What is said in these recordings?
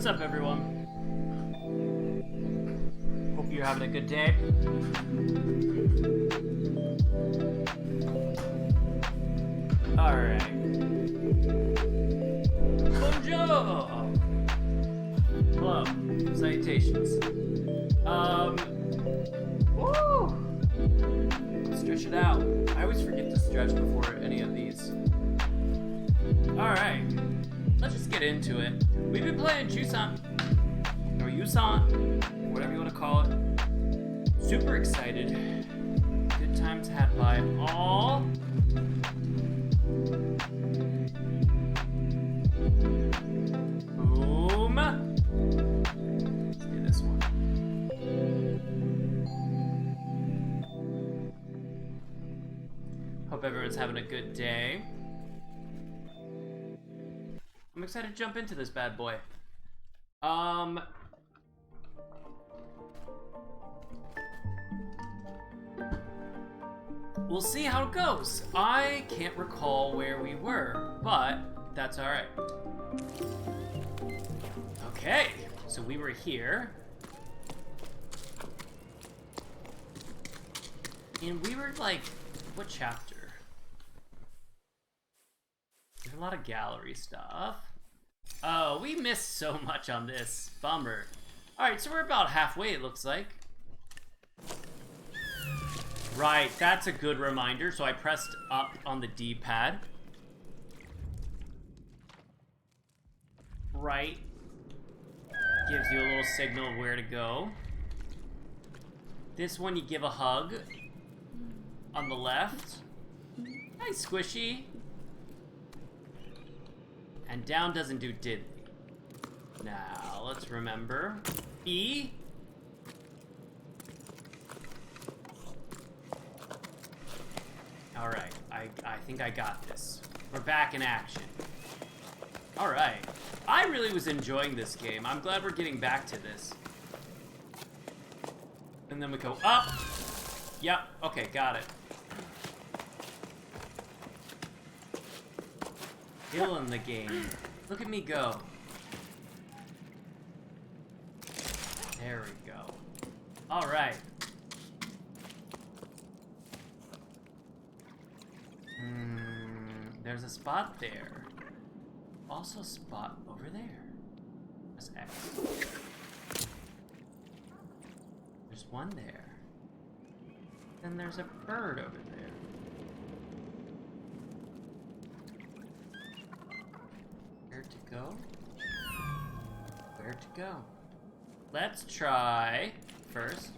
What's up, everyone? Hope you're having a good day. Alright. Bonjour! Hello. Salutations. Woo! Stretch it out. I always forget to stretch before any of these. Alright. Let's just get into it. We've been playing Jusant, or Jusant, whatever you want to call it. Super excited. Good times had by all. Boom. Let's do this one. Hope everyone's having a good day. I'm excited to jump into this bad boy. We'll see how it goes. I can't recall where we were, but that's all right. Okay, so we were here. And we were like, what chapter? There's a lot of gallery stuff. Oh, we missed so much on this. Bummer. Alright, so we're about halfway, it looks like. Right, that's a good reminder. So I pressed up on the D-pad. Right. Gives you a little signal of where to go. This one you give a hug. On the left. Hi, Squishy. And down doesn't do diddly. Now, let's remember. E. Alright, I think I got this. We're back in action. Alright. I really was enjoying this game. I'm glad we're getting back to this. And then we go up. Yep, okay, got it. Killing the game. Look at me go. There we go. Alright. There's a spot there. Also a spot over there. That's X. There's one there. Then there's a bird over there. Where to go? Where to go? Let's try first.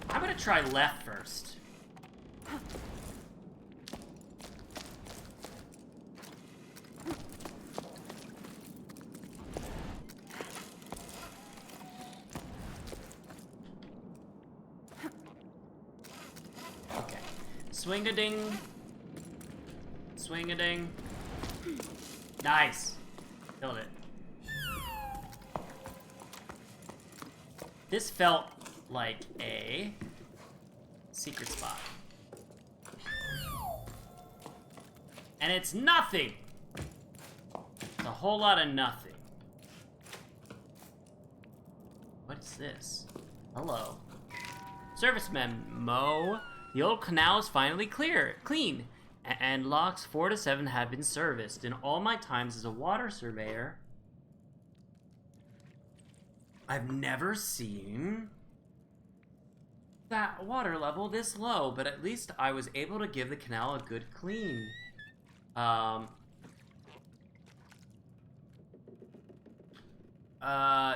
I'm gonna try left first. Okay. Swing-a-ding. Swing-a-ding. Nice. Killed it. This felt like a secret spot. And it's nothing! It's a whole lot of nothing. What is this? Hello. Serviceman Mo. The old canal is finally clean. And locks 4 to 7 have been serviced. In all my times as a water surveyor, I've never seen that water level this low, but at least I was able to give the canal a good clean.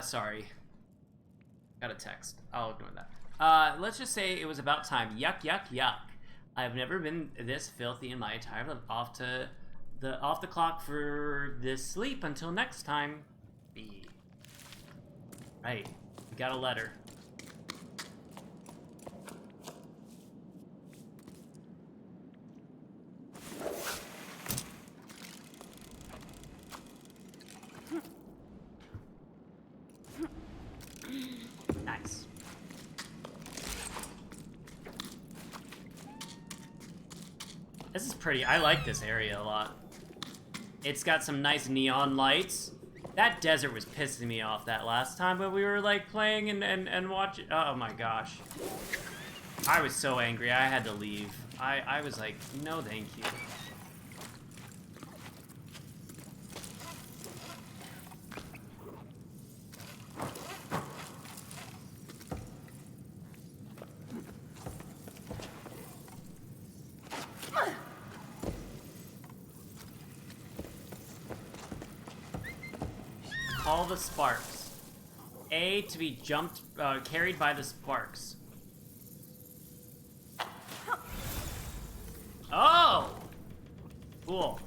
Sorry. Got a text. I'll ignore that. Let's just say it was about time. Yuck, yuck, yuck. I've never been this filthy in my entire life. Off the clock for this sleep until next time. B. Right. We got a letter. This is pretty. I like this area a lot. It's got some nice neon lights. That desert was pissing me off that last time when we were like playing and watching. Oh my gosh. I was so angry. I had to leave. I was like, no thank you. Call the sparks. A to be jumped, carried by the sparks. Oh! Cool.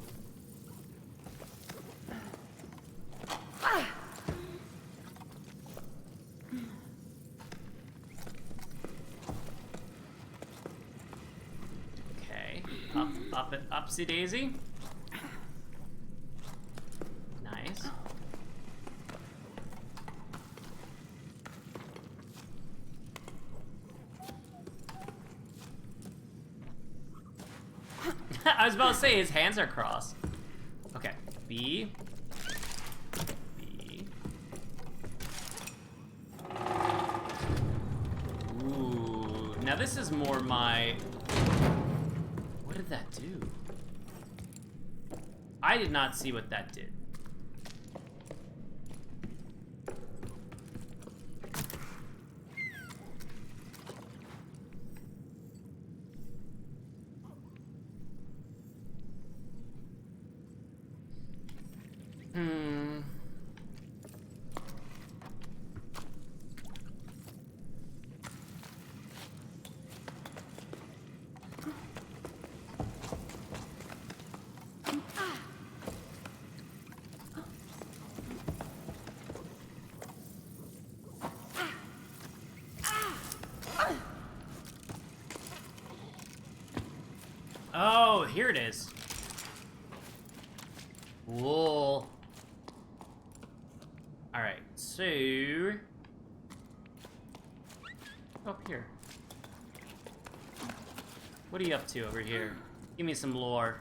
Okay. Up and upsy daisy. Nice. I was about to say his hands are crossed. Okay, B. B. Ooh, now this is more my... What did that do? I did not see what that did. Oh, here it is. Whoa. Alright, so... Up here. What are you up to over here? Give me some lore.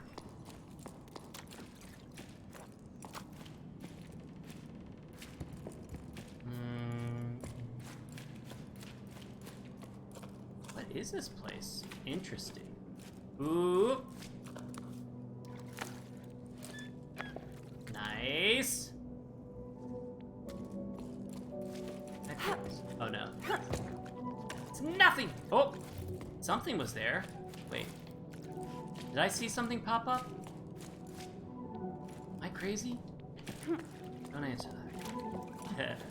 What is this place? Interesting. Ooh. Nice. Oh no. It's nothing. Oh, something was there. Wait. Did I see something pop up? Am I crazy? Don't answer that.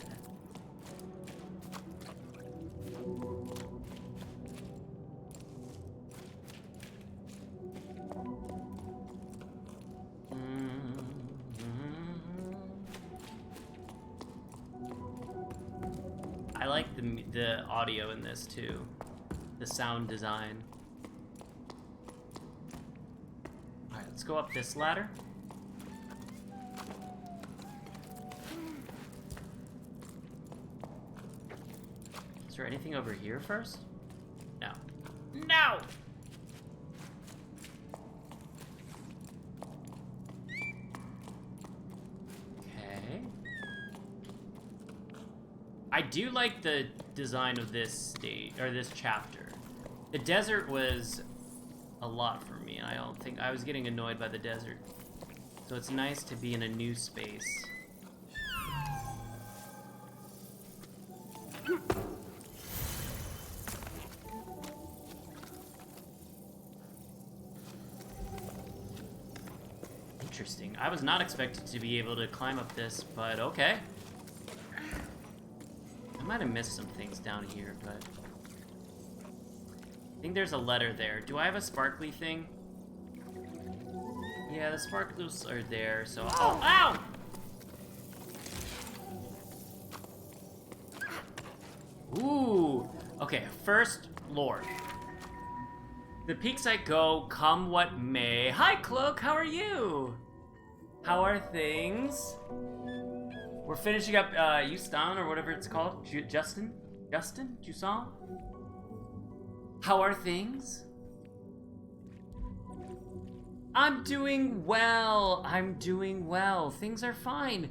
I like the audio in this too, the sound design. All right, let's go up this ladder. Is there anything over here first? No. No! I do like the design of this stage, or this chapter. The desert was a lot for me. I don't think I was getting annoyed by the desert. So it's nice to be in a new space. Interesting. I was not expected to be able to climb up this, but okay. I might have missed some things down here, but... I think there's a letter there. Do I have a sparkly thing? Yeah, the sparklers are there, so... Oh, ow! Ooh! Okay, first, lore. The peaks I go, come what may. Hi, Cloak, how are you? How are things? We're finishing up Jusant, or whatever it's called. Justin? Jusant? How are things? I'm doing well. I'm doing well. Things are fine.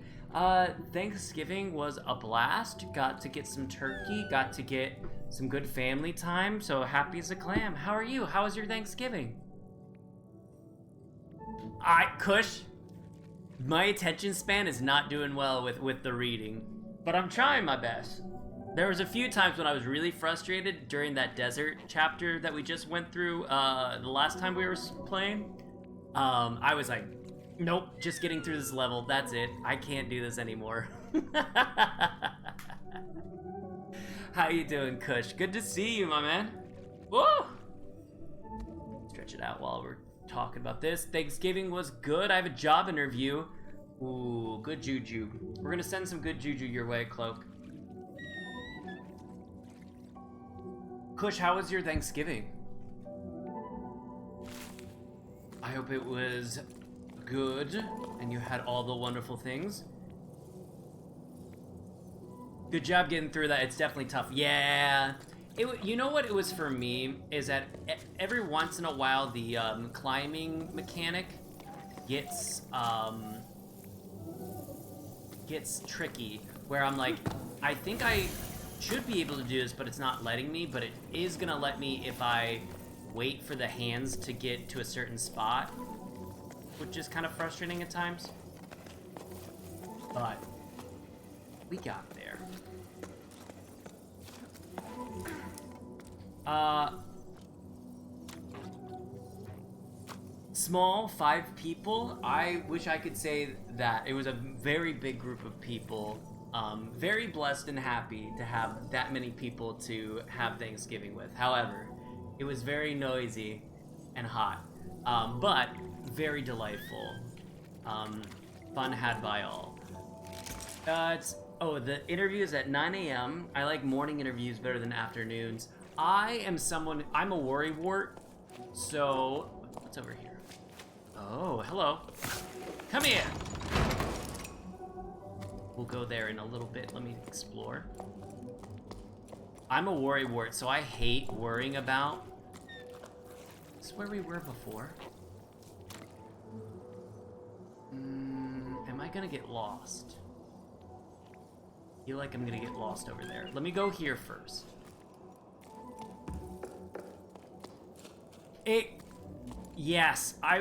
Thanksgiving was a blast. Got to get some turkey. Got to get some good family time. So happy as a clam. How are you? How was your Thanksgiving? Kush. My attention span is not doing well with the reading, but I'm trying my best. There was a few times when I was really frustrated during that desert chapter that we just went through the last time we were playing. I was like, nope, just getting through this level, that's it. I can't do this anymore. How you doing, Kush? Good to see you, my man. Woo! Stretch it out while we're talking about this. Thanksgiving was good. I have a job interview. Ooh, good juju. We're gonna send some good juju your way, Cloak. Kush, how was your Thanksgiving? I hope it was good and you had all the wonderful things. Good job getting through that. It's definitely tough. Yeah. You know what it was for me is that every once in a while the climbing mechanic gets tricky, where I'm like, I think I should be able to do this, but it's not letting me, but it is gonna let me if I wait for the hands to get to a certain spot, which is kind of frustrating at times. But we got there. Small, 5 people. I wish I could say that. It was a very big group of people. Very blessed and happy to have that many people to have Thanksgiving with. However, it was very noisy and hot, but very delightful. Fun had by all. The interview is at 9 a.m. I like morning interviews better than afternoons. I'm a worrywart, so what's over here? Oh, hello. Come here. We'll go there in a little bit. Let me explore. I'm a worrywart, so I hate worrying about. This is where we were before. Am I gonna get lost? I feel like I'm gonna get lost over there. Let me go here first. Yes, I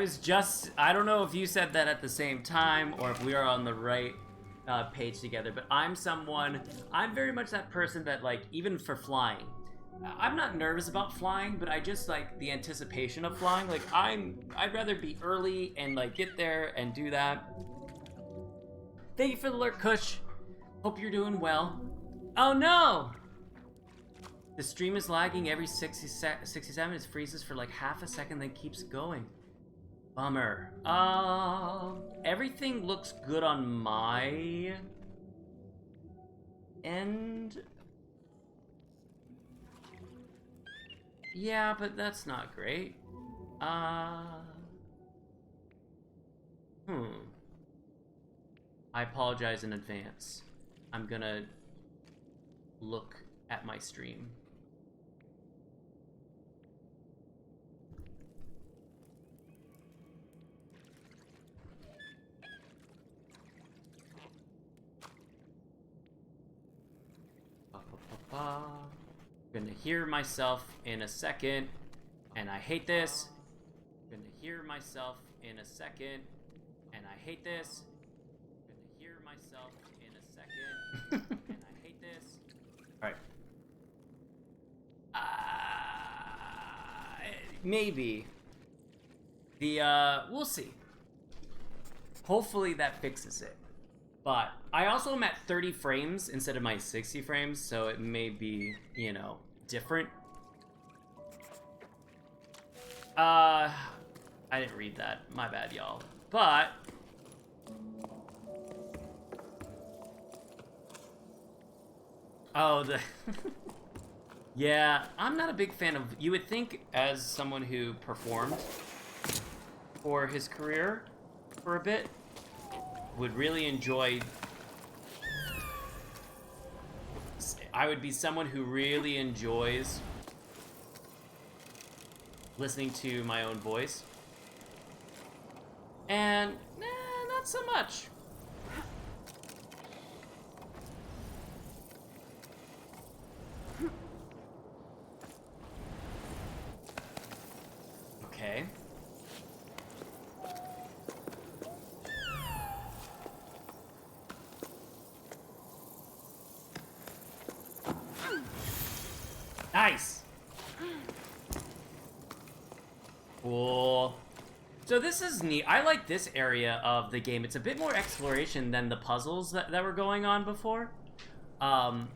don't know if you said that at the same time or if we are on the right page together, but I'm very much that person that, like, even for flying, I'm not nervous about flying, but I just like the anticipation of flying. Like, I'd rather be early and, like, get there and do that. Thank you for the alert, Kush. Hope you're doing well. Oh no! The stream is lagging every 67. It freezes for like half a second, then keeps going. Bummer. Everything looks good on my end. Yeah, but that's not great. I apologize in advance. I'm gonna look at my stream. Gonna hear myself in a second, and I hate this. Gonna hear myself in a second, and I hate this. Gonna hear myself in a second, and I hate this. All right. Maybe. We'll see. Hopefully that fixes it. But I also am at 30 frames instead of my 60 frames, so it may be, different. I didn't read that. My bad, y'all. But yeah, I'm not a big fan of. You would think, as someone who performed for his career for a bit, would really enjoy. I would be someone who really enjoys listening to my own voice. And, not so much. Okay. Nice. Cool. So this is neat. I like this area of the game. It's a bit more exploration than the puzzles that were going on before. I'm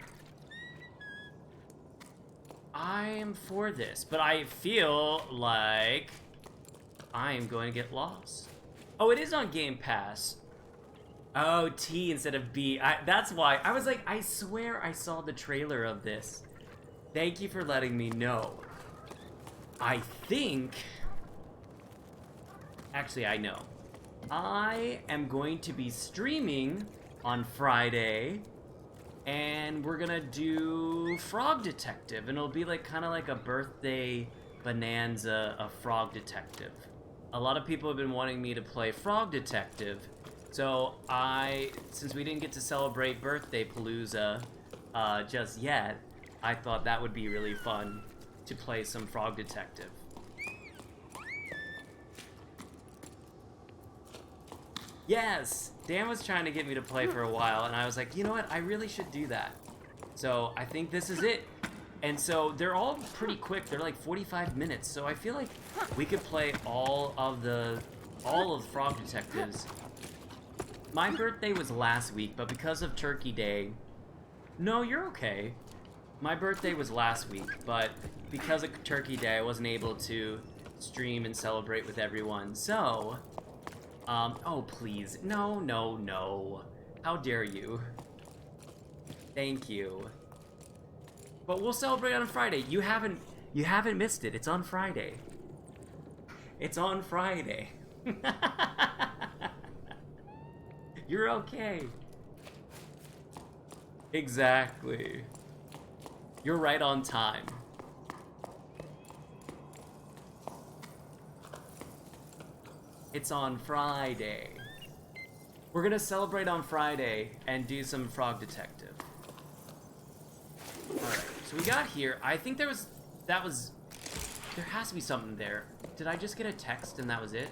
for this, but I feel like I'm going to get lost. Oh, it is on Game Pass. Oh, T instead of B. That's why. I was like, I swear I saw the trailer of this. Thank you for letting me know. I think... Actually, I know. I am going to be streaming on Friday, and we're gonna do Frog Detective, and it'll be like kind of like a birthday bonanza of Frog Detective. A lot of people have been wanting me to play Frog Detective, so since we didn't get to celebrate Birthday Palooza just yet, I thought that would be really fun to play some Frog Detective. Yes! Dan was trying to get me to play for a while, and I was like, you know what? I really should do that. So I think this is it. And so they're all pretty quick. They're like 45 minutes. So I feel like we could play all of Frog Detectives. My birthday was last week, but because of Turkey Day... No, you're okay. My birthday was last week, but because of Turkey Day, I wasn't able to stream and celebrate with everyone. So... oh please, no, no, no. How dare you? Thank you. But we'll celebrate on Friday. You haven't missed it. It's on Friday. It's on Friday. You're okay. Exactly. You're right on time. It's on Friday. We're gonna celebrate on Friday and do some Frog Detective. Alright, so we got here. I think there has to be something there. Did I just get a text and that was it?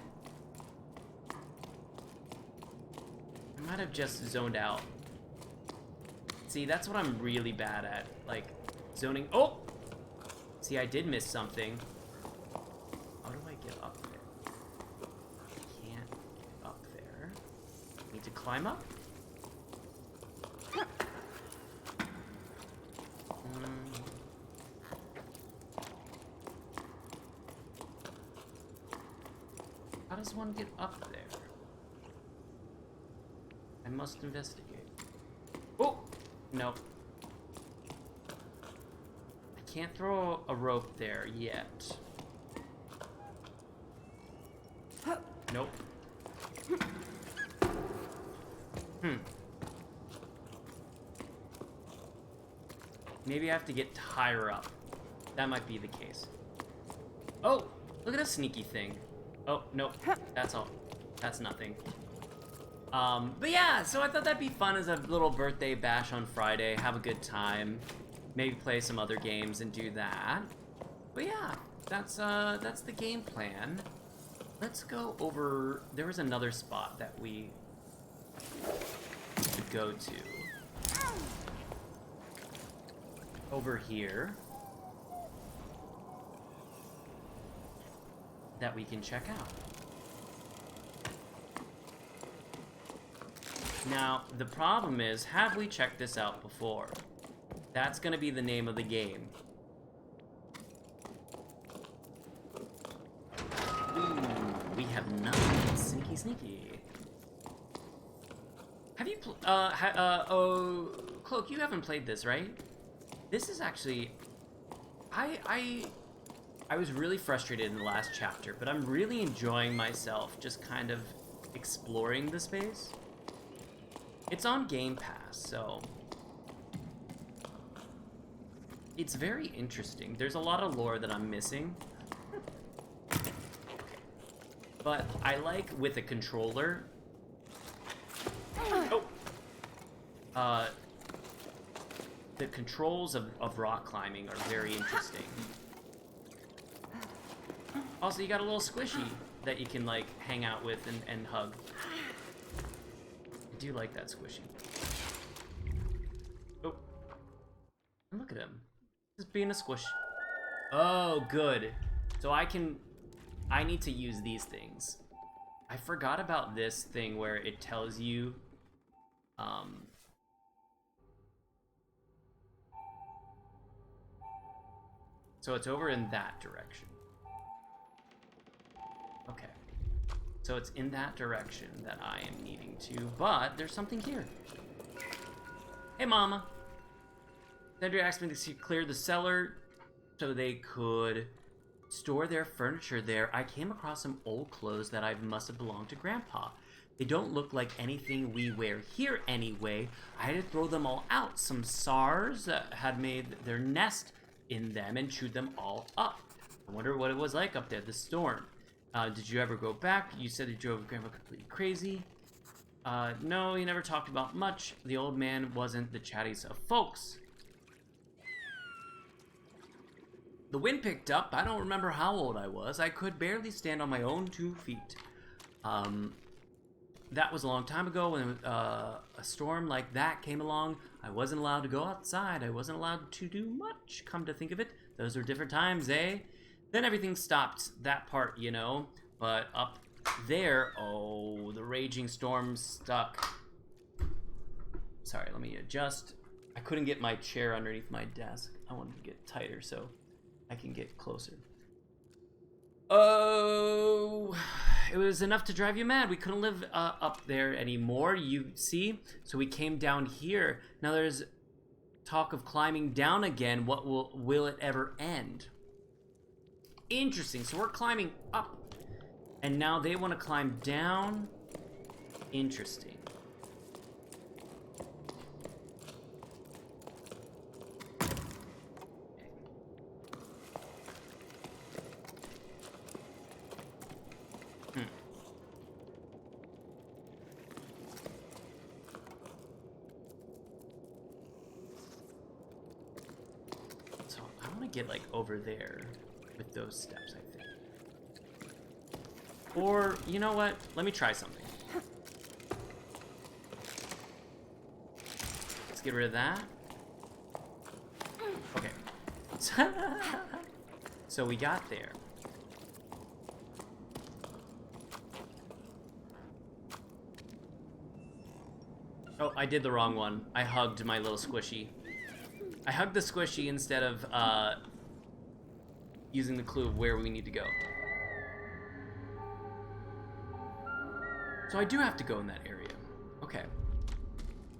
I might have just zoned out. See, that's what I'm really bad at. Like, zoning. Oh! See, I did miss something. How do I get up there? Need to climb up? How does one get up there? I must investigate. Oh! No. I can't throw a rope there yet. Nope. Maybe I have to get higher up. That might be the case. Oh! Look at a sneaky thing. Oh, nope. That's all. That's nothing. But yeah, so I thought that'd be fun as a little birthday bash on Friday. Have a good time. Maybe play some other games and do that. But yeah, that's the game plan. Let's go over... There was another spot that we could go to. Over here. That we can check out. Now, the problem is, have we checked this out before? That's gonna be the name of the game. Ooh, we have nothing. Sneaky, sneaky. Have you, oh, Cloak, you haven't played this, right? This is actually, I was really frustrated in the last chapter, but I'm really enjoying myself just kind of exploring the space. It's on Game Pass, so it's very interesting. There's a lot of lore that I'm missing. But I like with a controller. Oh. The controls of rock climbing are very interesting. Also, you got a little squishy that you can, like, hang out with and hug. I do like that squishy. Oh. And look at him. Just being a squish. Oh, good. So I need to use these things. I forgot about this thing where it tells you, so it's over in that direction. Okay. So it's in that direction that I am needing to, but there's something here. Hey, Mama. Sandra asked me to clear the cellar so they could store their furniture there. I came across some old clothes that I must have belonged to Grandpa. They don't look like anything we wear here anyway. I had to throw them all out. Some SARS had made their nest in them and chewed them all up. I wonder what it was like up there, the storm. Did you ever go back? You said you drove Grandpa completely crazy. No, he never talked about much. The old man wasn't the chattiest of folks. The wind picked up. I don't remember how old I was. I could barely stand on my own 2 feet. That was a long time ago when a storm like that came along. I wasn't allowed to go outside. I wasn't allowed to do much, come to think of it. Those were different times, eh? Then everything stopped, that part, you know. But up there, oh, the raging storm stuck. Sorry, let me adjust. I couldn't get my chair underneath my desk. I wanted to get tighter so I can get closer. Oh, it was enough to drive you mad. We couldn't live up there anymore, you see? So we came down here. Now there's talk of climbing down again. What will it ever end? Interesting. So we're climbing up. And now they want to climb down. Interesting. Get like over there with those steps, I think. Or, you know what? Let me try something. Let's get rid of that. Okay. So we got there. Oh, I did the wrong one. I hugged my little squishy. I hugged the squishy instead of using the clue of where we need to go. So I do have to go in that area. Okay.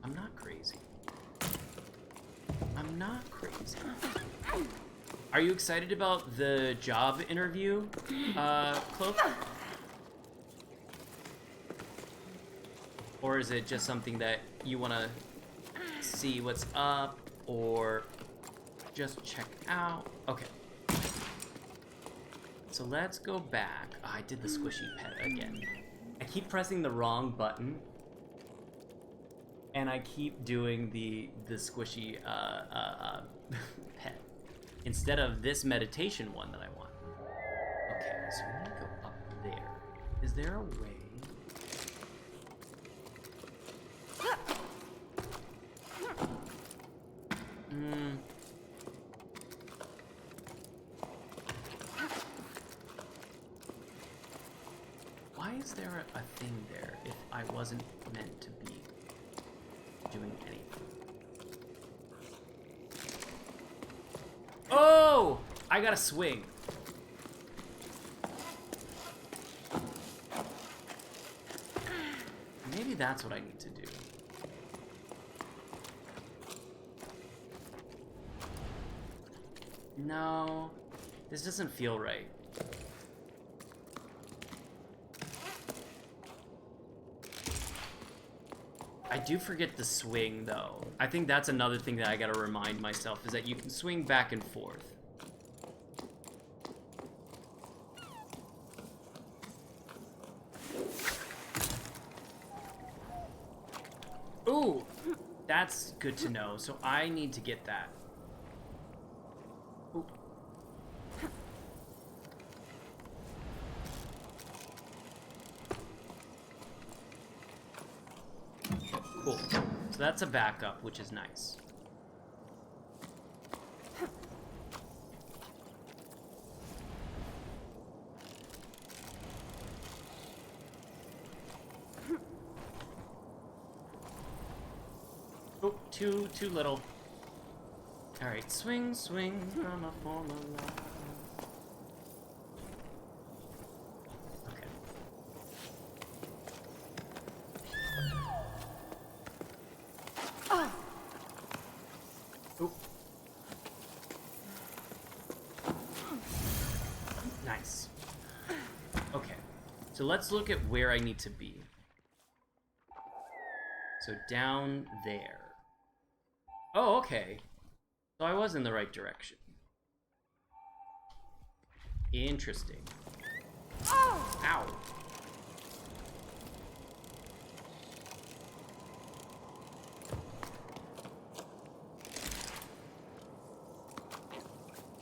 I'm not crazy. I'm not crazy. Are you excited about the job interview, Cloak? Or is it just something that you want to see what's up? Or just check out. Okay. So let's go back. Oh, I did the squishy pet again. I keep pressing the wrong button. And I keep doing the squishy pet. Instead of this meditation one that I want. Okay, so I'm gonna go up there. Is there a way? Why is there a thing there if I wasn't meant to be doing anything? Oh! I gotta swing. Maybe that's what I need to do. No, this doesn't feel right. I do forget the swing, though. I think that's another thing that I gotta remind myself, is that you can swing back and forth. That's good to know. So I need to get that. Ooh. Cool. So that's a backup, which is nice. Oh, too little. All right, swing from a former love. Okay. Oh. Nice. Okay. So let's look at where I need to be. So down there. Oh, okay. So I was in the right direction. Interesting. Oh! Ow.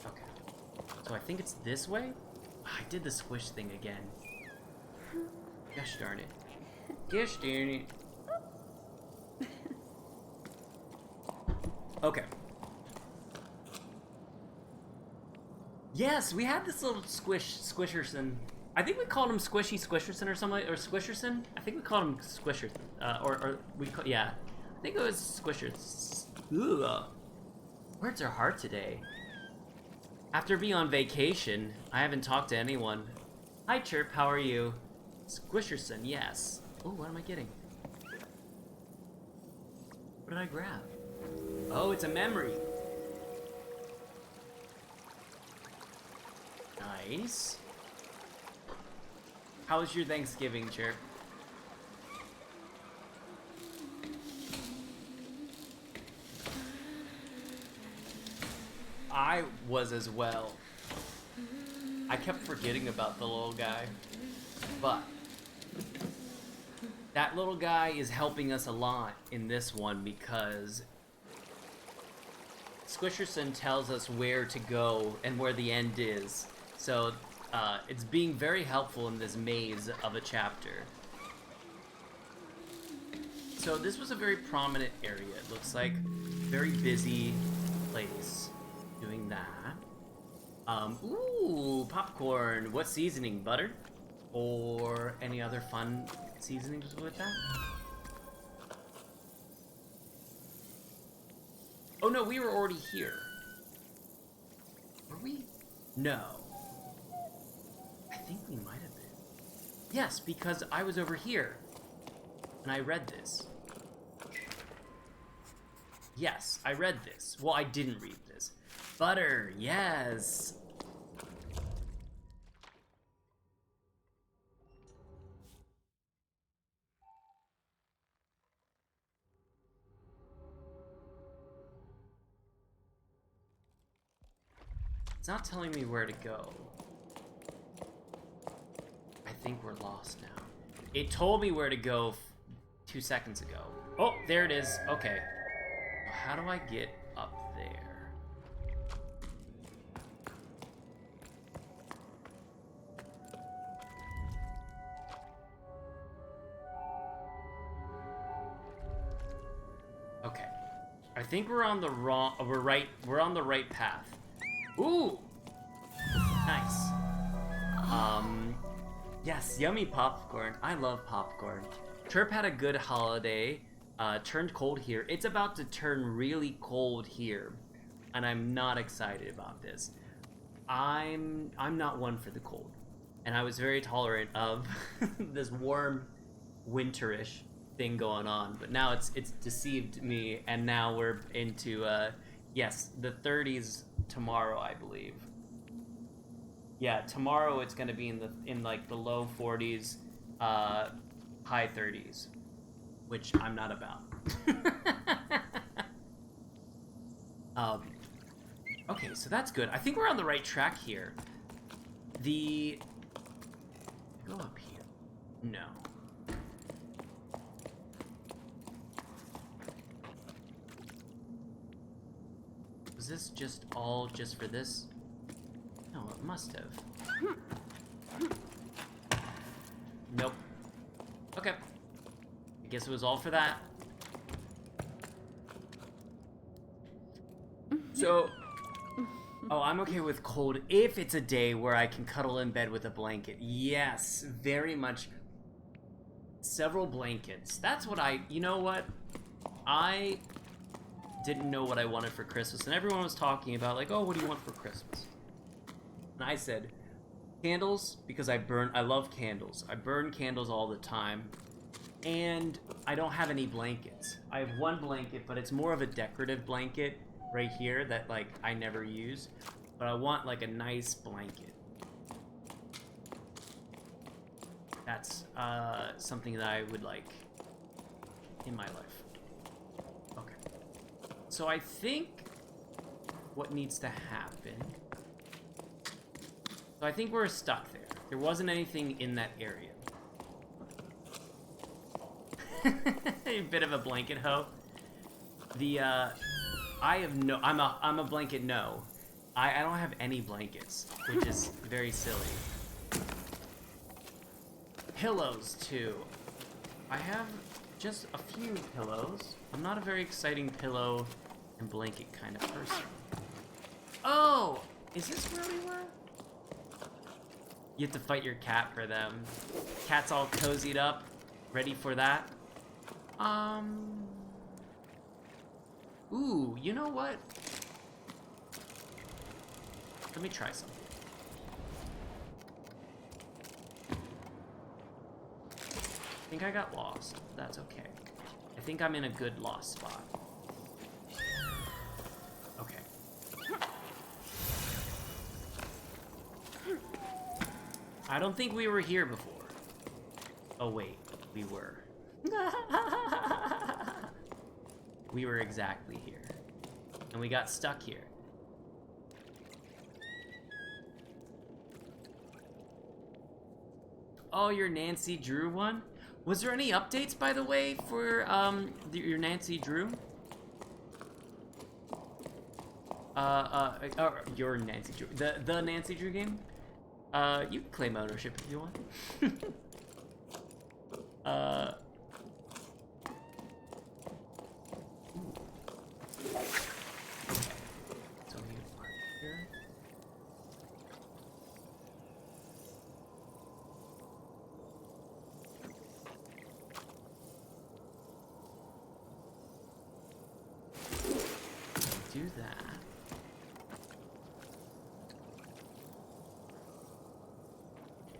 Okay. So I think it's this way? I did the squish thing again. Gosh darn it. Gosh darn it. Okay. Yes, we had this little Squisherson. I think we called him Squishy Squisherson or something, or Squisherson. I think we called him Squisherson, yeah. I think it was Squishers. Ugh. Words are hard today. After being on vacation, I haven't talked to anyone. Hi Chirp, how are you? Squisherson, yes. Oh, what am I getting? What did I grab? Oh, it's a memory. Nice. How was your Thanksgiving, Chirp? I was as well. I kept forgetting about the little guy. But that little guy is helping us a lot in this one because Squisherson tells us where to go and where the end is. So it's being very helpful in this maze of a chapter. So this was a very prominent area. It looks like very busy place. Doing that. Ooh, popcorn. What seasoning? Butter? Or any other fun seasonings with that? Oh no, we were already here. Were we? No. I think we might have been. Yes, because I was over here. And I read this. Yes, I read this. Well, I didn't read this. Butter, yes. It's not telling me where to go. I think we're lost now. It told me where to go 2 seconds ago. Oh, there it is. Okay. How do I get up there? Okay. I think we're on the we're on the right path. Ooh! Nice. Yes, yummy popcorn. I love popcorn. Chirp had a good holiday. Turned cold here. It's about to turn really cold here. And I'm not excited about this. I'm not one for the cold. And I was very tolerant of this warm, winterish thing going on. But now it's deceived me, and now we're into yes, the 30s tomorrow, I believe. Yeah, tomorrow it's gonna be in like the low 40s, high 30s, which I'm not about. Okay, so that's good. I think we're on the right track here. Go up here. No. Was this just all just for this? No, it must have. Nope. Okay. I guess it was all for that. So... Oh, I'm okay with cold if it's a day where I can cuddle in bed with a blanket. Yes, very much. Several blankets. That's what I... You know what? I didn't know what I wanted for Christmas, and everyone was talking about, like, oh, what do you want for Christmas? And I said, candles, because I love candles. I burn candles all the time. And I don't have any blankets. I have one blanket, but it's more of a decorative blanket right here that, like, I never use. But I want, like, a nice blanket. That's something that I would like in my life. Okay. So I think what needs to happen... So I think we're stuck there. There wasn't anything in that area. A bit of a blanket hoe. The I have no. I'm a blanket no. I don't have any blankets, which is very silly. Pillows too. I have just a few pillows. I'm not a very exciting pillow and blanket kind of person. Oh, is this where we were? You have to fight your cat for them. Cat's all cozied up, ready for that. Ooh, you know what? Let me try something. I think I got lost. That's okay. I think I'm in a good lost spot. Okay. I don't think we were here before. Oh wait, we were. We were exactly here. And we got stuck here. Oh, your Nancy Drew one? Was there any updates, by the way, for your Nancy Drew? Your Nancy Drew. The Nancy Drew game? You can claim ownership if you want. So we are here. Do that.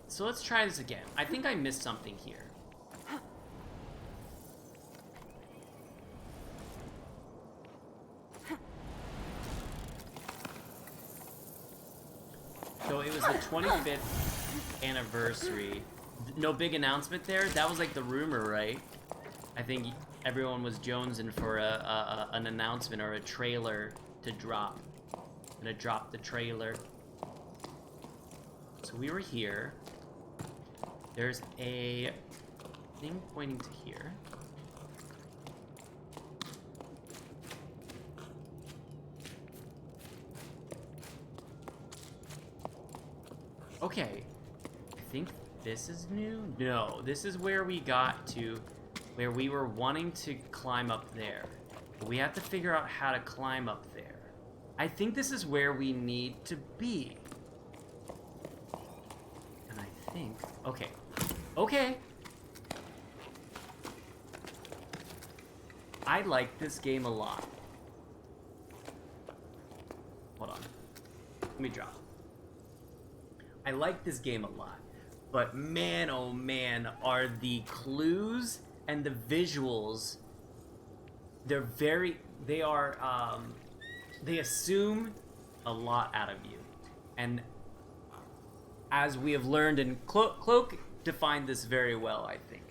So let's try this again. I think I missed something here. So it was the 25th anniversary. No big announcement there? That was like the rumor, right? I think everyone was jonesing for an announcement or a trailer to drop. I'm gonna drop the trailer. So we were here. There's a thing pointing to here. Okay, I think this is new. No, this is where we got to, where we were wanting to climb up there. But we have to figure out how to climb up there. I think this is where we need to be. And I think, okay. Okay. I like this game a lot. Hold on. Let me drop. I like this game a lot, but man, oh man, are the clues and the visuals, they assume a lot out of you. And as we have learned, and Cloak defined this very well, I think.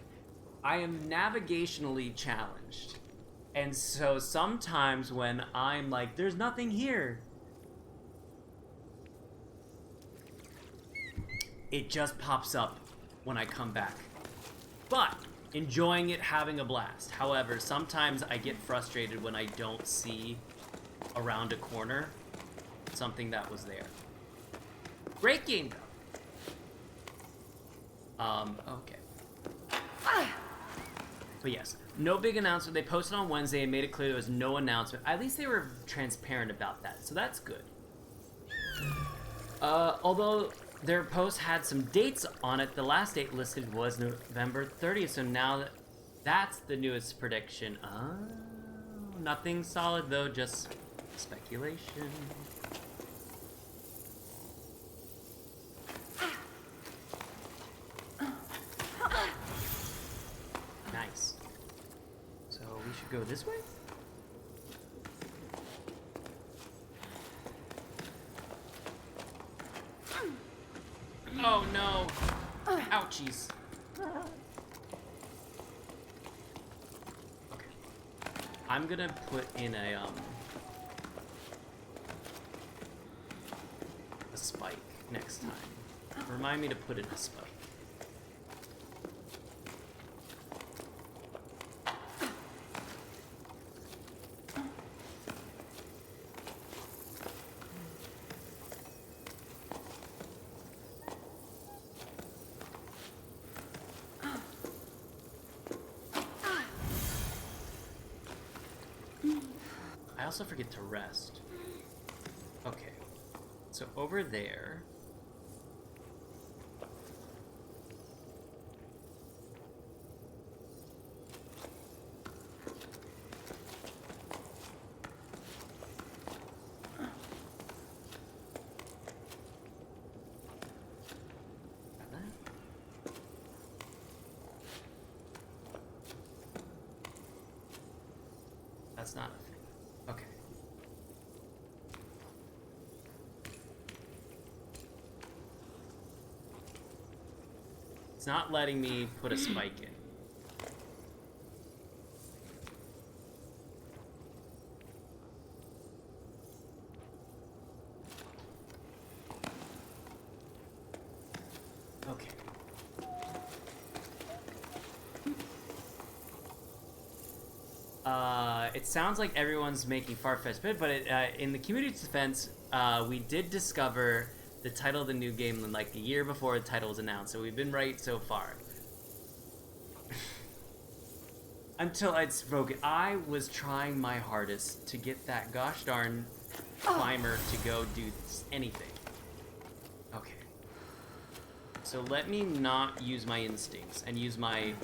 I am navigationally challenged. And so sometimes when I'm like, there's nothing here, it just pops up when I come back. But enjoying it, having a blast. However, sometimes I get frustrated when I don't see around a corner something that was there. Great game, though. Okay. But yes, no big announcement. They posted on Wednesday and made it clear there was no announcement. At least they were transparent about that, so that's good. Although their post had some dates on it, the last date listed was November 30th, so now that's the newest prediction. Oh, nothing solid though, just speculation. Nice. So we should go this way? Oh no! Ouchies. Okay. I'm gonna put in a spike next time. Remind me to put in a spike. I also forget to rest. Okay. So over there. That's not a thing. Okay. It's not letting me put a spike in. Okay. It sounds like everyone's making far-fetched bid, but in the community's defense, we did discover the title of the new game like a year before the title was announced, so we've been right so far. Until I'd spoken, I was trying my hardest to get that gosh darn climber to go do anything. Okay. So let me not use my instincts and use my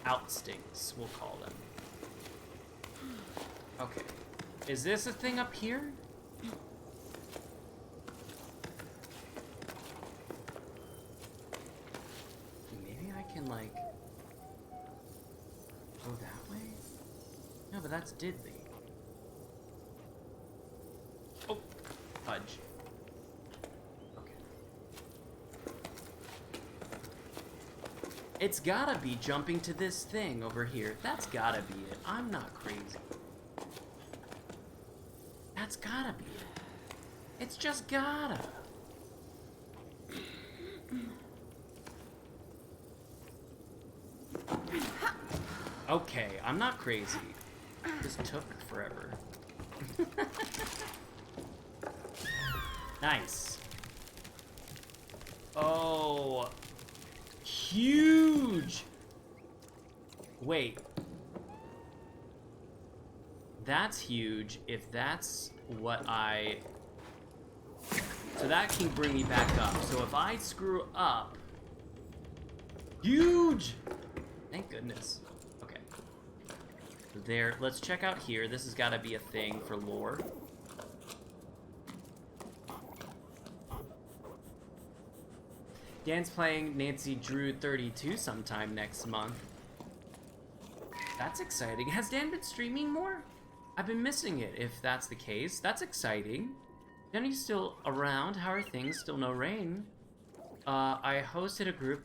outstincts, we'll call them. Okay. Is this a thing up here? Maybe I can, like, go that way? No, but that's diddly. Oh, fudge. Okay. It's gotta be jumping to this thing over here. That's gotta be it. I'm not crazy. That's gotta be it. It's just gotta. Okay, I'm not crazy. This took forever. Nice. Oh. Huge! Wait. That's huge if that's what I... So that can bring me back up. So if I screw up... Huge! Thank goodness. Okay. There, let's check out here. This has got to be a thing for lore. Dan's playing Nancy Drew 32 sometime next month. That's exciting. Has Dan been streaming more? I've been missing it, if that's the case. That's exciting. Jenny's still around. How are things? Still no rain. I hosted a group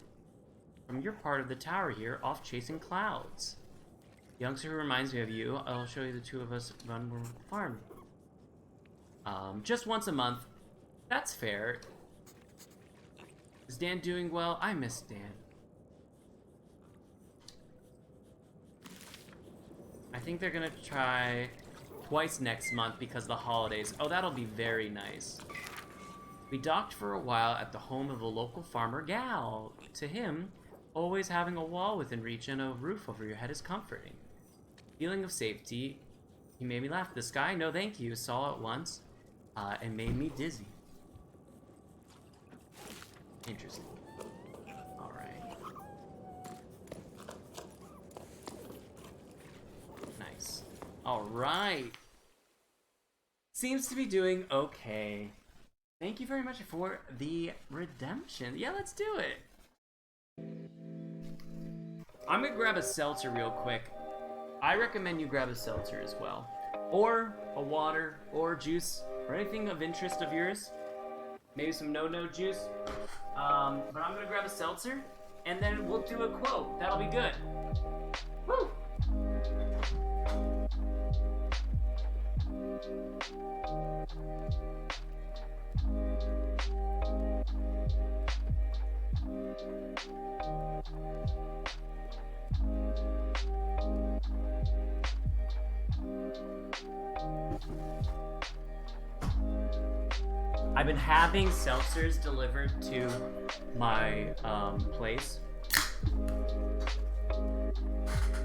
from your part of the tower here, off chasing clouds. Youngster who reminds me of you. I'll show you the two of us run farm. Just once a month. That's fair. Is Dan doing well? I miss Dan. I think they're gonna try... twice next month because of the holidays. Oh, that'll be very nice. We docked for a while at the home of a local farmer gal. To him, always having a wall within reach and a roof over your head is comforting. Feeling of safety, he made me laugh. The sky, no thank you, saw it once, and made me dizzy. Interesting. Alright. Nice. Alright. Seems to be doing okay. Thank you very much for the redemption. Yeah, let's do it. I'm gonna grab a seltzer real quick. I recommend you grab a seltzer as well. Or a water, or juice, or anything of interest of yours. Maybe some no-no juice. But I'm gonna grab a seltzer, and then we'll do a quote. That'll be good. Woo! I've been having seltzers delivered to my place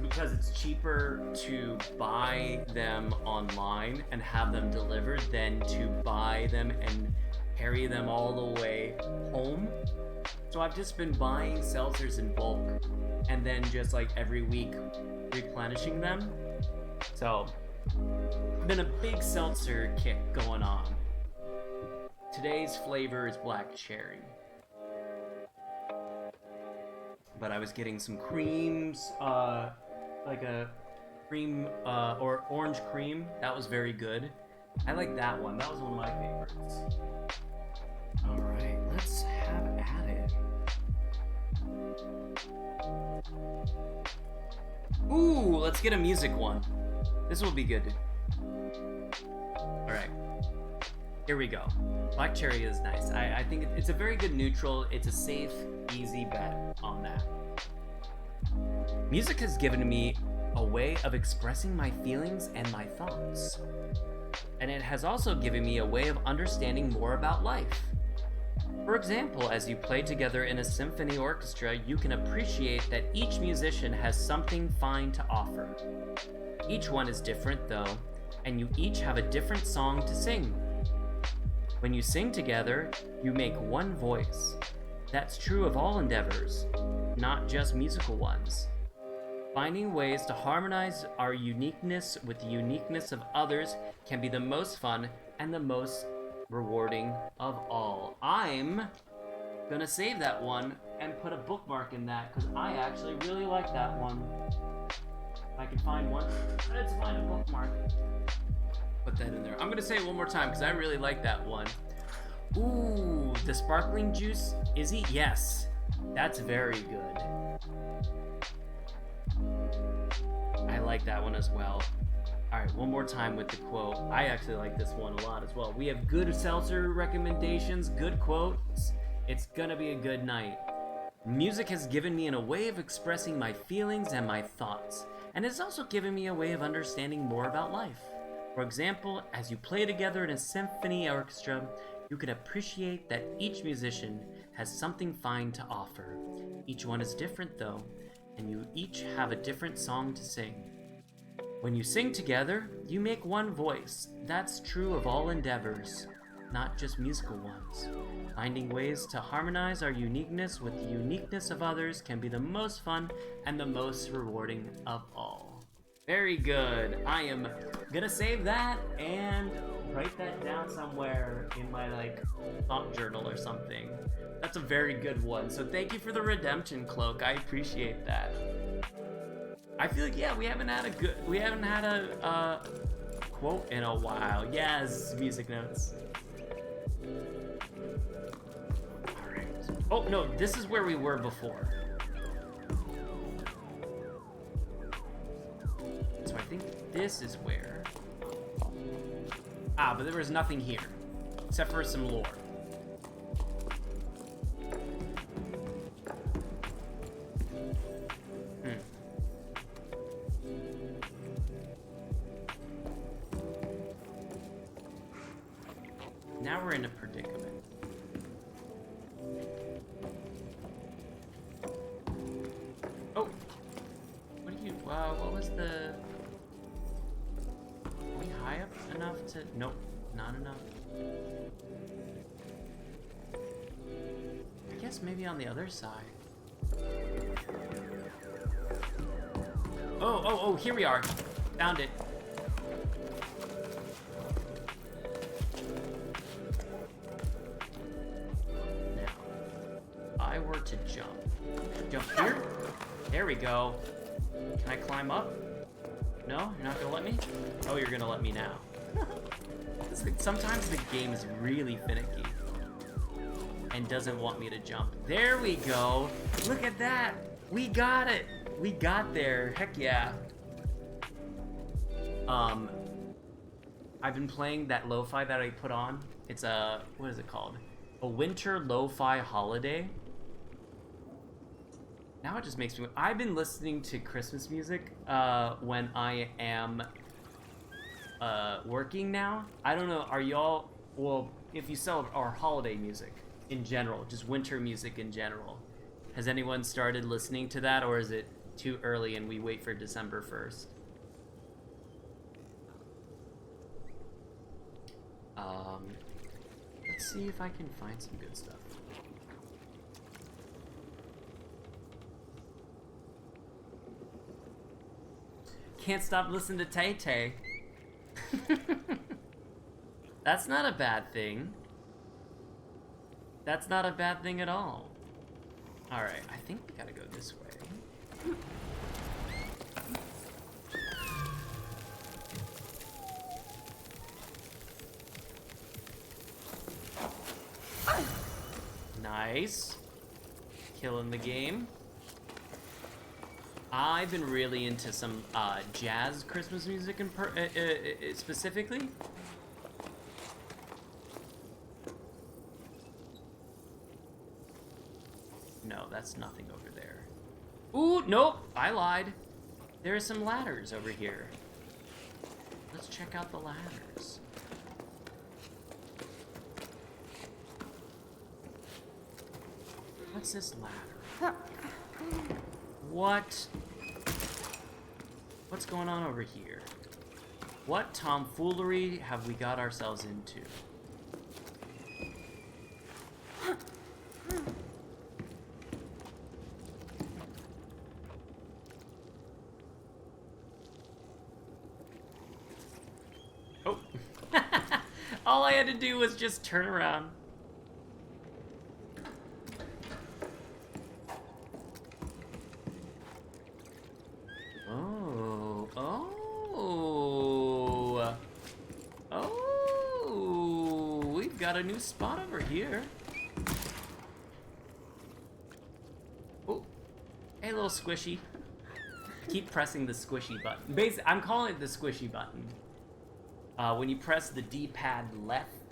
because it's cheaper to buy them online and have them delivered than to buy them and carry them all the way home. So I've just been buying seltzers in bulk and then just like every week replenishing them. So been a big seltzer kick going on. Today's flavor is black cherry. But I was getting some creams, like a cream, or orange cream. That was very good. I like that one. That was one of my favorites. Alright, let's have at it. Ooh, let's get a music one. This will be good. Alright. Here we go. Black cherry is nice. I think it's a very good neutral. It's a safe, easy bet on that. Music has given me a way of expressing my feelings and my thoughts. And it has also given me a way of understanding more about life. For example, as you play together in a symphony orchestra, you can appreciate that each musician has something fine to offer. Each one is different though, and you each have a different song to sing. When you sing together, you make one voice. That's true of all endeavors, not just musical ones. Finding ways to harmonize our uniqueness with the uniqueness of others can be the most fun and the most rewarding of all. I'm gonna save that one and put a bookmark in that because I actually really like that one. If I can find one, let's find a bookmark. Put that in there. I'm gonna say it one more time because I really like that one. Ooh, the sparkling juice, Izzy? Yes, that's very good. I like that one as well. Alright, one more time with the quote. I actually like this one a lot as well. We have good seltzer recommendations, good quotes. It's gonna be a good night. Music has given me a way of expressing my feelings and my thoughts, and it's also given me a way of understanding more about life. For example, as you play together in a symphony orchestra, you can appreciate that each musician has something fine to offer. Each one is different though, and you each have a different song to sing. When you sing together, you make one voice. That's true of all endeavors, not just musical ones. Finding ways to harmonize our uniqueness with the uniqueness of others can be the most fun and the most rewarding of all. Very good. I am gonna save that and write that down somewhere in my thought journal or something. That's a very good one. So thank you for the redemption, Cloak. I appreciate that. I feel like we haven't had a quote in a while. Yes, music notes. All right. Oh no, this is where we were before. So I think this is where. But there was nothing here except for some lore. Now we're in a predicament. Oh! What are you, what was the... Are we high up enough to... Nope, not enough. I guess maybe on the other side. Oh, here we are. Found it. Now, if I were to jump here? There we go. Can I climb up? No? You're not gonna let me? Oh, you're gonna let me now. Sometimes the game is really finicky and doesn't want me to jump. There we go. Look at that. We got it. We got there. Heck yeah. I've been playing that lo-fi that I put on. It's a, what is it called? A winter lo-fi holiday. Now it just makes me, I've been listening to Christmas music when I am working now. I don't know, are y'all, well, if you celebrate our holiday music in general, just winter music in general, has anyone started listening to that, or is it too early and we wait for December 1st? Let's see if I can find some good stuff. Can't stop listening to Tay Tay. That's not a bad thing. That's not a bad thing at all. Alright, I think we gotta go this way. Nice. Killing the game. I've been really into some jazz Christmas music specifically. No, that's nothing over there. Ooh, nope, I lied. There are some ladders over here. Let's check out the ladders. What's this ladder? What's going on over here? What tomfoolery have we got ourselves into? Oh. All I had to do was just turn around. Got a new spot over here. Oh, hey, little squishy. Keep pressing the squishy button. Basically, I'm calling it the squishy button. When you press the D-pad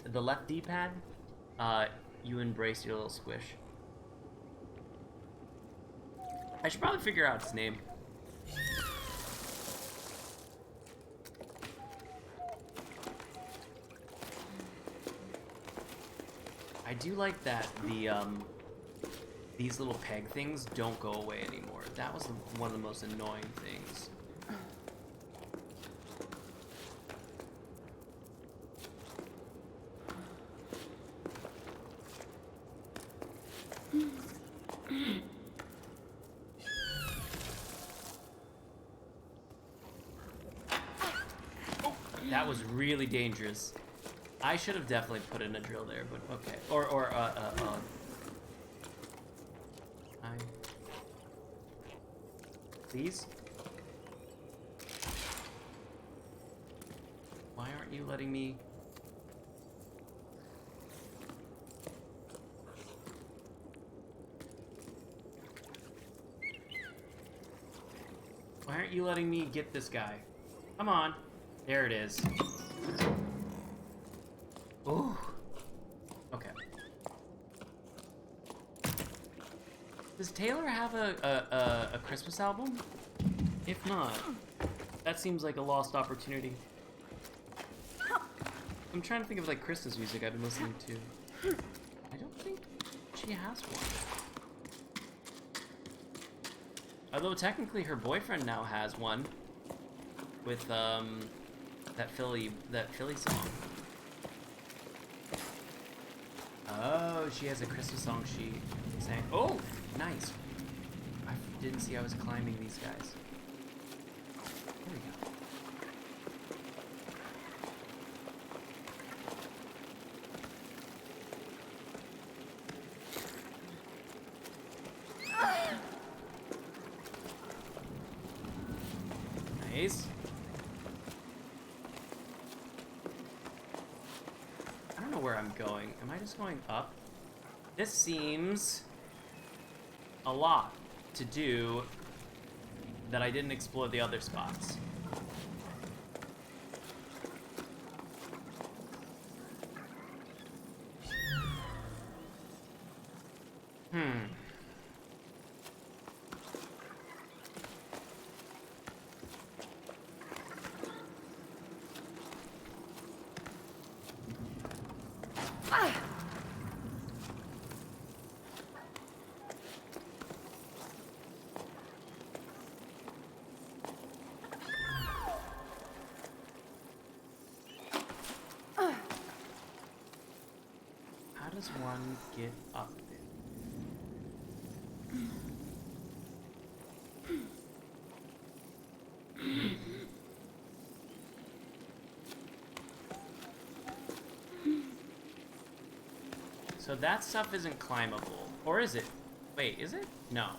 the left D-pad, you embrace your little squish. I should probably figure out its name. I do like that these little peg things don't go away anymore. That was one of the most annoying things. Oh, that was really dangerous. I should have definitely put in a drill there, but okay. Please? Why aren't you letting me? Why aren't you letting me get this guy? Come on. There it is. Oh. Okay. Does Taylor have a Christmas album? If not, that seems like a lost opportunity. I'm trying to think of like Christmas music I've been listening to. I don't think she has one. Although technically her boyfriend now has one with that Philly song. Oh, she has a Christmas song she sang. Oh, nice. I didn't see I was climbing these guys. There we go. Nice. I don't know where I'm going. Am I just going up? This seems a lot to do that I didn't explore the other spots. How does one get up there? So that stuff isn't climbable. Or is it? Wait, is it? No.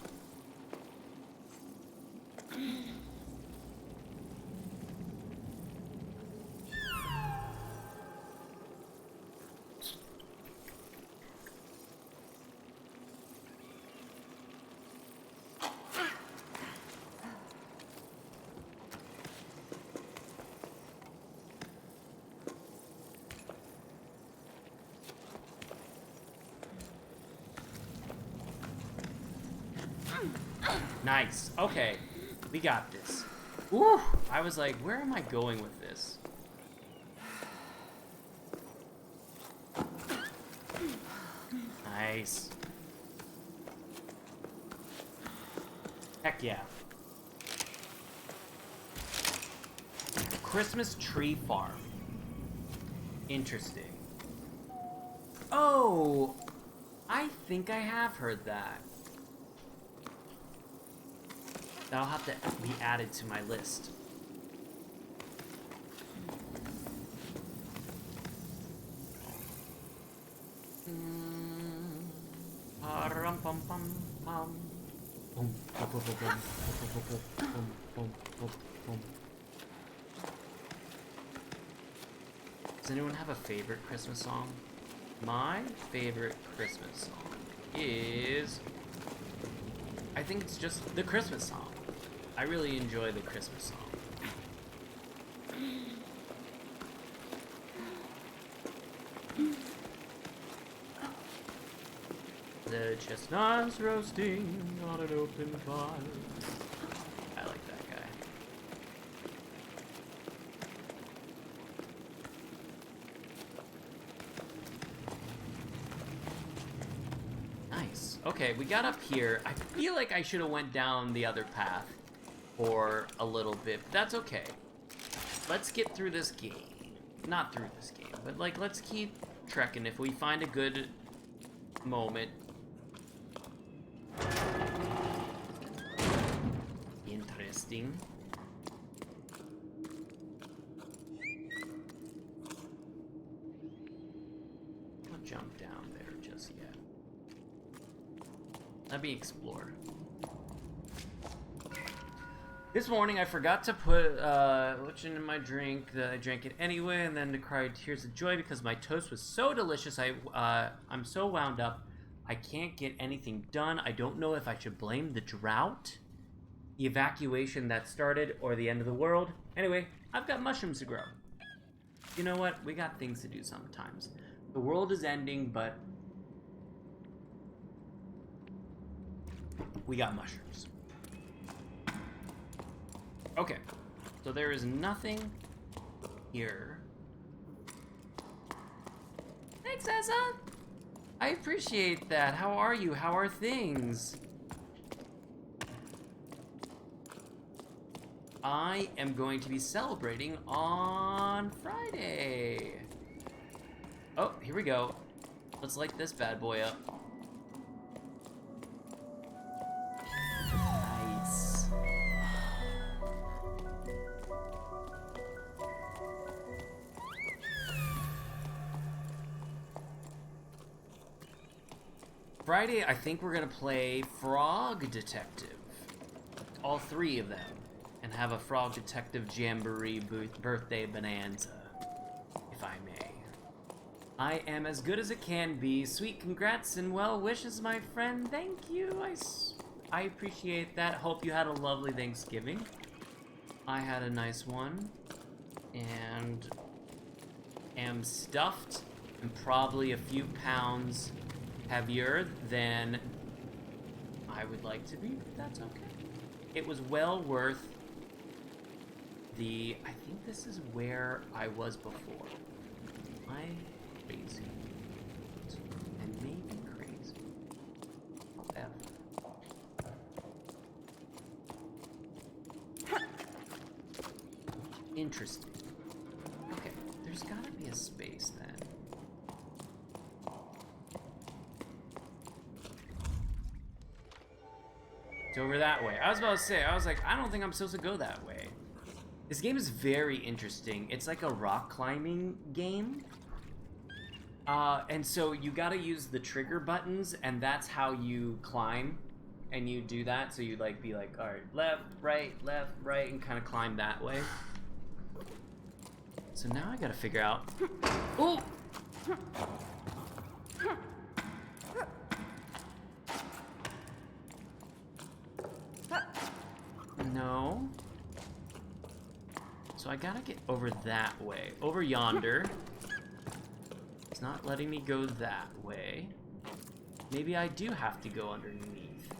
Nice. Okay. We got this. Woo! I was like, where am I going with this? Nice. Heck yeah. Christmas tree farm. Interesting. Oh! I think I have heard that. That'll have to be added to my list. Does anyone have a favorite Christmas song? My favorite Christmas song is... I think it's just the Christmas song. I really enjoy the Christmas song. The chestnuts roasting on an open fire. I like that guy. Nice. Okay, we got up here. I feel like I should have went down the other path for a little bit, but that's okay. Let's get through this game. Not through this game, but like, let's keep trekking. If we find a good moment. Interesting. I'll jump down there just yet. Let me explore. This morning I forgot to put lotion in my drink. I drank it anyway, and then cried tears of joy because my toast was so delicious. I'm so wound up. I can't get anything done. I don't know if I should blame the drought, the evacuation that started, or the end of the world. Anyway, I've got mushrooms to grow. You know what? We got things to do sometimes. The world is ending, but we got mushrooms. Okay, so there is nothing here. night, Jusant. I appreciate that. How are you? How are things? I am going to be celebrating on Friday. Oh, here we go. Let's light this bad boy up. Nice. Friday, I think we're gonna play Frog Detective. All 3 of them. And have a Frog Detective Jamboree birthday bonanza, if I may. I am as good as it can be. Sweet congrats and well wishes, my friend. Thank you. I appreciate that. Hope you had a lovely Thanksgiving. I had a nice one. And am stuffed and probably a few pounds heavier than I would like to be, but that's okay. It was well worth I think this is where I was before. I crazy. And maybe crazy. However. Interesting. Okay, there's gotta be a space then. It's over that way. I was about to say, I was like, I don't think I'm supposed to go that way. This game is very interesting. It's like a rock climbing game. And so you gotta use the trigger buttons, and that's how you climb. And you do that, so you like be like, all right, left, right, and kind of climb that way. So now I gotta figure out. Oh! No. So I gotta get over that way. Over yonder. It's not letting me go that way. Maybe I do have to go underneath.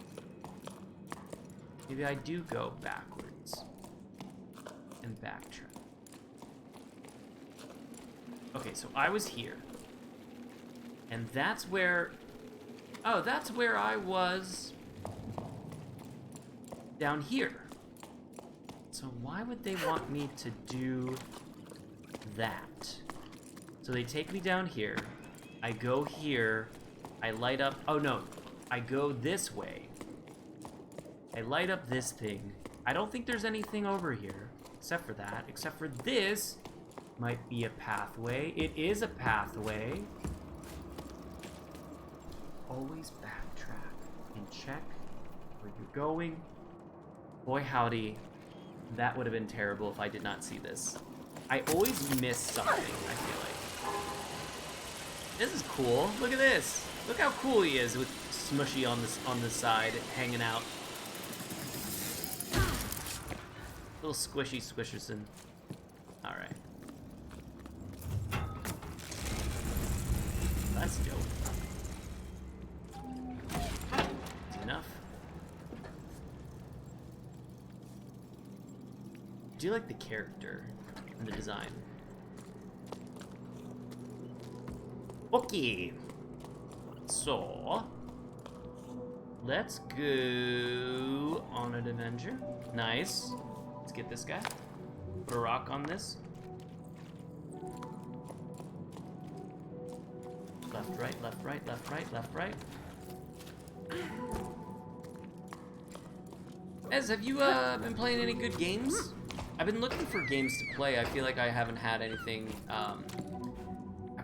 Maybe I do go backwards. And backtrack. Okay, so I was here. And that's where... Oh, that's where I was... down here. So why would they want me to do that? So they take me down here. I go here. I light up... Oh, no. I go this way. I light up this thing. I don't think there's anything over here. Except for that. Except for this might be a pathway. It is a pathway. Always backtrack and check where you're going. Boy, howdy. That would have been terrible if I did not see this. I always miss something, I feel like. This is cool. Look at this. Look how cool he is with Smushy on the side, hanging out. Little squishy Squisherson. Alright. That's dope. That's enough. Do you like the character and the design? Okay. So, let's go on an adventure. Nice. Let's get this guy. Put a rock on this. Left, right, left, right, left, right, left, right. Ez, have you been playing any good games? I've been looking for games to play. I feel like I haven't had anything. I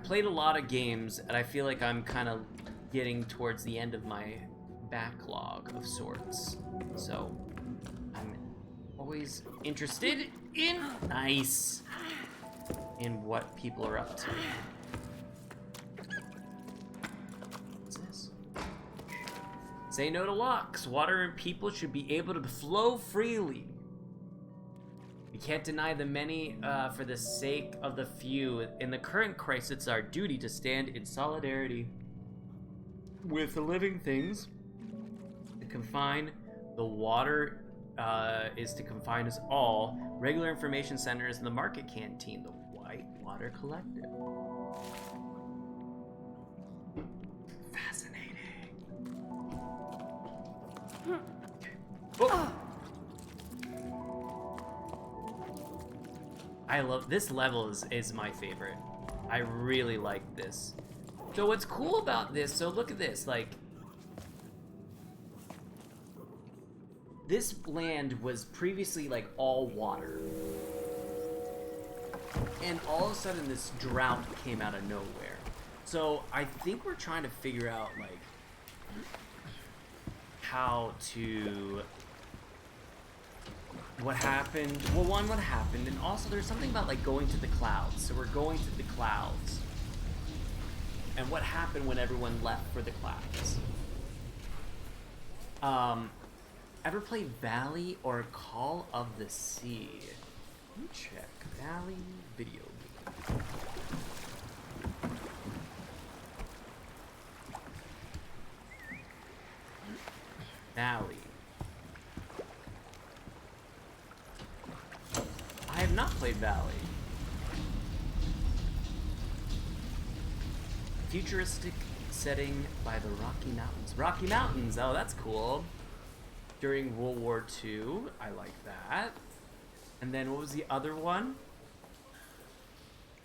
played a lot of games, and I feel like I'm kind of getting towards the end of my backlog of sorts. So, I'm always interested in what people are up to. What's this? Say no to locks. Water and people should be able to flow freely. We can't deny the many for the sake of the few. In the current crisis, it's our duty to stand in solidarity with the living things. To confine the water is to confine us all. Regular information centers and the market canteen. The White Water Collective. Oh. I love this level is my favorite. I really like this. So what's cool about this, so look at this, like this land was previously like all water. And all of a sudden this drought came out of nowhere. So I think we're trying to figure out like how to what happened. Well, one, what happened, and also there's something about like going to the clouds. So we're going to the clouds. And what happened when everyone left for the clouds? Ever play Valley or Call of the Sea? Let me check. Valley video game. Valley. I have not played Valley. Futuristic setting by the Rocky Mountains. Rocky Mountains! Oh, that's cool. During World War II. I like that. And then what was the other one?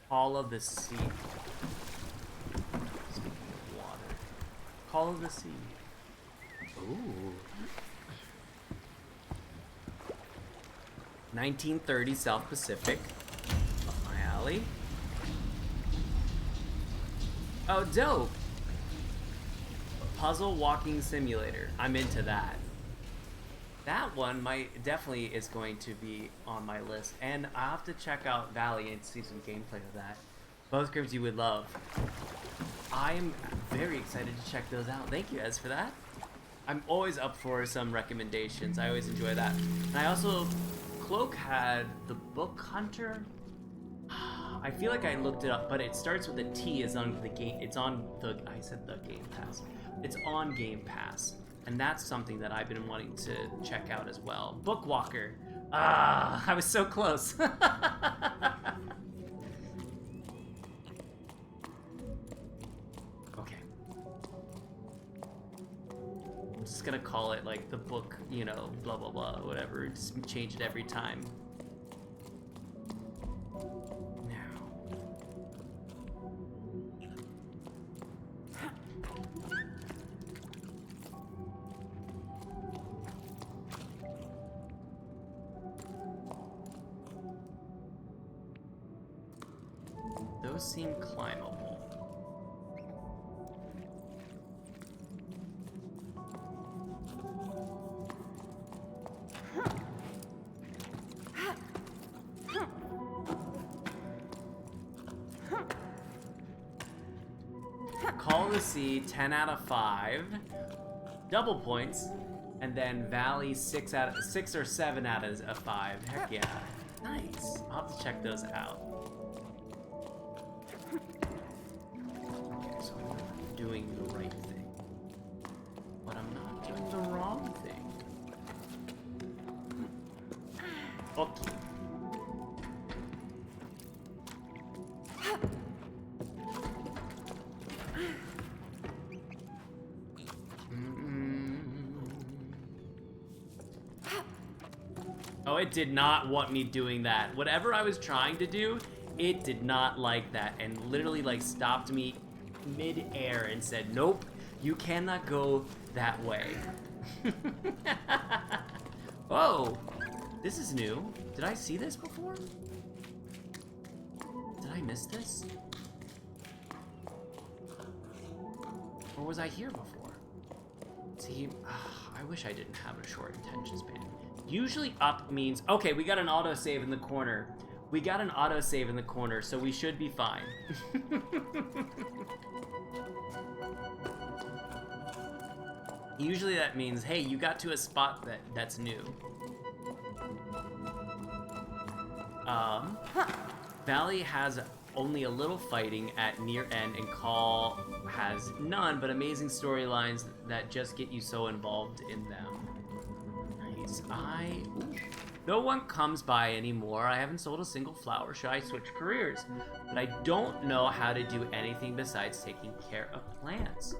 Call of the Sea. Speaking of water. Call of the Sea. Ooh. 1930 South Pacific. Up my alley. Oh, dope. Puzzle walking simulator. I'm into that. That one definitely is going to be on my list, and I'll have to check out Valley and see some gameplay of that. Both games you would love. I am very excited to check those out. Thank you, Ez, for that. I'm always up for some recommendations. I always enjoy that. And I also, Cloak had the Book Hunter. I feel like I looked it up, but it starts with a T. Is on the game. It's on the. I said the Game Pass. It's on Game Pass. And that's something that I've been wanting to check out as well. Bookwalker. Ah, I was so close. Okay. I'm just gonna call it like the book, you know, blah, blah, blah, whatever. Just change it every time. Those seem climbable. Call of the Sea, 10 out of 5. Double points. And then Valley, 6 or 7 out of 5. Heck yeah. Nice. I'll have to check those out. Doing the right thing, but I'm not doing the wrong thing. Okay. Oh, it did not want me doing that. Whatever I was trying to do, it did not like that, and literally like stopped me mid-air and said, nope, you cannot go that way. Whoa, this is new. Did I see this before? Did I miss this? Or was I here before? See, I wish I didn't have a short attention span. Usually up means, okay, we got an autosave in the corner. We got an autosave in the corner, so we should be fine. Usually that means, hey, you got to a spot that's new. Valley has only a little fighting at near end, and Call has none, but amazing storylines that just get you so involved in them. Nice. Ooh. No one comes by anymore. I haven't sold a single flower. Should I switch careers? But I don't know how to do anything besides taking care of plants.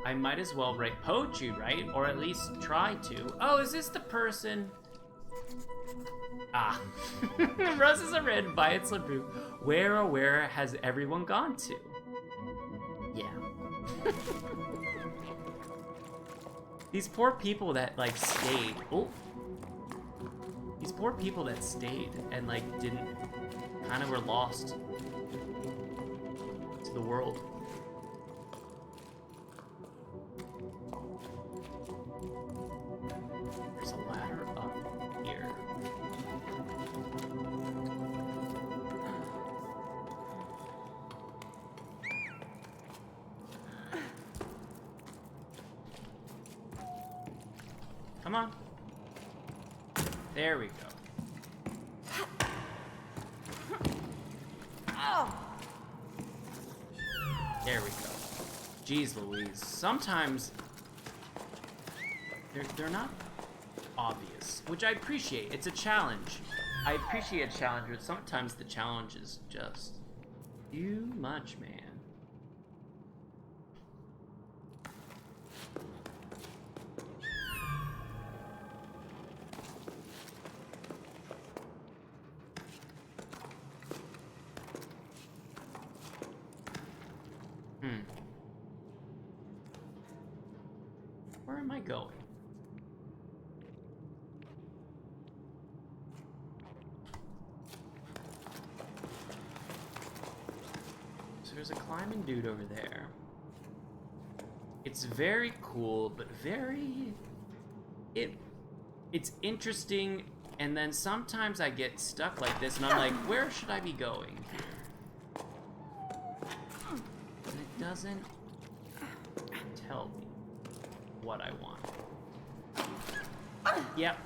I might as well write poetry, right? Or at least try to. Oh, is this the person? Ah. Roses are red, violets are blue. Where, oh where has everyone gone to? Yeah. These poor people that, like, stayed. Oh. These poor people that stayed and, like, didn't... kind of were lost to the world. There's a ladder up here. Come on. There we go. There we go. Jeez Louise. Sometimes they're not obvious, which I appreciate. It's a challenge. I appreciate a challenge, but sometimes the challenge is just too much, man. Where am I going? So there's a climbing dude over there. It's very cool, but very... It's interesting, and then sometimes I get stuck like this, and I'm like, where should I be going here? And it doesn't tell me what I want. Yep.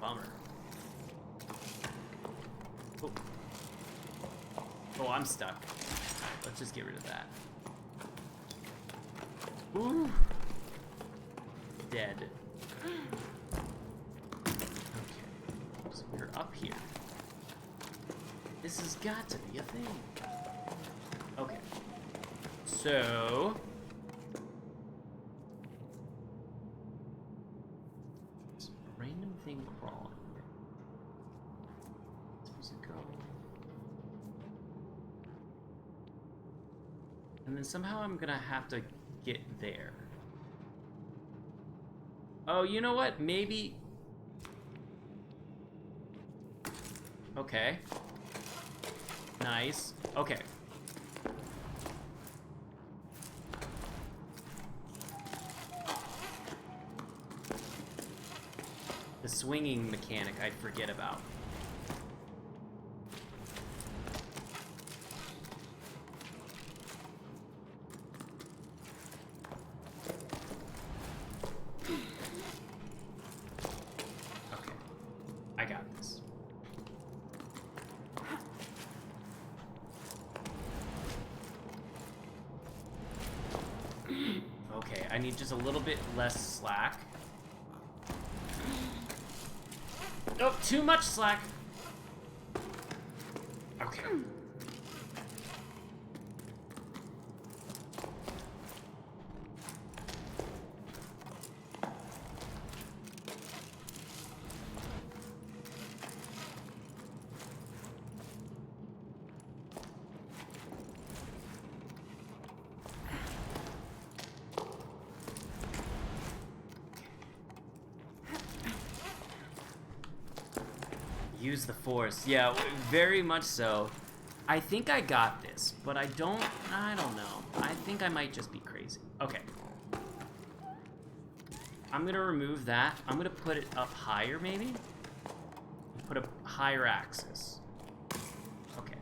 Bummer. Oh. Oh, I'm stuck. Let's just get rid of that. Ooh. Dead. Okay. So we're up here. This has got to be a thing. Okay. So... random thing crawling. Supposed to go. And then somehow I'm gonna have to get there. Oh, you know what? Maybe... okay. Nice. Okay. The swinging mechanic I forget about. Okay. I got this. Okay, I need just a little bit less slack. Oh, too much slack. Okay. Use the force. Yeah, very much so. I think I got this, but I don't know. I think I might just be crazy. Okay. I'm gonna remove that. I'm gonna put it up higher, maybe? Put a higher axis. Okay.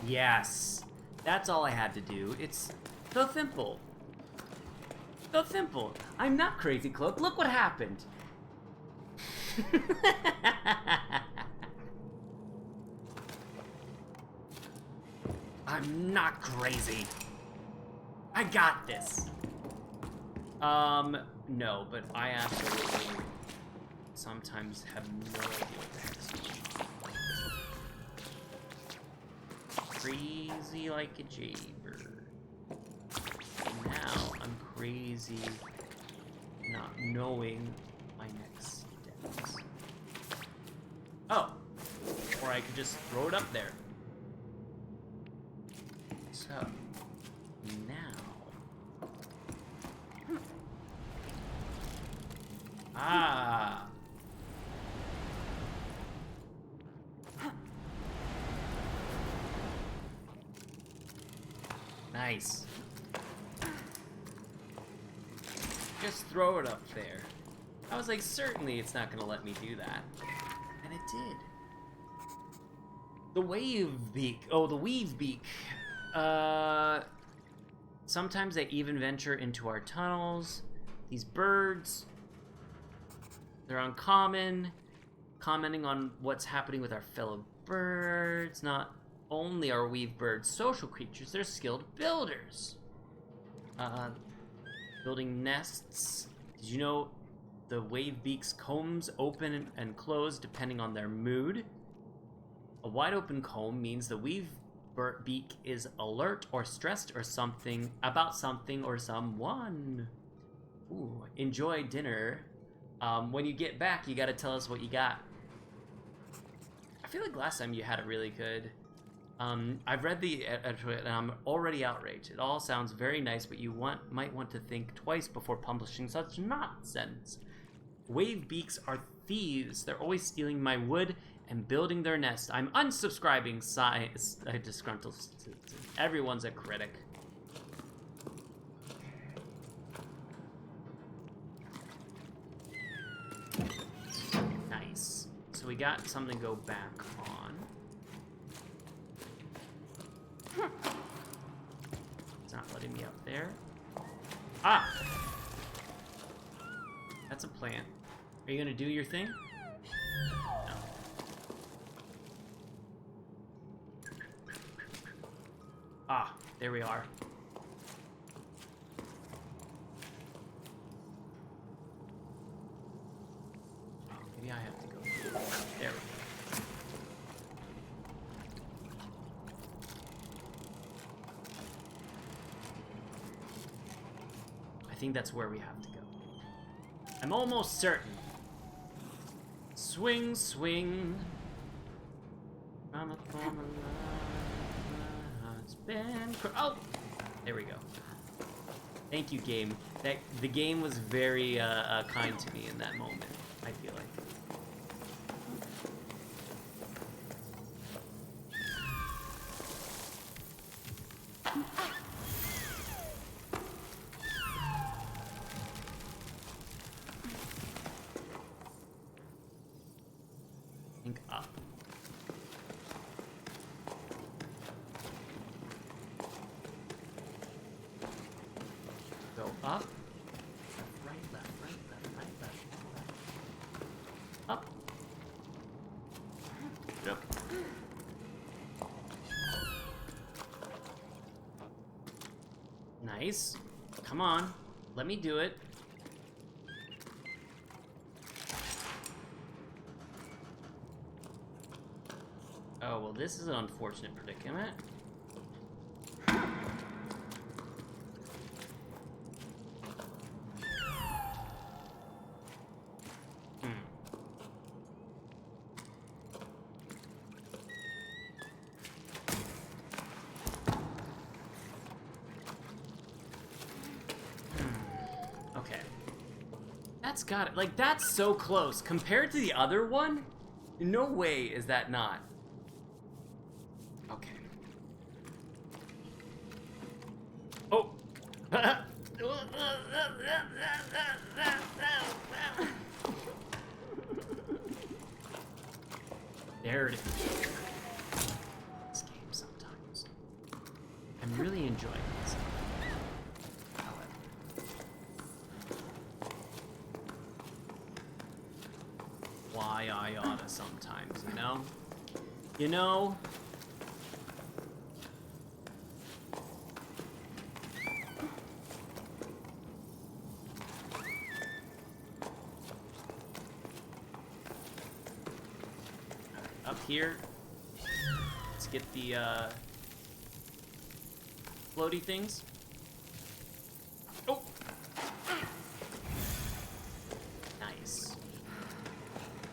Yes. That's all I had to do. It's so simple. So simple. I'm not crazy, Cloak. Look what happened. I'm not crazy. I got this. No, but I absolutely sometimes have no idea what the heck's going on. crazy like a jaybird. Now I'm crazy not knowing my next steps. Oh! Or I could just throw it up there. So, now... Ah! Nice. Just throw it up there. I was like, certainly it's not gonna let me do that. And it did. The wave beak. Oh, the weave beak. Sometimes they even venture into our tunnels. These birds, they're uncommon, commenting on what's happening with our fellow birds. Not only are weave birds social creatures, they're skilled builders. Building nests. Did you know the wave beak's combs open and close depending on their mood? A wide open comb means the weave beak is alert or stressed or something about something or someone. Ooh, enjoy dinner. When you get back, you gotta tell us what you got. I feel like last time you had it really good. I've read the editor and I'm already outraged. It all sounds very nice, but you might want to think twice before publishing such nonsense. Wave beaks are thieves. They're always stealing my wood and building their nest. I'm unsubscribing. Disgruntled. Everyone's a critic. Nice. So we got something to go back on. It's not letting me up there. Ah! That's a plant. Are you gonna do your thing? No. Ah, there we are. Oh, maybe I have to go. There we go. I think that's where we have to go. I'm almost certain. Swing, swing. Oh! There we go. Thank you, game. The game was very kind to me in that moment, I feel like. Think up. Go up. Left, right, left, right, left, right, left, left. Up. Yep. Nice. Come on. Let me do it. Oh, well, this is an unfortunate predicament. Okay. That's got it. Like, that's so close. Compared to the other one, no way is that not. Okay. Oh! There it is. This game sometimes. I'm really enjoying this. However. Why I oughta sometimes, you know? You know? Up here. Let's get the floaty things. Oh! Nice.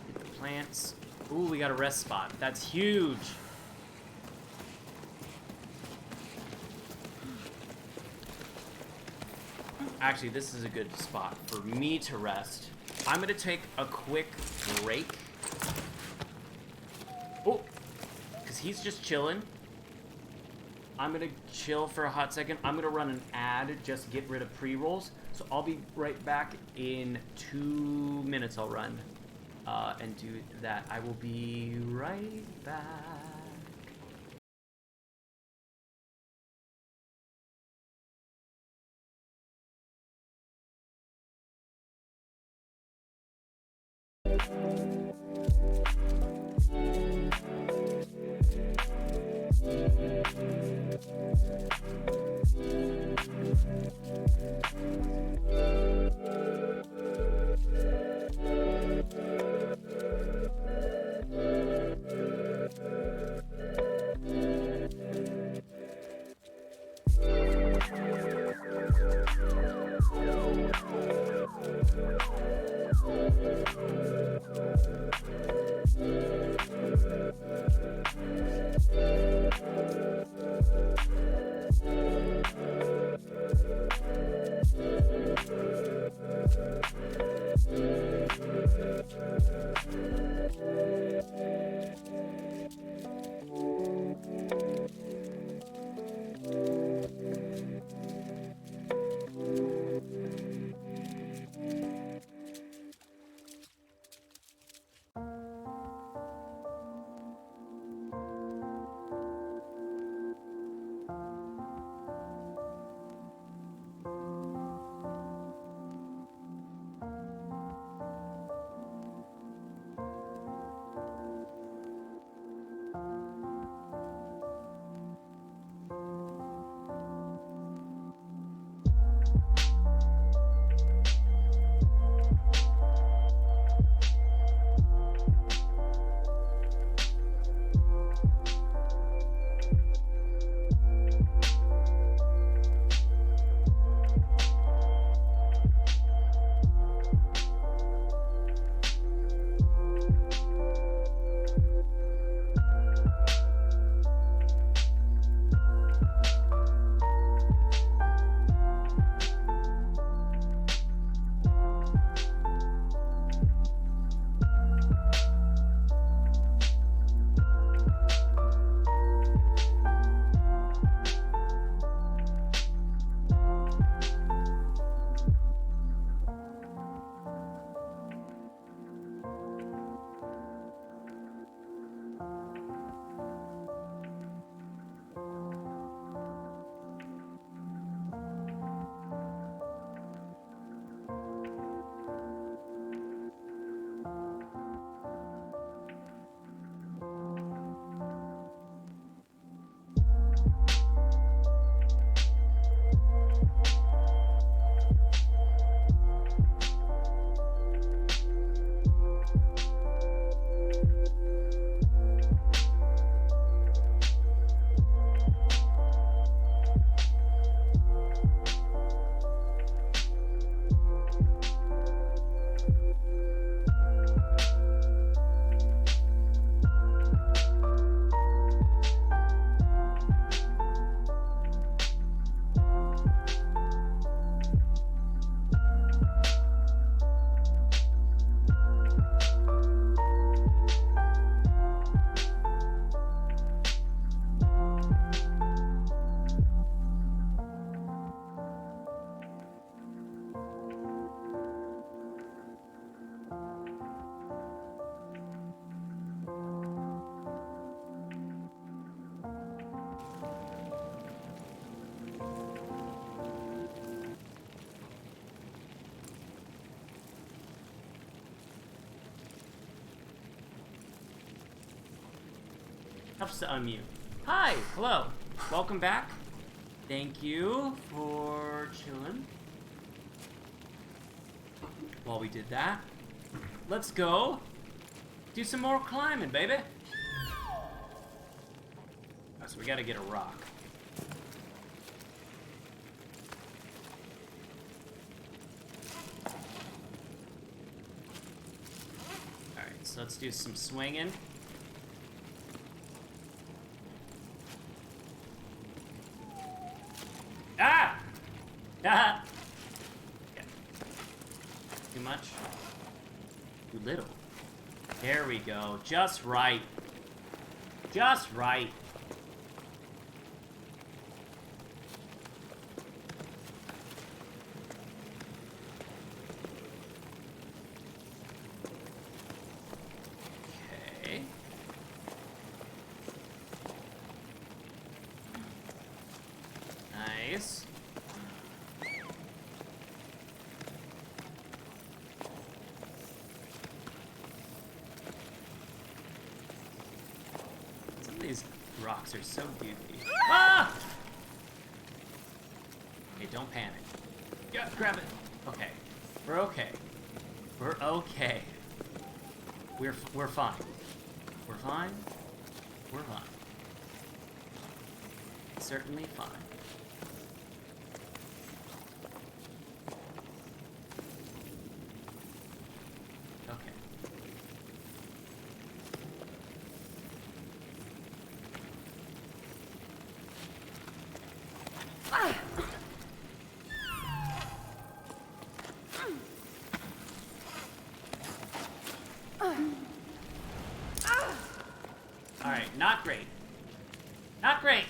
Get the plants. Ooh, we got a rest spot. That's huge. Actually, this is a good spot for me to rest. I'm gonna take a quick break. Oh, because he's just chilling. I'm gonna chill for a hot second. I'm gonna run an ad, just get rid of pre-rolls. So I'll be right back in 2 minutes. I'll run and do that. I will be right back. Helps to unmute. Hi, hello, welcome back. Thank you for chilling while we did that. Let's go do some more climbing, baby. Oh, so we gotta get a rock. let's do some swinging. Ah! Ah! Yeah. Too much? Too little. There we go. Just right. Just right. Okay. Nice. Some of these rocks are so goofy. Ah! Okay, don't panic. Yeah, grab it. Okay. We're okay. We're okay. We're fine. We're fine. We're fine. Certainly fine. Okay. Alright, not great. Not great!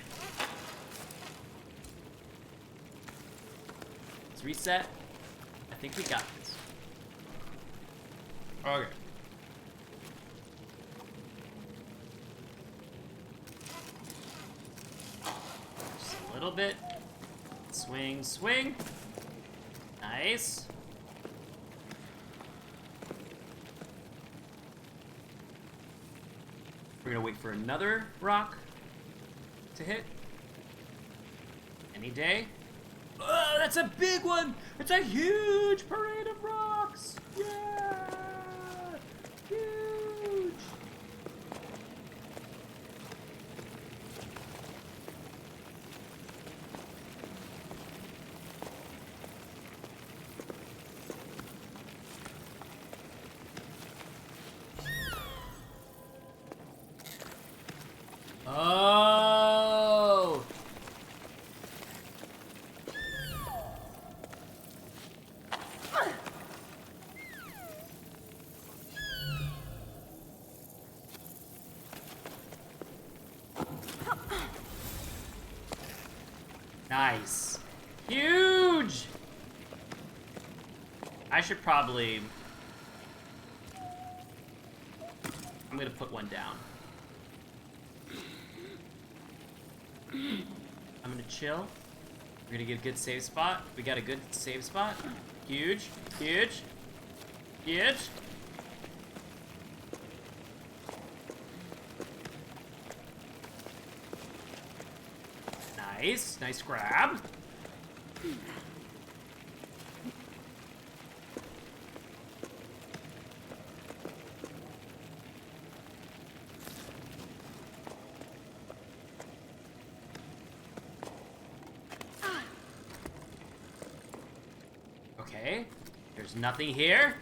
Let's reset. I think we got this. Okay. Just a little bit. Swing, swing. Nice. We're gonna wait for another rock to hit. Any day. Oh, that's a big one! It's a huge parade of rocks! Yeah! Huge! Oh! Nice. Huge! I should probably... I'm gonna put one down. I'm gonna chill. We're gonna get a good save spot. We got a good save spot. Huge, huge, huge. Nice, nice grab. Okay, there's nothing here.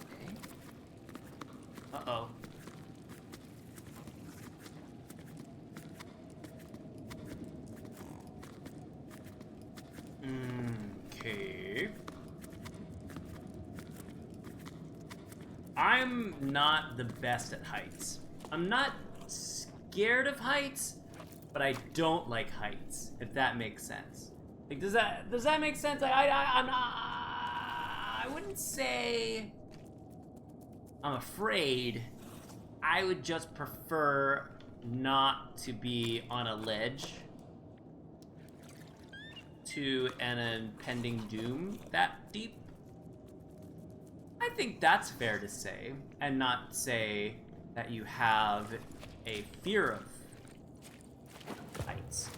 Okay. Uh-oh. Okay. I'm not the best at heights. I'm not scared of heights, but I don't like heights, if that makes sense. Like, does that make sense? Like, I'm not, I wouldn't say I'm afraid. I would just prefer not to be on a ledge to an impending doom that deep. I think that's fair to say, and not say that you have a fear of heights.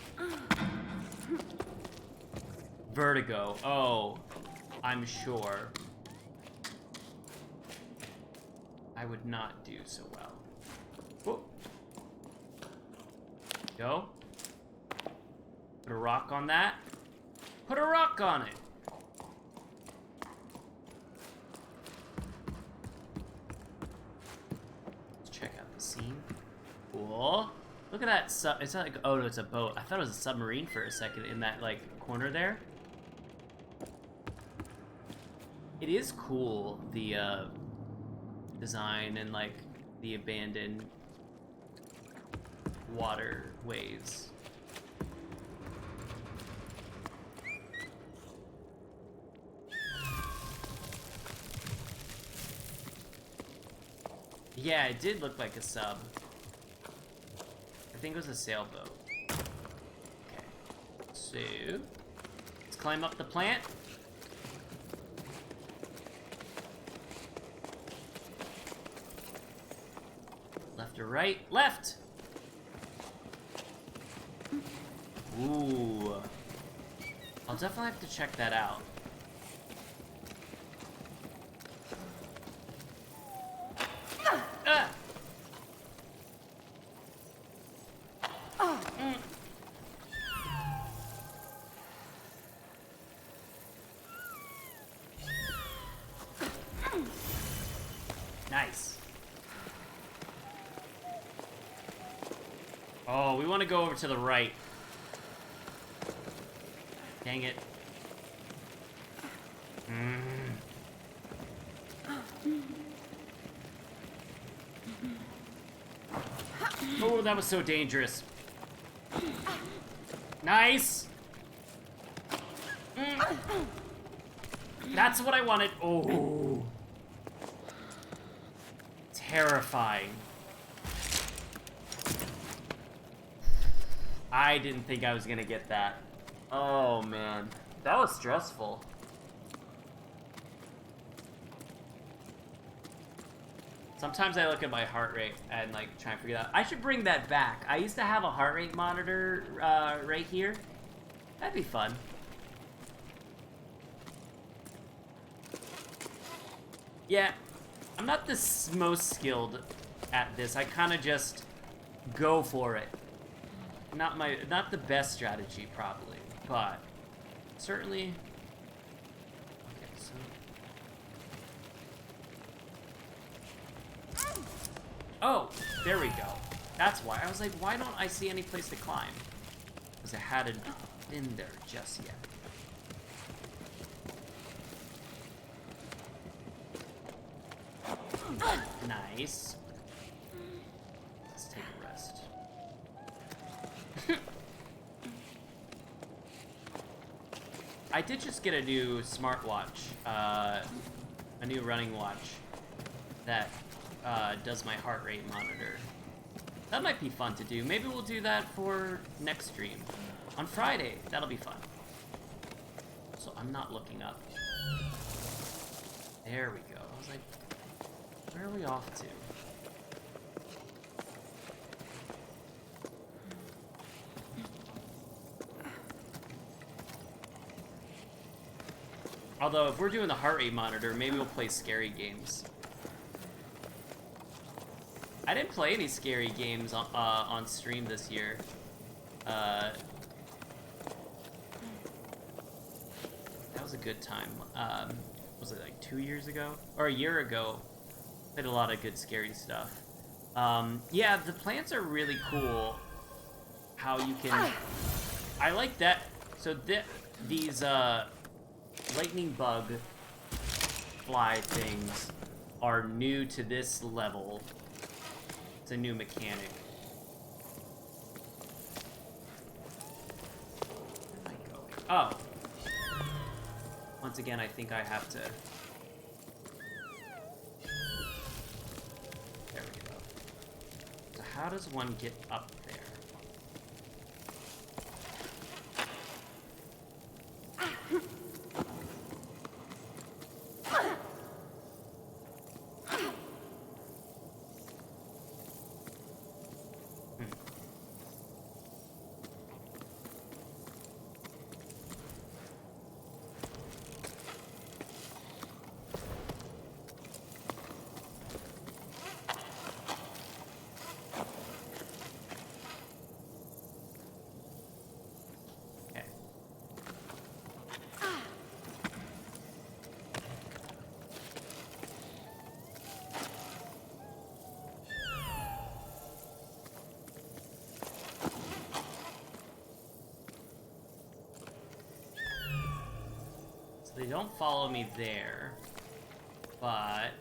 Vertigo. Oh, I'm sure I would not do so well. Whoa. Go. Put a rock on that. Put a rock on it. cool. Look at that sub. It's not like, oh no, it's a boat. I thought it was a submarine for a second in that like corner there. It is cool, the design and like the abandoned waterways. Yeah, it did look like a sub. I think it was a sailboat. Okay. So, let's climb up the plant. Left or right? Left! Ooh. I'll definitely have to check that out. Nice. Oh, we want to go over to the right. Dang it. Oh, that was so dangerous. Nice. That's what I wanted. Oh. Terrifying. I didn't think I was gonna get that. Oh man, that was stressful. Sometimes I look at my heart rate and like try and figure out. I should bring that back. I used to have a heart rate monitor right here. That'd be fun. Yeah, I'm not the most skilled at this. I kind of just go for it. Not the best strategy probably, but certainly. Okay, so. Oh, there we go. That's why. I was like, why don't I see any place to climb? Because I hadn't been there just yet. Nice. Let's take a rest. I did just get a new smartwatch, a new running watch that does my heart rate monitor. That might be fun to do. Maybe we'll do that for next stream. On Friday, that'll be fun. So I'm not looking up. There we go. I was like, where are we off to? Although, if we're doing the heart rate monitor, maybe we'll play scary games. I didn't play any scary games on stream this year. That was a good time. Was it like 2 years ago? Or a year ago? Did a lot of good scary stuff. Yeah, the plants are really cool. How you can... I like that. So these lightning bug fly things are new to this level. It's a new mechanic. Where am I going? Oh. Once again, I think I have to... There we go. So how does one get up there? They don't follow me there, but...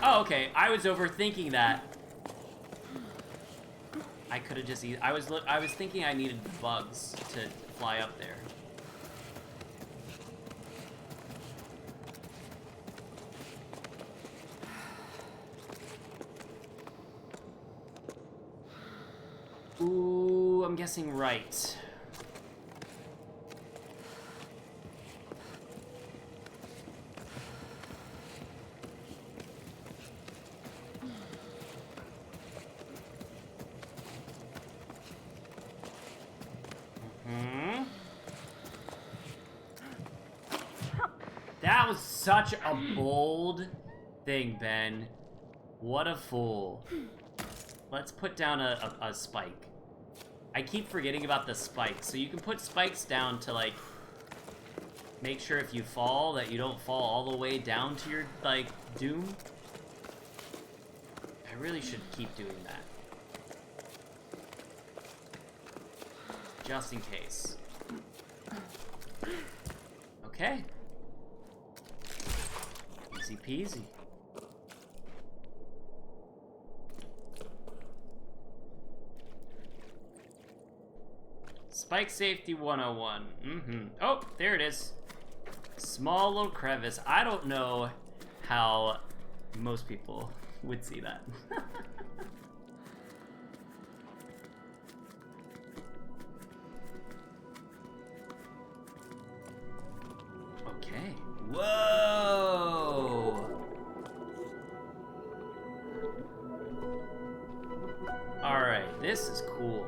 Oh, okay. I was overthinking that. I could have just... I was thinking I needed bugs to fly up there. Ooh, I'm guessing right. That was such a bold thing, Ben. What a fool. Let's put down a spike. I keep forgetting about the spikes. So you can put spikes down to, like, make sure if you fall that you don't fall all the way down to your, like, doom. I really should keep doing that. Just in case. Okay. Easy peasy. Spike safety 101. Oh, there it is. Small little crevice. I don't know how most people would see that. Okay. Whoa! Alright, this is cool.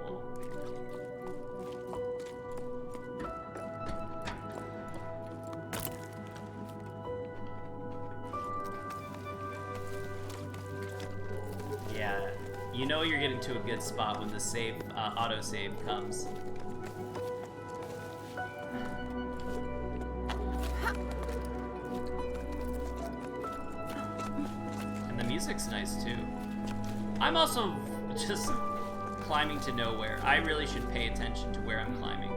Yeah, you know you're getting to a good spot when the save, autosave comes. And the music's nice too. I'm also just climbing to nowhere. I really should pay attention to where I'm climbing.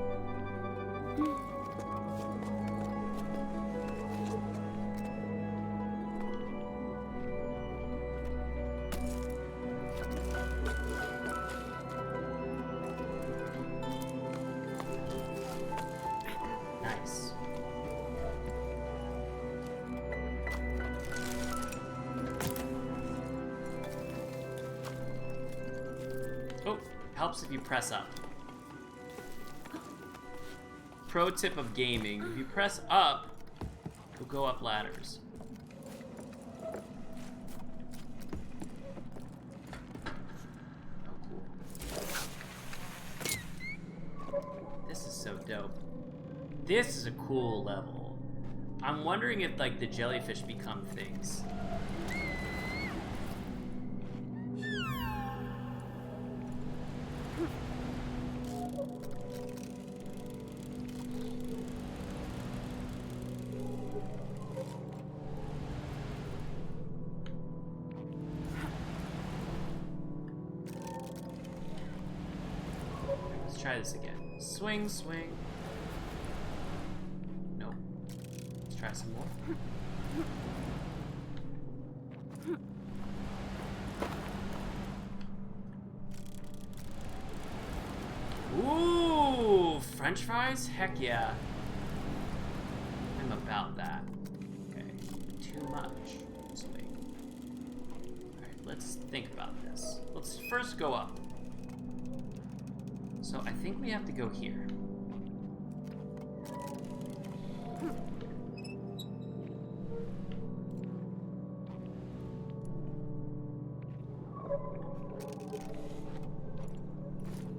Nice. Oh, helps if you press up. Pro tip of gaming, if you press up, you'll go up ladders. Oh, cool. This is so dope. This is a cool level. I'm wondering if, like, the jellyfish become things. Let's try this again. Swing, swing. Nope. Let's try some more. Ooh, French fries? Heck yeah. I'm about that. Okay, too much. Swing. Alright, let's think about this. Let's first go up. So I think we have to go here.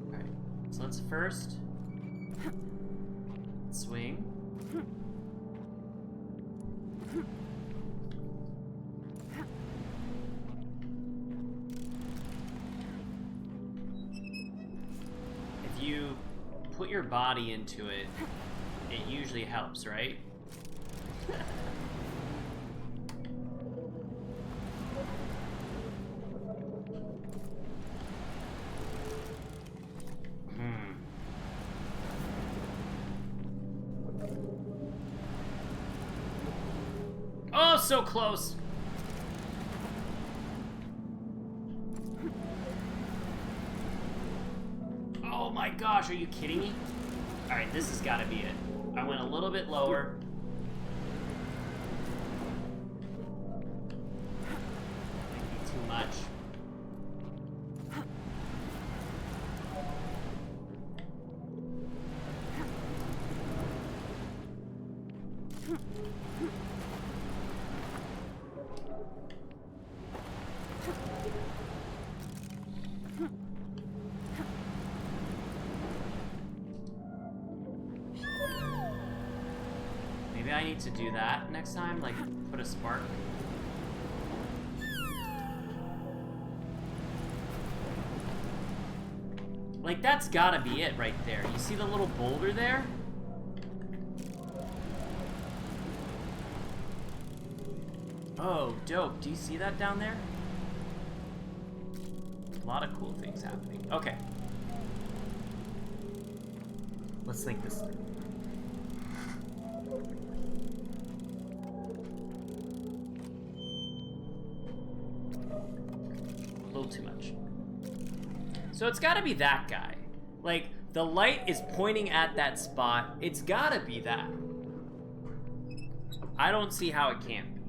Alright, so let's first swing. If you put your body into it, it usually helps, right? so close. Oh my gosh, are you kidding me? All right, this has got to be it. I went a little bit lower. Might be too much. Maybe I need to do that next time, like put a spark. Like that's gotta be it right there. You see the little boulder there? Oh, dope. Do you see that down there? A lot of cool things happening. Okay. Let's think this through. A little too much. So it's gotta be that guy. Like, the light is pointing at that spot. It's gotta be that. I don't see how it can't be.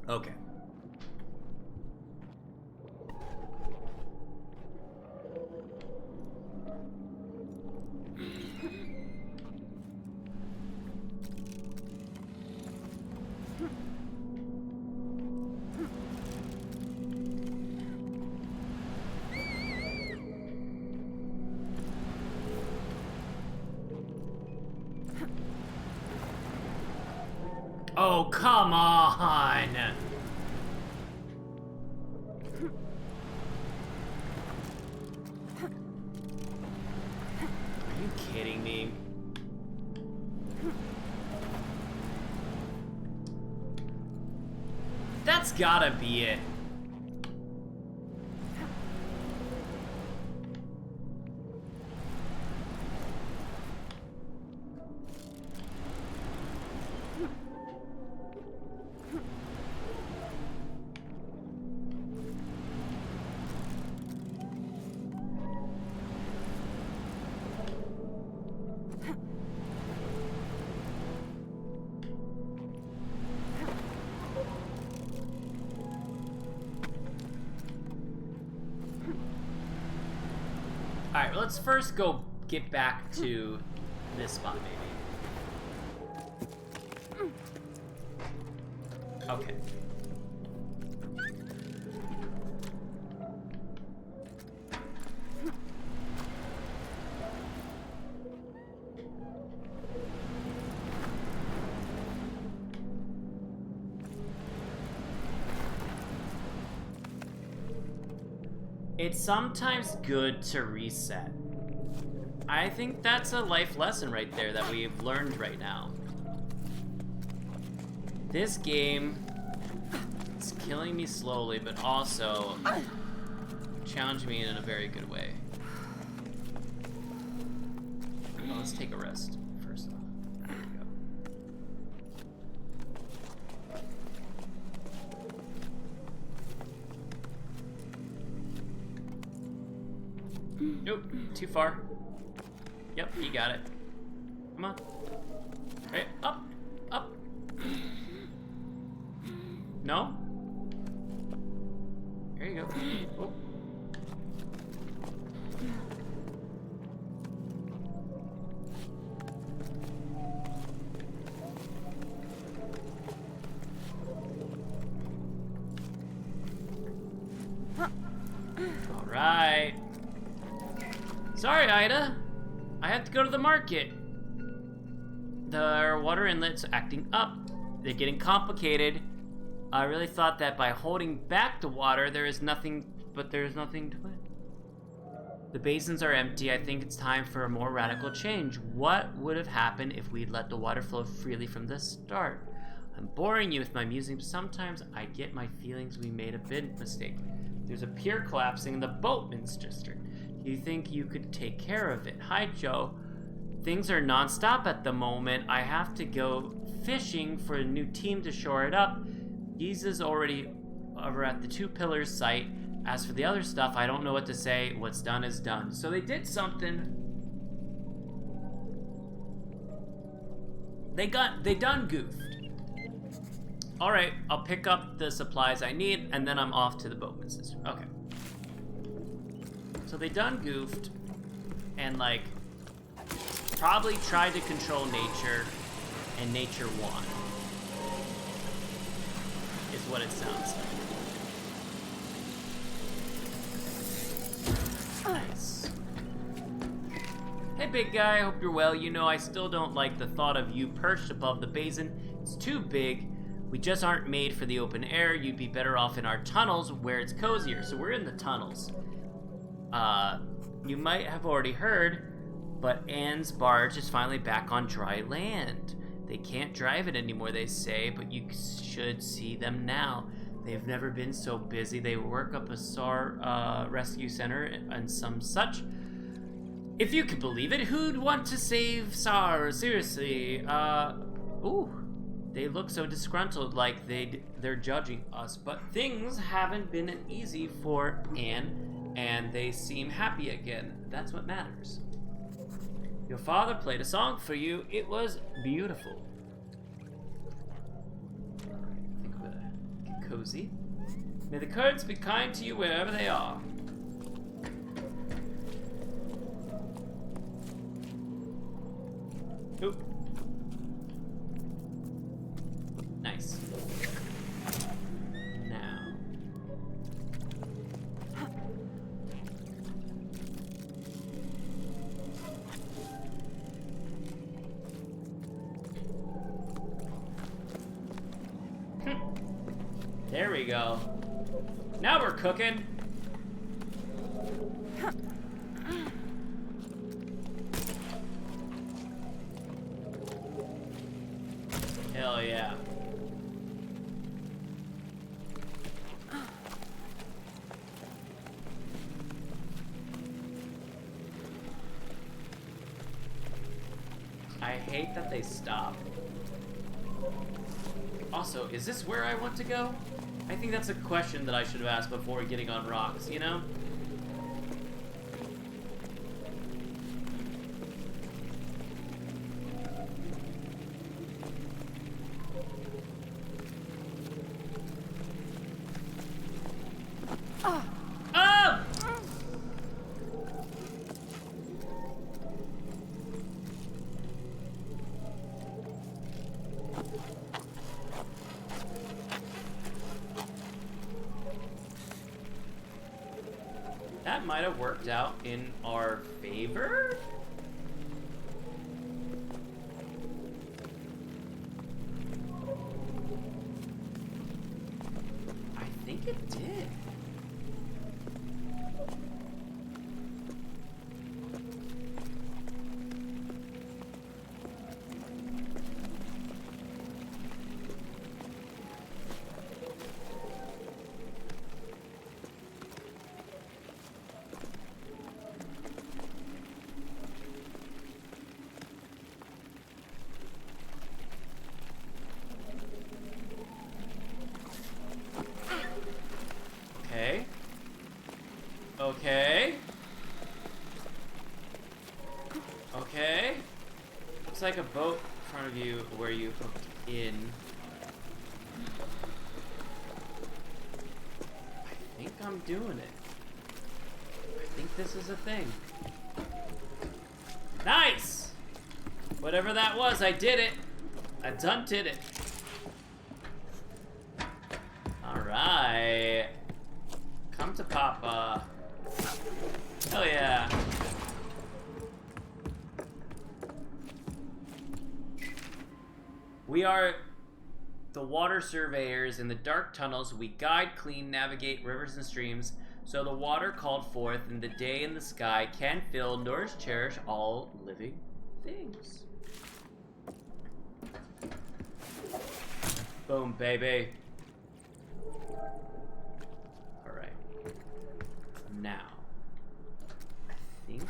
Okay. Oh, come on! Are you kidding me? That's gotta be it. Alright, let's first go get back to this spot, maybe. Okay. It's sometimes good to reset. I think that's a life lesson right there that we've learned right now. This game is killing me slowly, but also challenging me in a very good way. Well, let's take a rest first off. There we go. Nope, too far. Yep, you got it. Come on. Right, up, up. No? There you go. Oh. All right. Sorry, Ida. I have to go to the market. The water inlet's acting up. They're getting complicated. I really thought that by holding back the water, there's nothing to it. The basins are empty. I think it's time for a more radical change. What would have happened if we'd let the water flow freely from the start? I'm boring you with my musings. Sometimes I get my feelings we made a big mistake. There's a pier collapsing in the boatman's district. Do you think you could take care of it? Hi, Joe. Things are non-stop at the moment. I have to go fishing for a new team to shore it up. Giza's already over at the Two Pillars site. As for the other stuff, I don't know what to say. What's done is done. So they did something. They done goofed. All right, I'll pick up the supplies I need, and then I'm off to the boatman sister. Okay. So they done goofed, and like probably tried to control nature, and nature won. Is what it sounds like. Nice. Hey big guy, hope you're well. You know I still don't like the thought of you perched above the basin. It's too big. We just aren't made for the open air. You'd be better off in our tunnels where it's cozier. So we're in the tunnels. You might have already heard, but Anne's barge is finally back on dry land. They can't drive it anymore, they say, but you should see them now. They've never been so busy. They work up a SAR rescue center and some such. If you could believe it, who'd want to save SAR? Seriously. Ooh. They look so disgruntled, like they're judging us. But things haven't been easy for Anne, and they seem happy again. That's what matters. Your father played a song for you. It was beautiful. I think we'll get cozy. May the currents be kind to you wherever they are. Oop. Nice. Now. There we go. Now we're cooking. Hell yeah. I hate that they stop. Also, is this where I want to go? I think that's a question that I should have asked before getting on rocks, you know? Oh! That might have worked out in our favor? I think it did. Okay. Okay. Looks like a boat in front of you where you hooked in. I think I'm doing it. I think this is a thing. Nice! Whatever that was, I did it. I done did it. Alright. Come to Papa. Hell yeah. We are the water surveyors. In the dark tunnels, we guide, clean, navigate rivers and streams, so the water called forth in the day in the sky can fill, nourish, cherish all living things. Boom, baby. Alright. Now, I think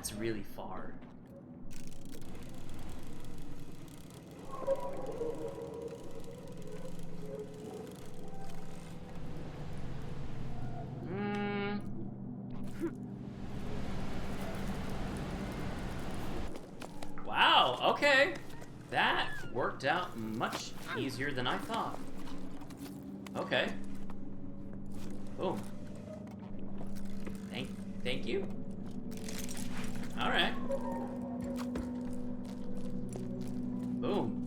That's really far. Wow, okay. That worked out much easier than I thought. Okay. Boom. Thank you. All right. Boom.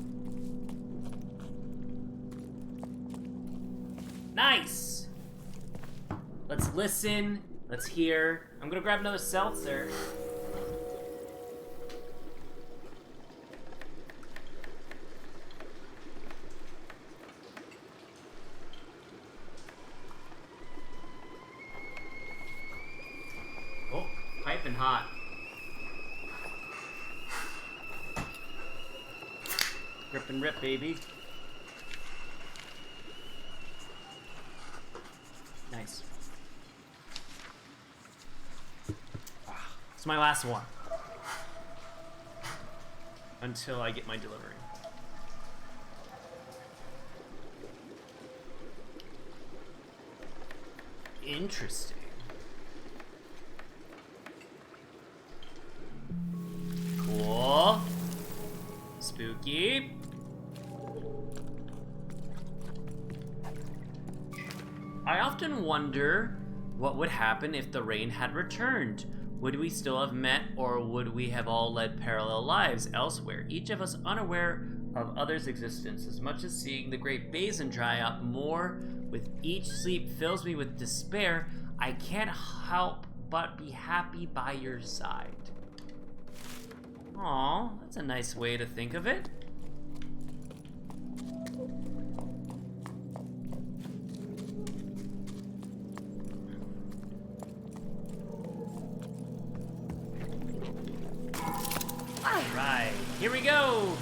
Nice. Let's listen. Let's hear. I'm gonna grab another seltzer. Oh, piping hot. Rip and rip, baby. Nice. It's my last one. Until I get my delivery. Interesting. Cool. Spooky. I often wonder what would happen if the rain had returned. Would we still have met, or would we have all led parallel lives elsewhere, each of us unaware of others' existence? As much as seeing the Great Basin dry up more with each sleep fills me with despair, I can't help but be happy by your side. Aw, that's a nice way to think of it. Alright, here we go!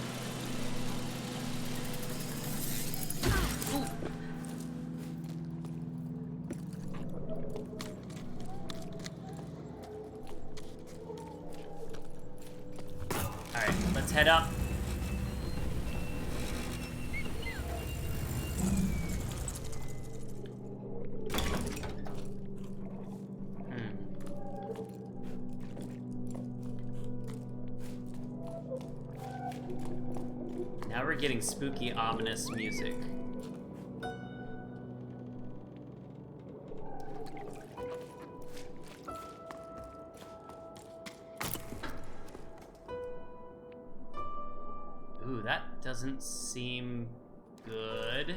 Alright, let's head up. Now we're getting spooky, ominous music. Ooh, that doesn't seem good.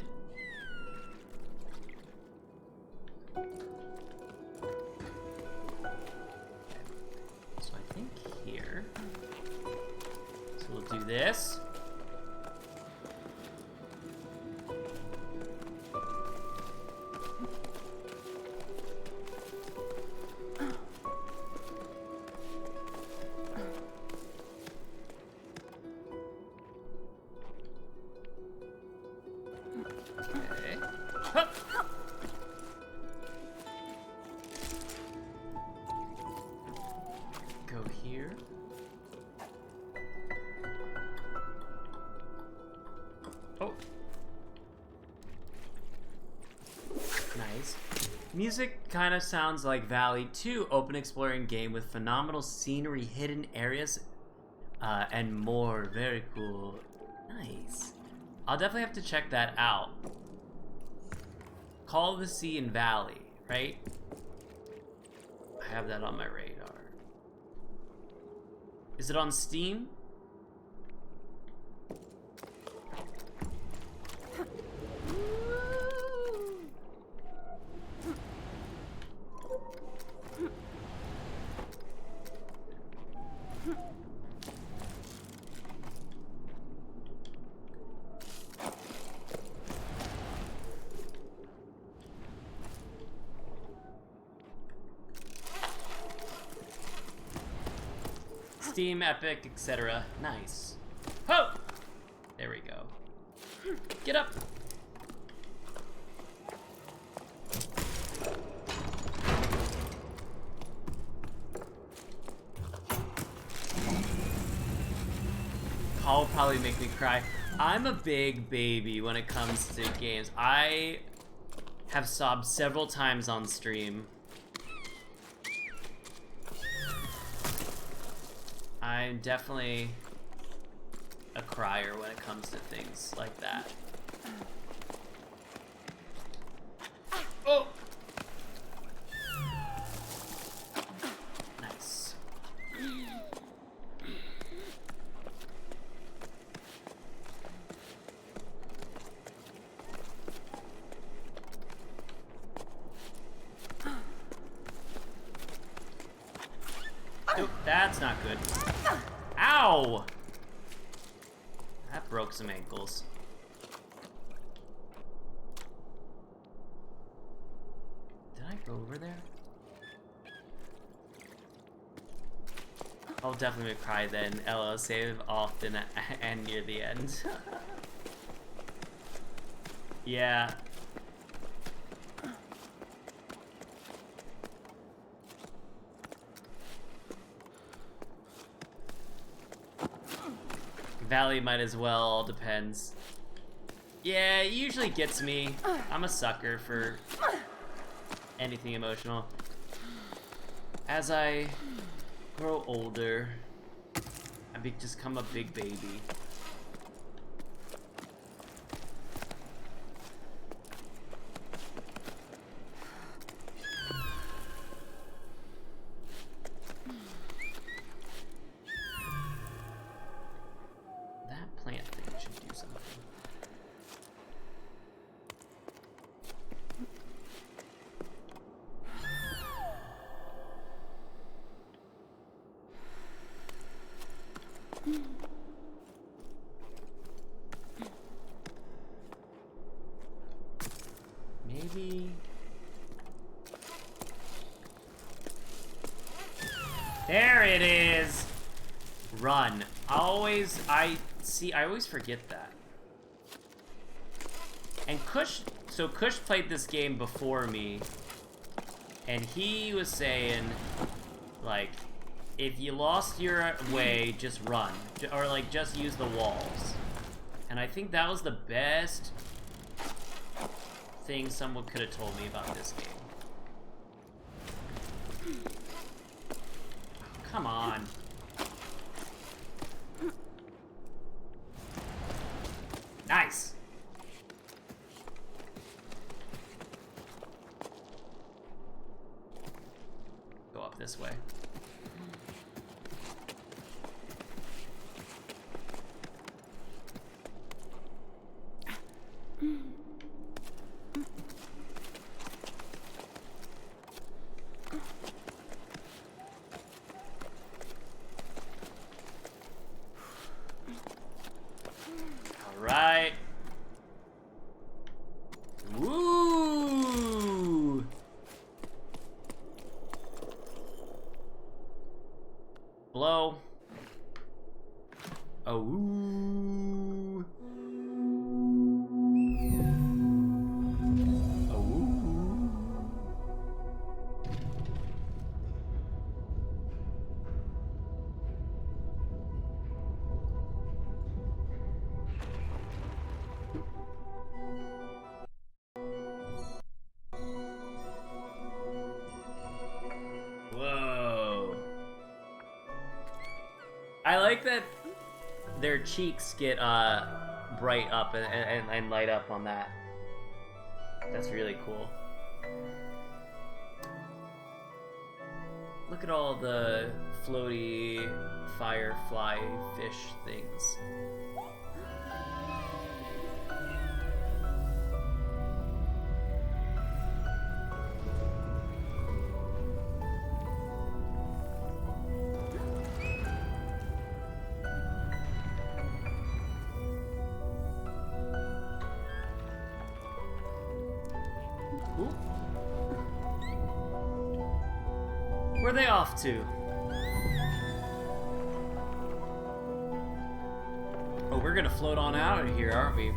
So I think here. So we'll do this. Okay. Hup. Go here. Oh. Nice. Music kind of sounds like Valley 2, open exploring game with phenomenal scenery, hidden areas, and more. Very cool. Nice. I'll definitely have to check that out. Call of the Sea and Valley, right? I have that on my radar. Is it on Steam? Steam, Epic, etc. Nice. Ho! There we go. Get up! Paul will probably make me cry. I'm a big baby when it comes to games. I have sobbed several times on stream. I'm definitely a crier when it comes to things like that. Oh! Nice. Nope, that's not good. Ow! That broke some ankles. Did I go over there? I'll definitely cry then. LO, save often and near the end. Yeah. Valley might as well, all depends. Yeah, it usually gets me. I'm a sucker for anything emotional. As I grow older, I just become a big baby. Maybe... There it is! Run. I always forget that. And Kush played this game before me, and he was saying, like, if you lost your way, just run. Or, like, just use the walls. And I think that was the best thing someone could have told me about this game. Oh, come on. Nice. Go up this way. Right. Woo! Blow. Oh. Woo. Oh. Woo. Whoa. I like that their cheeks get bright up and light up on that. That's really cool. Look at all the floaty firefly fish things. Ooh. Where are they off to? Oh, we're gonna float on out of here, aren't we?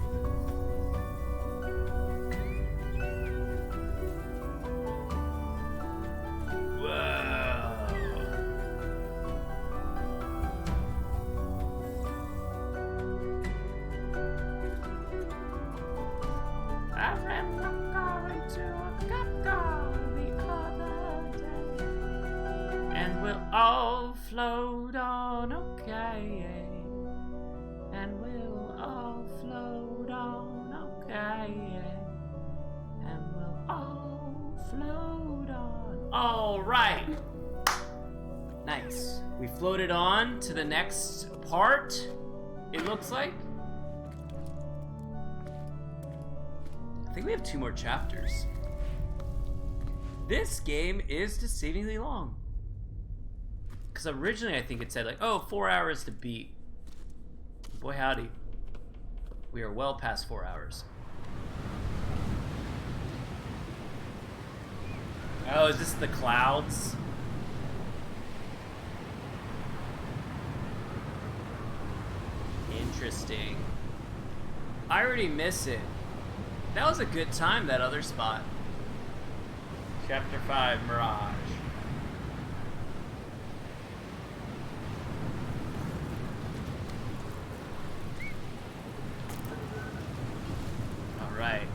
Whoa. all float on, okay. And we'll all float on, okay. And we'll all float on. All right. Nice. We floated on to the next part, it looks like. I think we have 2 more chapters. This game is deceivingly long. Because originally I think it said like, oh, 4 hours to beat. Boy howdy. We are well past 4 hours. Oh, is this the clouds? Interesting. I already miss it. That was a good time, that other spot. Chapter 5, Mirage. All right.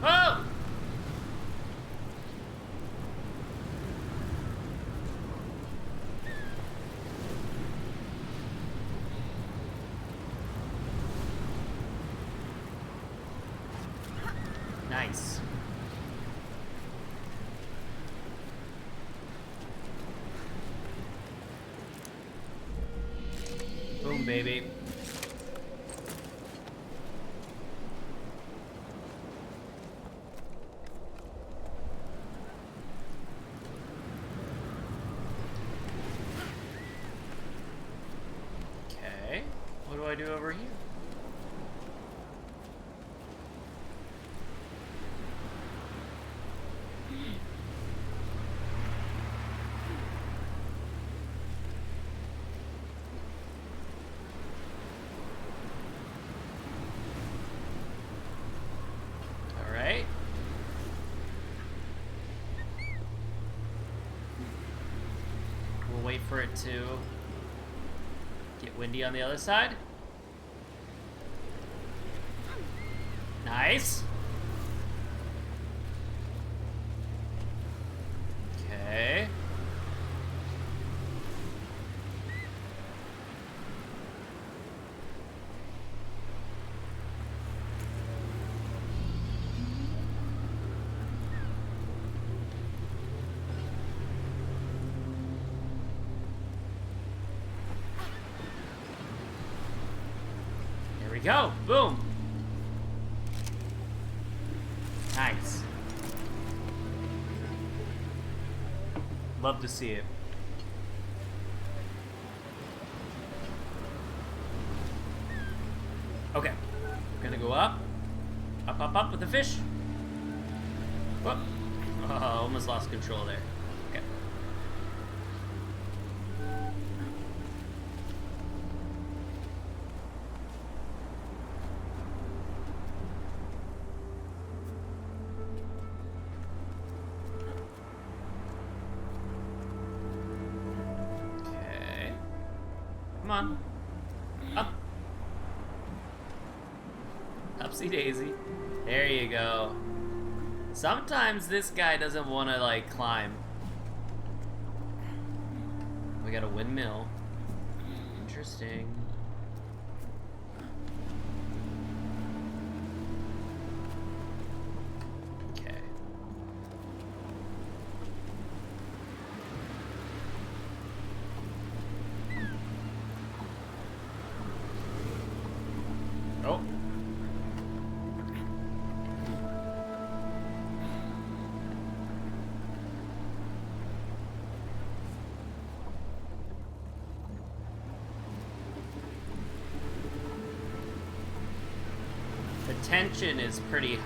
Oh! Nice. Boom, baby. Okay. What do I do over here? Wait for it to get windy on the other side. Nice. Okay. Go, boom. Nice. Love to see it. Okay, we're gonna go up, up with the fish. Whoop. Oh, almost lost control there. Okay. Come on. Up. Upsy daisy. There you go. Sometimes this guy doesn't want to, like, climb. We got a windmill. Interesting. Okay. Oh. The tension is pretty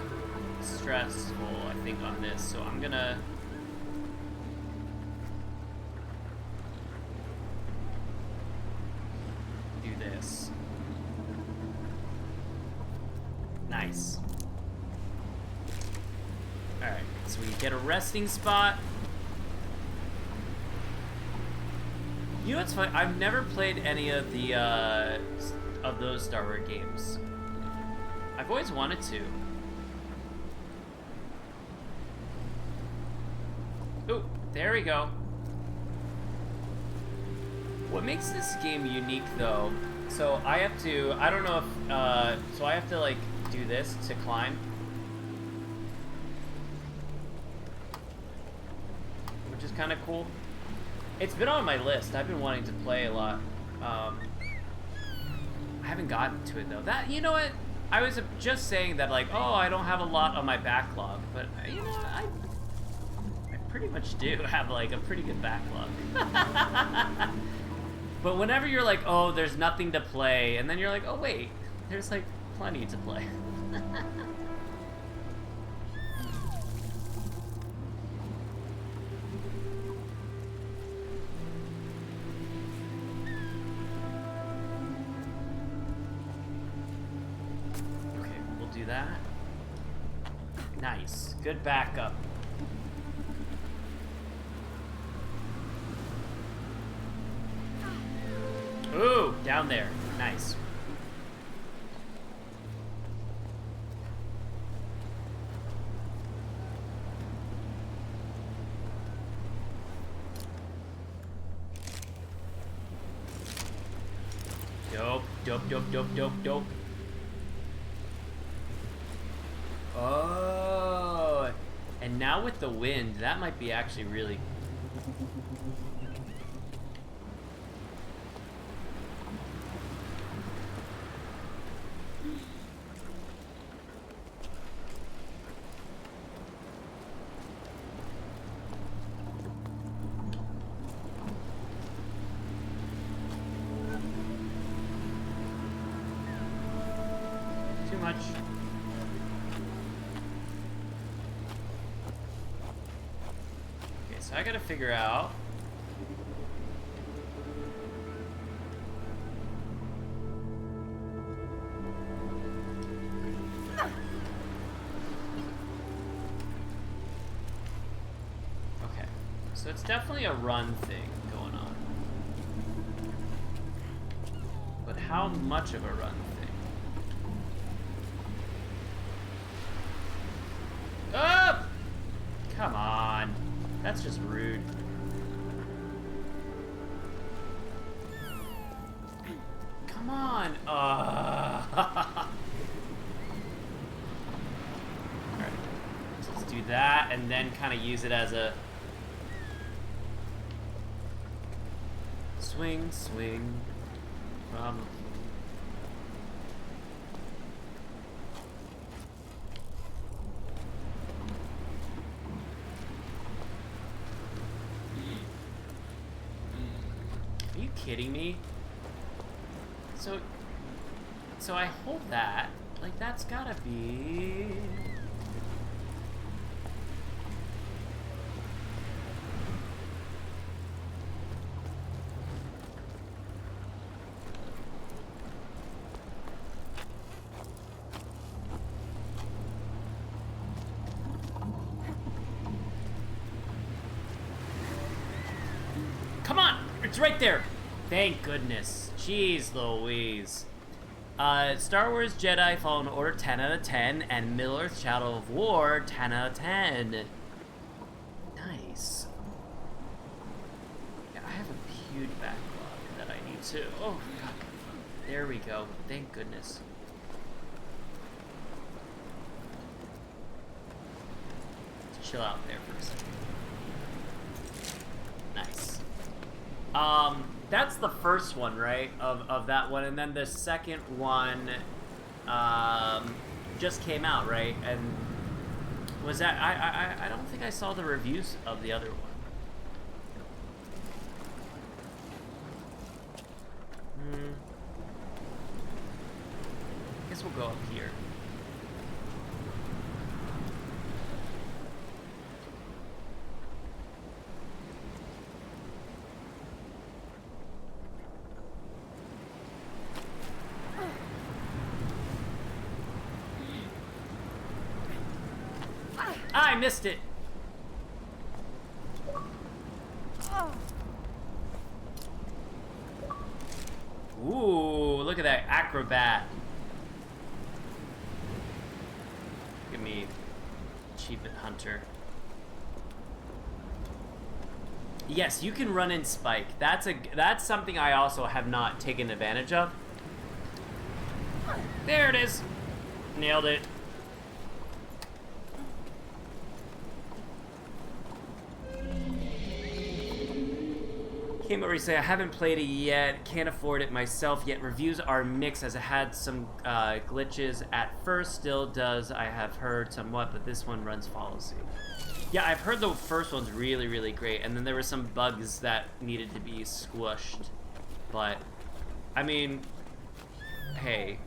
stressful, I think, on this, so I'm gonna do this. Nice. Alright, so we get a resting spot. You know what's funny? I've never played any of the of those Star Wars games. I've always wanted to. There we go. What makes this game unique, though, so I have to, I don't know if, so I have to, like, do this to climb. Which is kind of cool. It's been on my list. I've been wanting to play a lot. I haven't gotten to it, though. That, you know what? I was just saying that, like, oh, I don't have a lot on my backlog. But, you know, I pretty much do have, like, a pretty good backlog. But whenever you're like, oh, there's nothing to play, and then you're like, oh, wait, there's, like, plenty to play. Okay, we'll do that. Nice. Good backup. Ooh, down there. Nice. Dope, dope, dope, dope, dope, dope. Oh, and now with the wind, that might be actually really... Too much. Okay, so I gotta figure out... Okay, so it's definitely a run thing going on. But how much of a run thing? Up! Come on. That's just rude. Come on. Alright. So let's do that and then kind of use it as a... Swing, swing. From... Are you kidding me? So I hold that. Like, that's gotta be... Come on! It's right there! Thank goodness. Jeez Louise. Star Wars Jedi Fallen Order 10 out of 10, and Middle-earth Shadow of War 10 out of 10. Nice. Yeah, I have a huge backlog that I need to... Oh, God. There we go. Thank goodness. Let's chill out there for a second. Nice. That's the first one, right? Of that one, and then the second one, just came out, right? And was that I don't think I saw the reviews of the other one. I guess we'll go up here. I missed it. Ooh, look at that acrobat. Give me achievement hunter. Yes, you can run in Spike. That's something I also have not taken advantage of. There it is. Nailed it. Came over to say I haven't played it yet, can't afford it myself yet. Reviews are mixed as it had some glitches at first, still does. I have heard somewhat, but this one runs flawlessly. Yeah, I've heard the first one's really, really great, and then there were some bugs that needed to be squished. But, I mean, hey,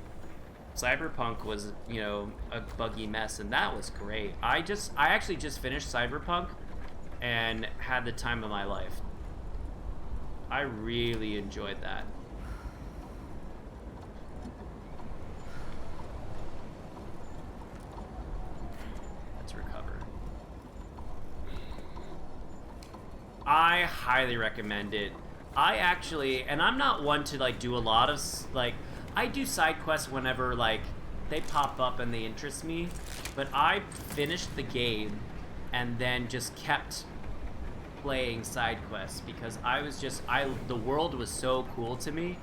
Cyberpunk was, you know, a buggy mess, and that was great. I actually just finished Cyberpunk and had the time of my life. I really enjoyed that. Let's recover. I highly recommend it. I actually, and I'm not one to like do a lot of like, I do side quests whenever like they pop up and they interest me, but I finished the game and then just kept playing side quests because the world was so cool to me.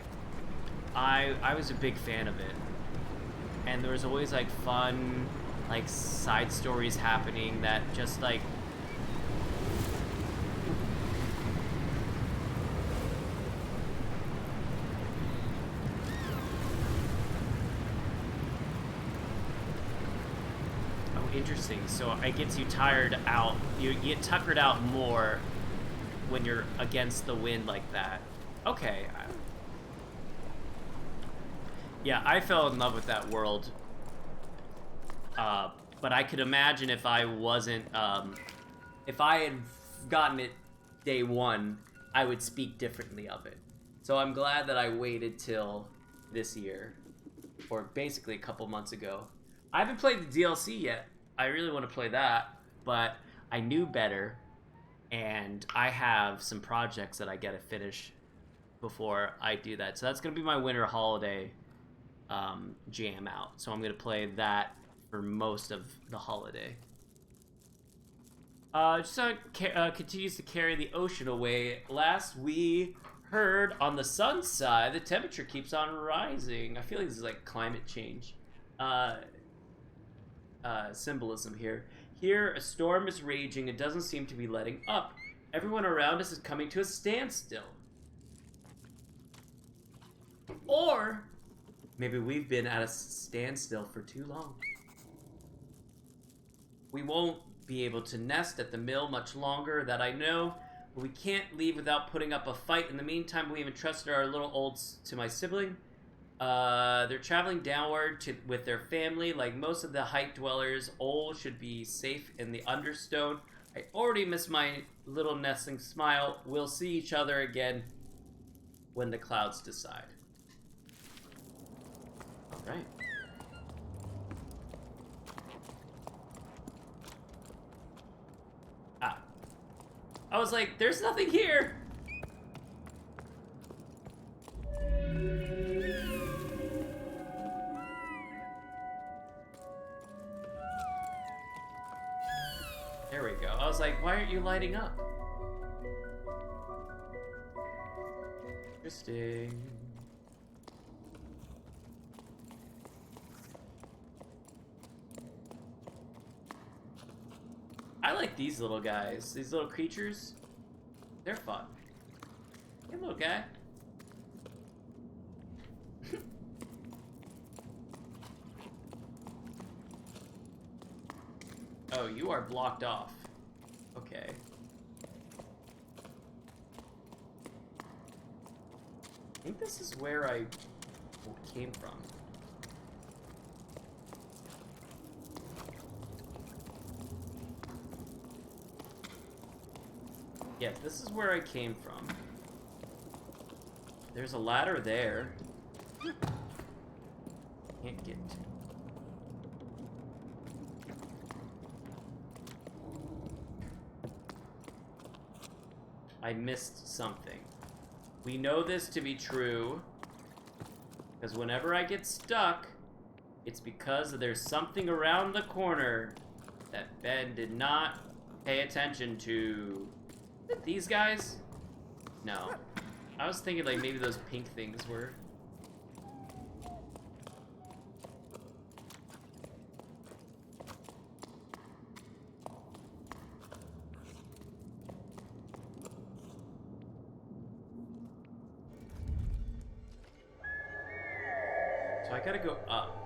I was a big fan of it, and there was always like fun like side stories happening that just like interesting. So it gets you tired out. You get tuckered out more when you're against the wind like that. Okay. Yeah, I fell in love with that world. But I could imagine if I wasn't, if I had gotten it day one, I would speak differently of it. So I'm glad that I waited till this year, or basically a couple months ago. I haven't played the DLC yet. I really want to play that, but I knew better, and I have some projects that I gotta finish before I do that. So that's gonna be my winter holiday jam out. So I'm gonna play that for most of the holiday. Jusant continues to carry the ocean away. Last we heard, on the sun side, the temperature keeps on rising. I feel like this is like climate change. Symbolism here. Here, a storm is raging and doesn't seem to be letting up. Everyone around us is coming to a standstill. Or, maybe we've been at a standstill for too long. We won't be able to nest at the mill much longer, that I know, but we can't leave without putting up a fight. In the meantime, we have entrusted our little olds to my sibling. They're traveling downward with their family. Like most of the height dwellers, Ole should be safe in the understone. I already miss my little nestling smile. We'll see each other again when the clouds decide. Alright. Ah. I was like, there's nothing here! There we go. I was like, why aren't you lighting up? Interesting. I like these little guys. These little creatures. They're fun. Hey, little guy. Oh, you are blocked off. Okay. I think this is where I came from. Yes, this is where I came from. There's a ladder there. Can't get to. I missed something. We know this to be true, because whenever I get stuck, it's because there's something around the corner that Ben did not pay attention to. These guys? No. I was thinking like maybe those pink things were. So I gotta go up.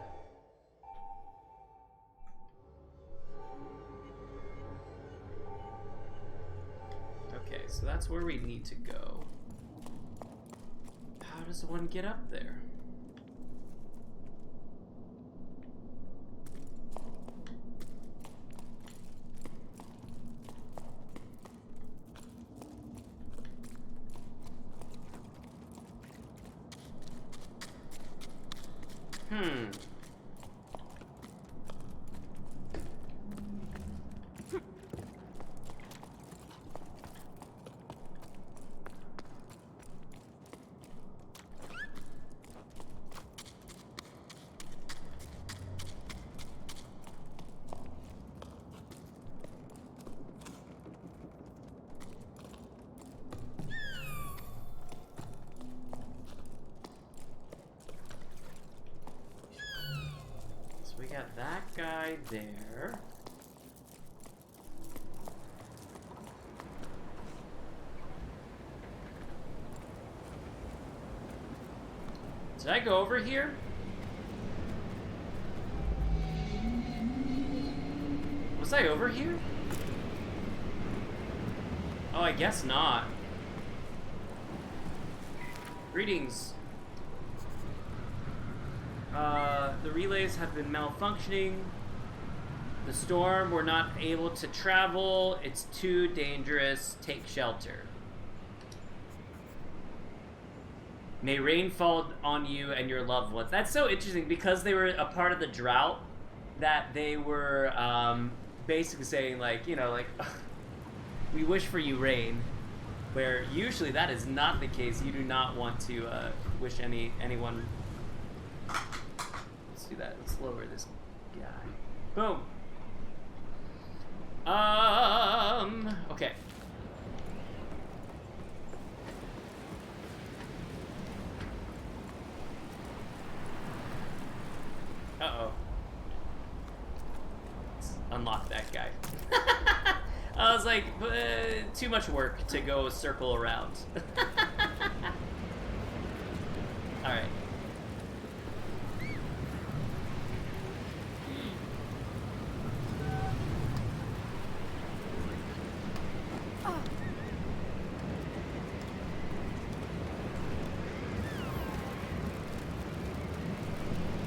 Okay, so that's where we need to go. How does one get up there? We got that guy there. Did I go over here? Was I over here? Oh, I guess not. Greetings. The relays have been malfunctioning. The storm, we're not able to travel. It's too dangerous. Take shelter. May rain fall on you and your loved ones. That's so interesting because they were a part of the drought that they were basically saying like, you know, like, we wish for you rain. Where usually that is not the case. You do not want to wish anyone. Let's do that. Let's lower this guy. Boom. Okay. Uh-oh. Let's unlock that guy. I was like, too much work to go circle around. Alright.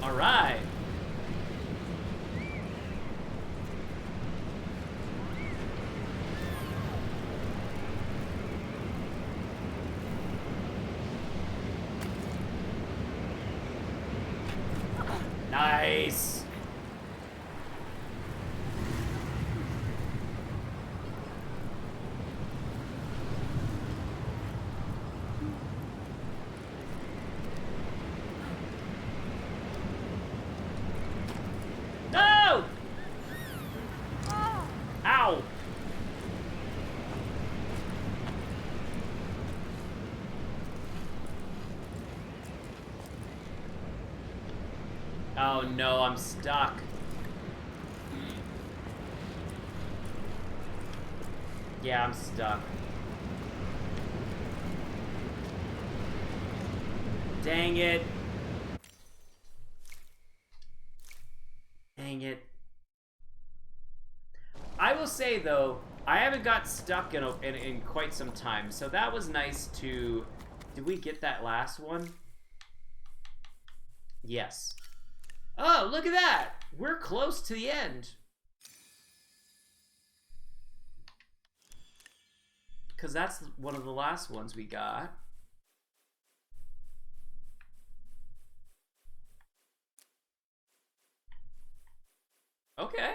Alright. Nice. No! Ow! Oh no, I'm stuck. Yeah, I'm stuck. Dang it. Dang it. I will say though, I haven't got stuck in quite some time, so that was nice to... Did we get that last one? Yes. Oh, look at that! We're close to the end. Because that's one of the last ones we got. Okay.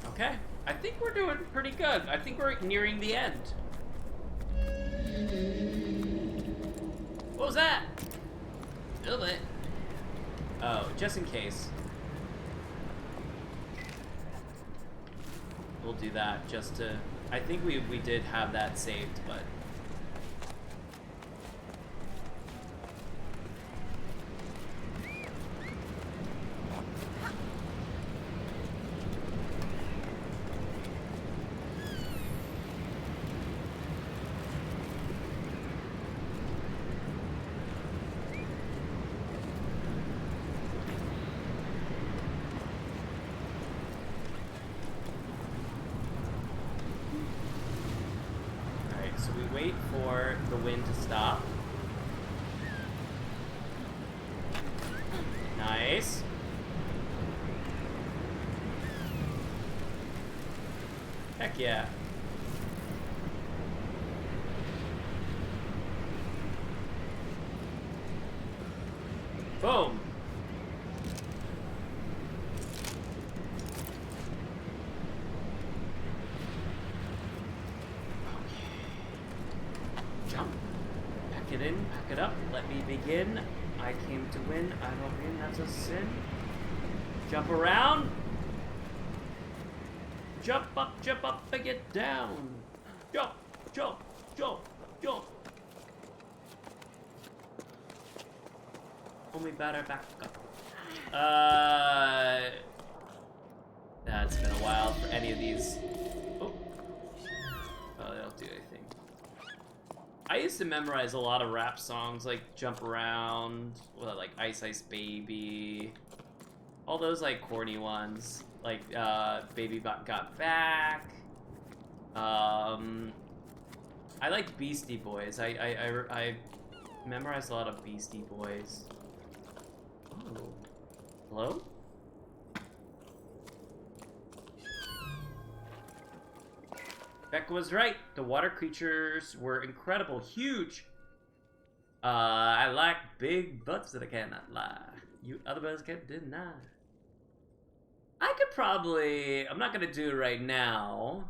Okay, I think we're doing pretty good. I think we're nearing the end. was that? A little bit. Oh, just in case. We'll do that just to... I think we did have that saved, but... So we wait for the wind to stop. Nice. Heck yeah. Boom. It in, pack it up, let me begin. I came to win, I don't win, that's a sin. Jump around. Jump up, and get down. Jump, jump, jump, jump. Only better back up. It's been a while for any of these. Oh, they don't do anything. I used to memorize a lot of rap songs, like Jump Around, like Ice Ice Baby, all those like corny ones, like Baby Got Back. I liked Beastie Boys. I memorized a lot of Beastie Boys. Oh, hello? Becca was right. The water creatures were incredible, huge. I like big butts that I cannot lie. You other birds can't deny. I could probably, I'm not gonna do it right now,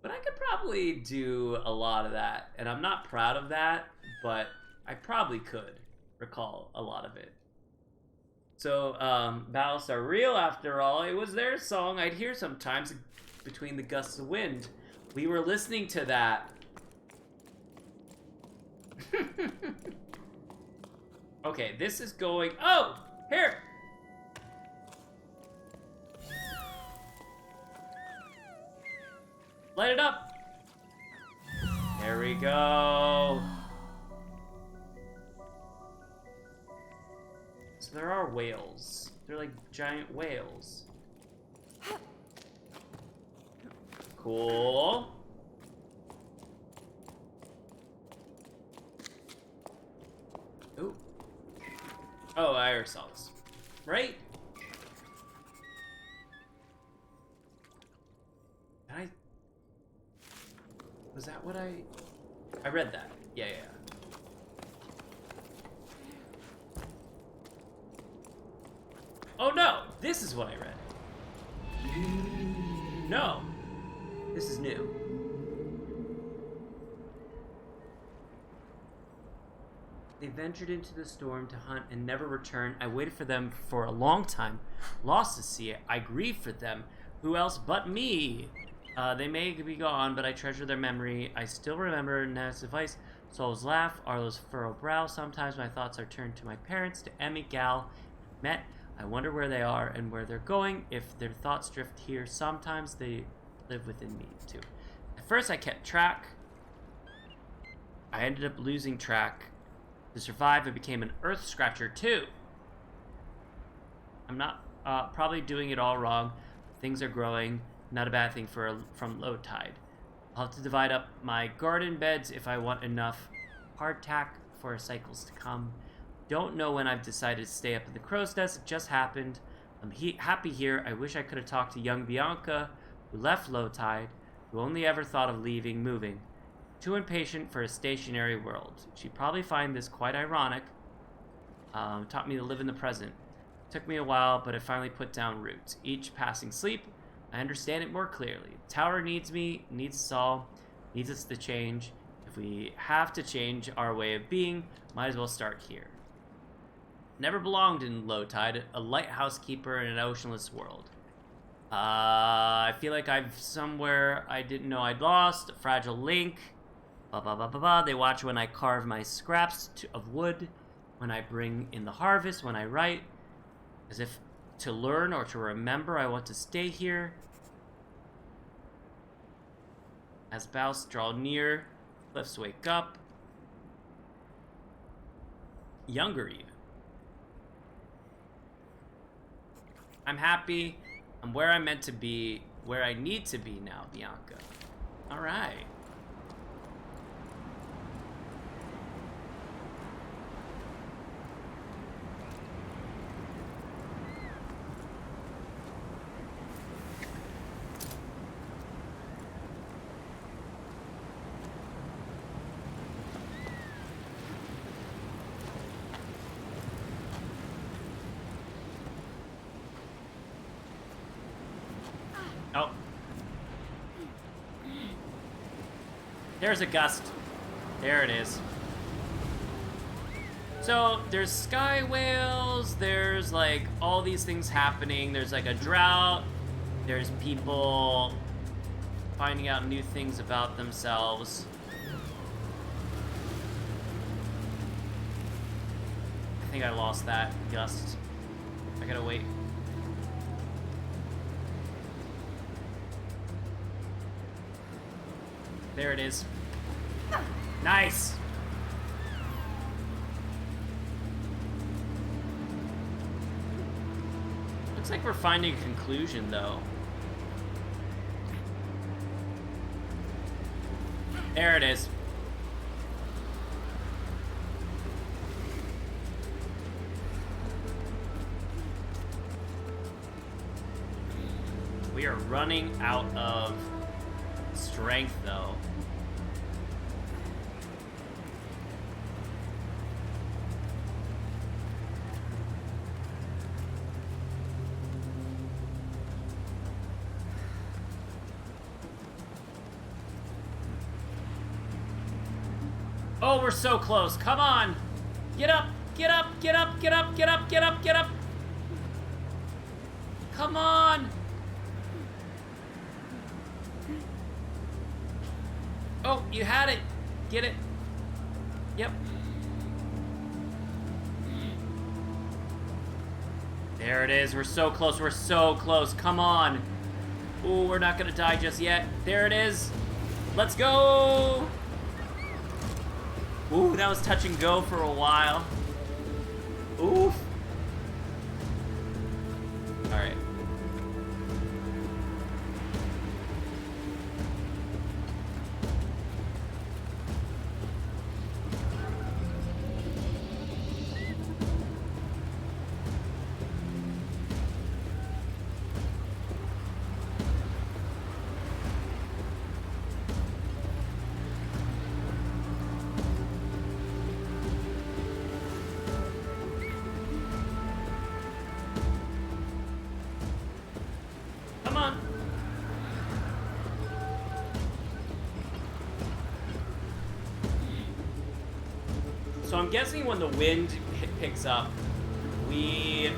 but I could probably do a lot of that. And I'm not proud of that, but I probably could recall a lot of it. So, ballasts are real after all. It was their song I'd hear sometimes between the gusts of wind. We were listening to that. Okay, this is going... Oh! Here! Light it up! There we go. So there are whales. They're like giant whales. Cool. Ooh. Oh, aerosols. Right? Was that what I read that. Yeah. Oh no! This is what I read. No. This is new. They ventured into the storm to hunt and never returned. I waited for them for a long time, lost to see it. I grieve for them. Who else but me? They may be gone, but I treasure their memory. I still remember Nat's advice. Souls laugh, Arlo's furrowed brow. Sometimes my thoughts are turned to my parents, to Emmy, Gal, Met. I wonder where they are and where they're going. If their thoughts drift here, sometimes they live within me too. At first I kept track. I ended up losing track. To survive, I became an earth scratcher too. I'm not probably doing it all wrong. Things are growing. Not a bad thing from low tide. I'll have to divide up my garden beds if I want enough hardtack for cycles to come. Don't know when I've decided to stay up in the crow's nest. It just happened. I'm happy here. I wish I could have talked to young Bianca, who left low tide, who only ever thought of leaving, moving. Too impatient for a stationary world. She'd probably find this quite ironic. Taught me to live in the present. Took me a while, but I finally put down roots. Each passing sleep, I understand it more clearly. Tower needs me, needs us all, needs us to change. If if we have to change our way of being, might as well start here. Never belonged in low tide, a lighthouse keeper in an oceanless world. I feel like I've somewhere I didn't know I'd lost, a fragile link. Ba ba ba ba ba. They watch when I carve my scraps of wood, when I bring in the harvest, when I write, as if to learn or to remember I want to stay here. As bows draw near, cliffs wake up. Younger even. I'm happy. I'm where I'm meant to be, where I need to be now, Bianca. All right. Oh. There's a gust. There it is. So, there's sky whales, there's like all these things happening, there's like a drought, there's people finding out new things about themselves. I think I lost that gust. I gotta wait. There it is. Nice! Looks like we're finding a conclusion, though. There it is. We are running out of strength, though. Oh, we're so close. Come on. Get up. Get up. Get up. Get up. Get up. Get up. Get up. Come on. Oh, you had it. Get it. Yep. There it is. We're so close. We're so close. Come on. Ooh, we're not going to die just yet. There it is. Let's go. Ooh, that was touch and go for a while. Oof. All right. Come on. So I'm guessing when the wind picks up, we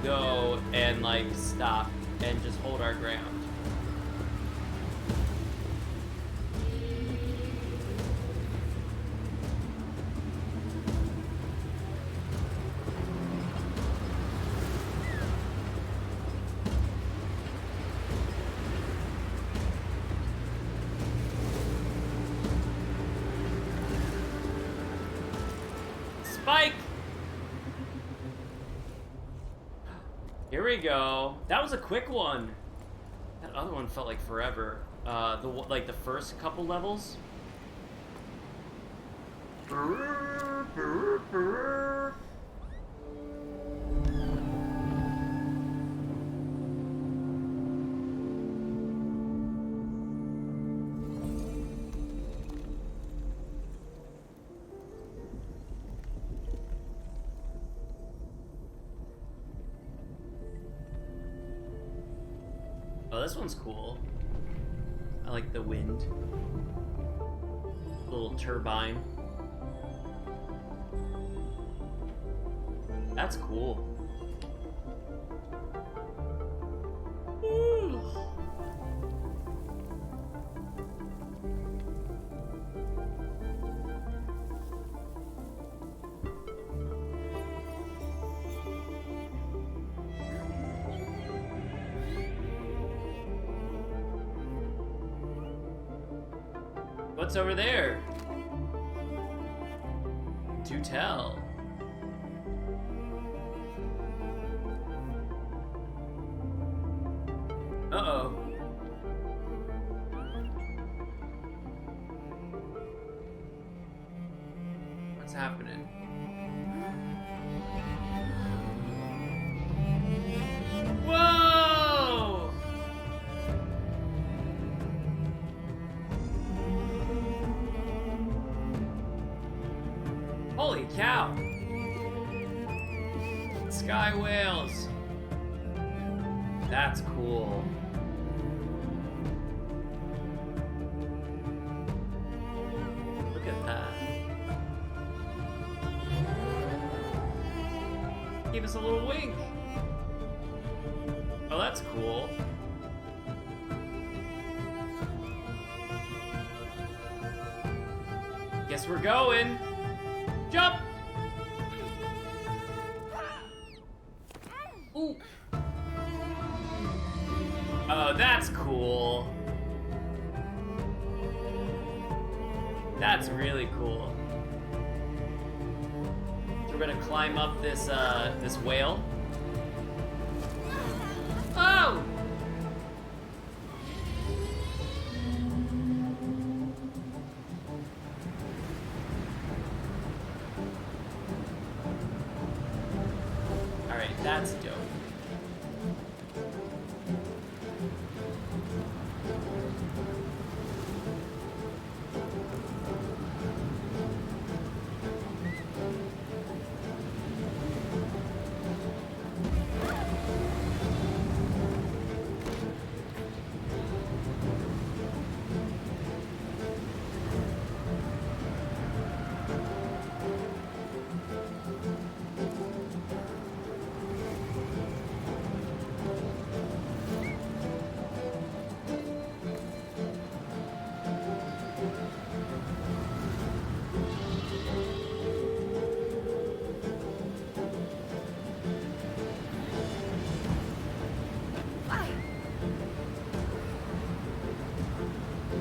go and like stop and just hold our ground. Spike! Here we go. That was a quick one. That other one felt like forever. Like the first couple levels. Oh, this one's cool. I like the wind. little turbine. That's cool. Ooh. What's over there? Do tell. Uh-oh. What's happening? Whoa! Holy cow! Sky whales! That's cool. Look at that. Gave us a little wink. Oh, that's cool. Guess we're going. Jump! Ooh. Oh, that's cool. That's really cool. So we're gonna climb up this this whale. Oh! All right, that's dope.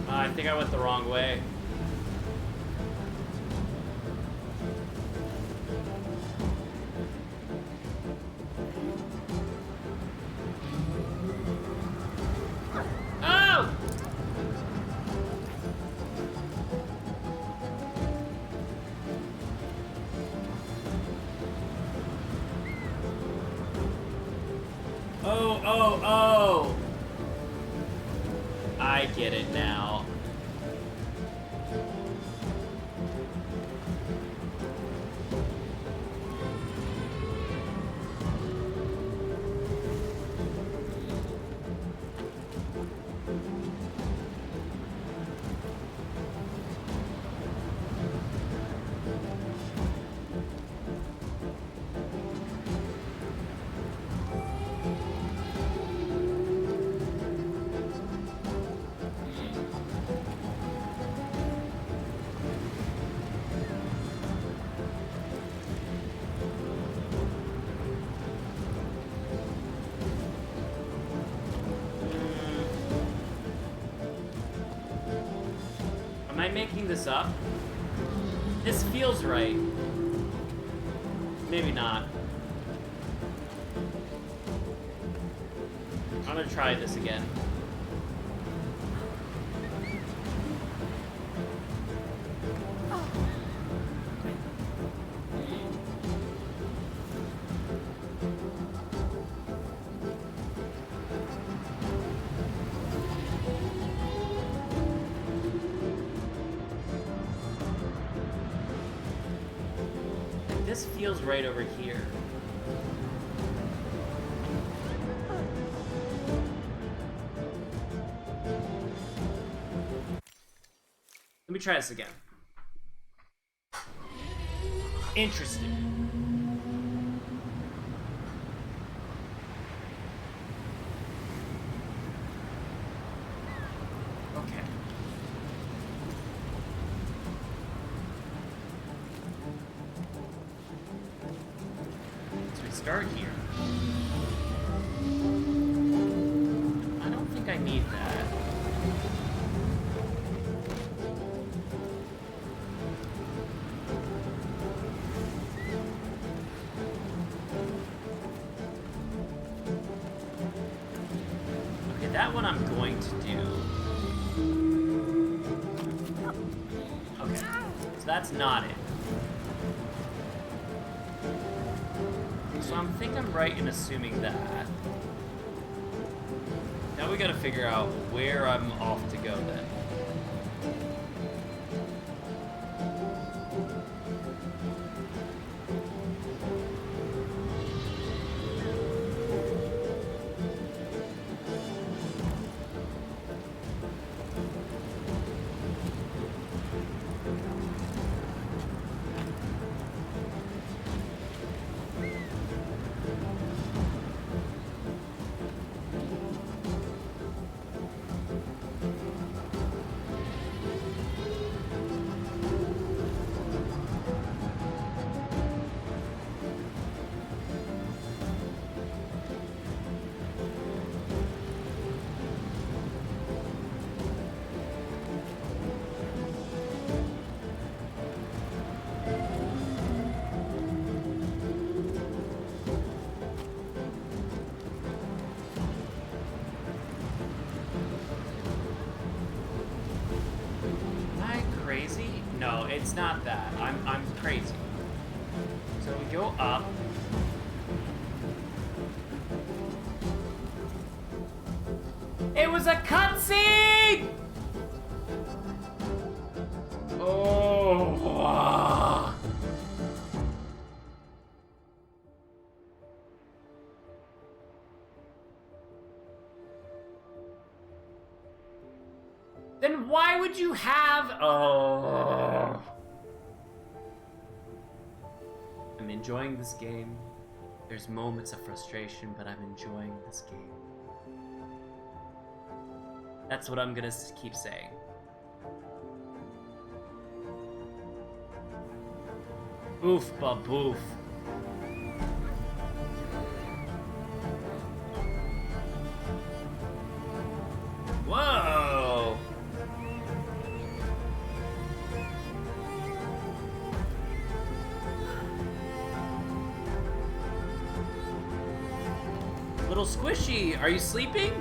I think I went the wrong way. Oh! Oh, oh, oh! I get it now. Am I making this up? This feels right. Maybe not. I'm gonna try this again. This feels right over here. Let me try this again. Interesting. Okay. So we start here. I don't think I need that. Okay, that one I'm going to do. Okay, so that's not it. So I think I'm right in assuming that. Now we gotta figure out where I'm off to go then. No, it's not that. I'm crazy. So we go up. It was a cutscene! Oh. Then why would you have... Oh. I'm enjoying this game. There's moments of frustration, but I'm enjoying this game. That's what I'm gonna keep saying. Oof, baboof. Whoa! Little squishy, are you sleeping?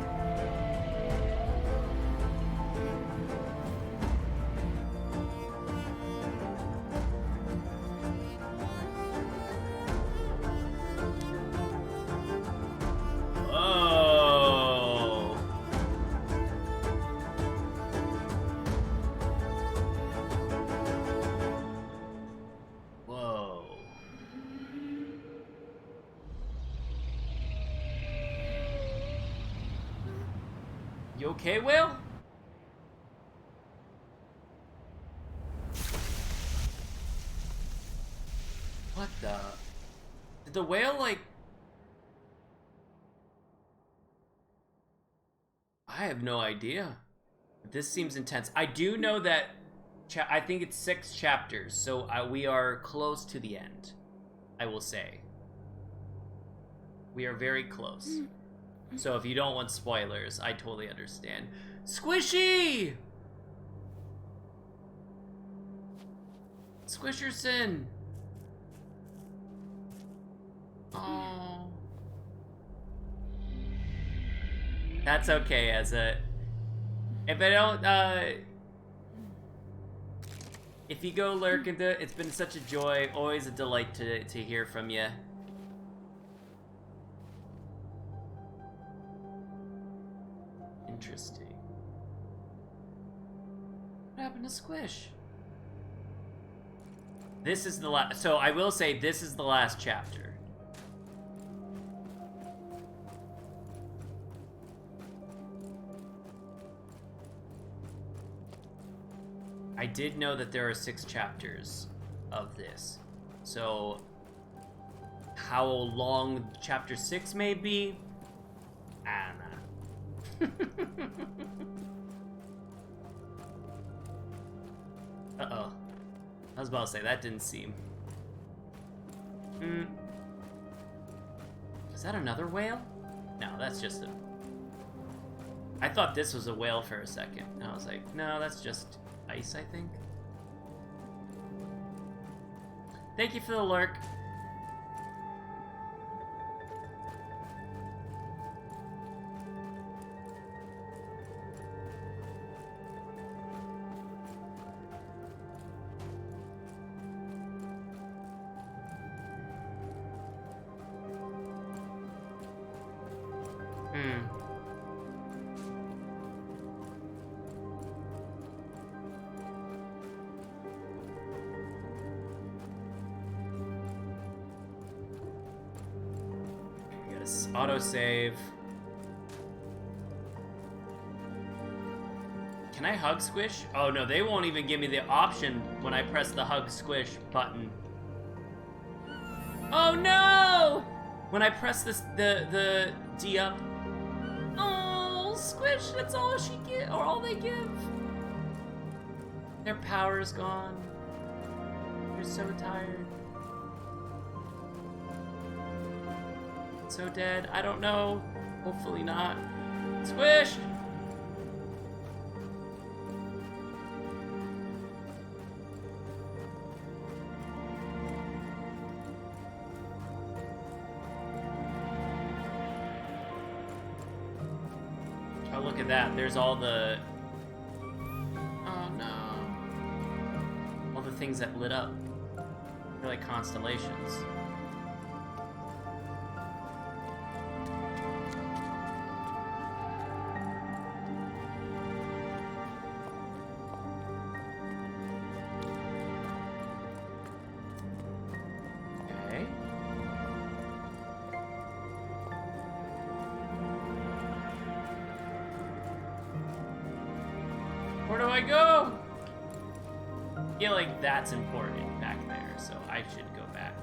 Oh. Whoa. You okay, Will? What the? Did the whale, like... I have no idea. This seems intense. I do know that... I think it's 6 chapters, so we are close to the end. I will say. We are very close. So if you don't want spoilers, I totally understand. Squishy! Squisherson! Oh. That's okay, as a... If I don't, if you go lurk into it, it's been such a joy. Always a delight to hear from you. Interesting. What happened to Squish? This is the last... So I will say this is the last chapter. I did know that there are 6 chapters of this. So, how long chapter 6 may be? I don't know. Uh-oh. I was about to say, that didn't seem... Is that another whale? No, that's just a... I thought this was a whale for a second. And I was like, no, that's just ice, I think. Thank you for the lurk. Autosave. Can I hug squish? Oh no, they won't even give me the option when I press the hug squish button. Oh no! When I press this the D up. Oh, squish, that's all she get or all they give. Their power is gone. They're so tired. So dead. I don't know. Hopefully not. Squish! Oh, look at that. There's all the... Oh, no. All the things that lit up. They're like constellations. Where do I go? I feel like that's important back there, so I should go back.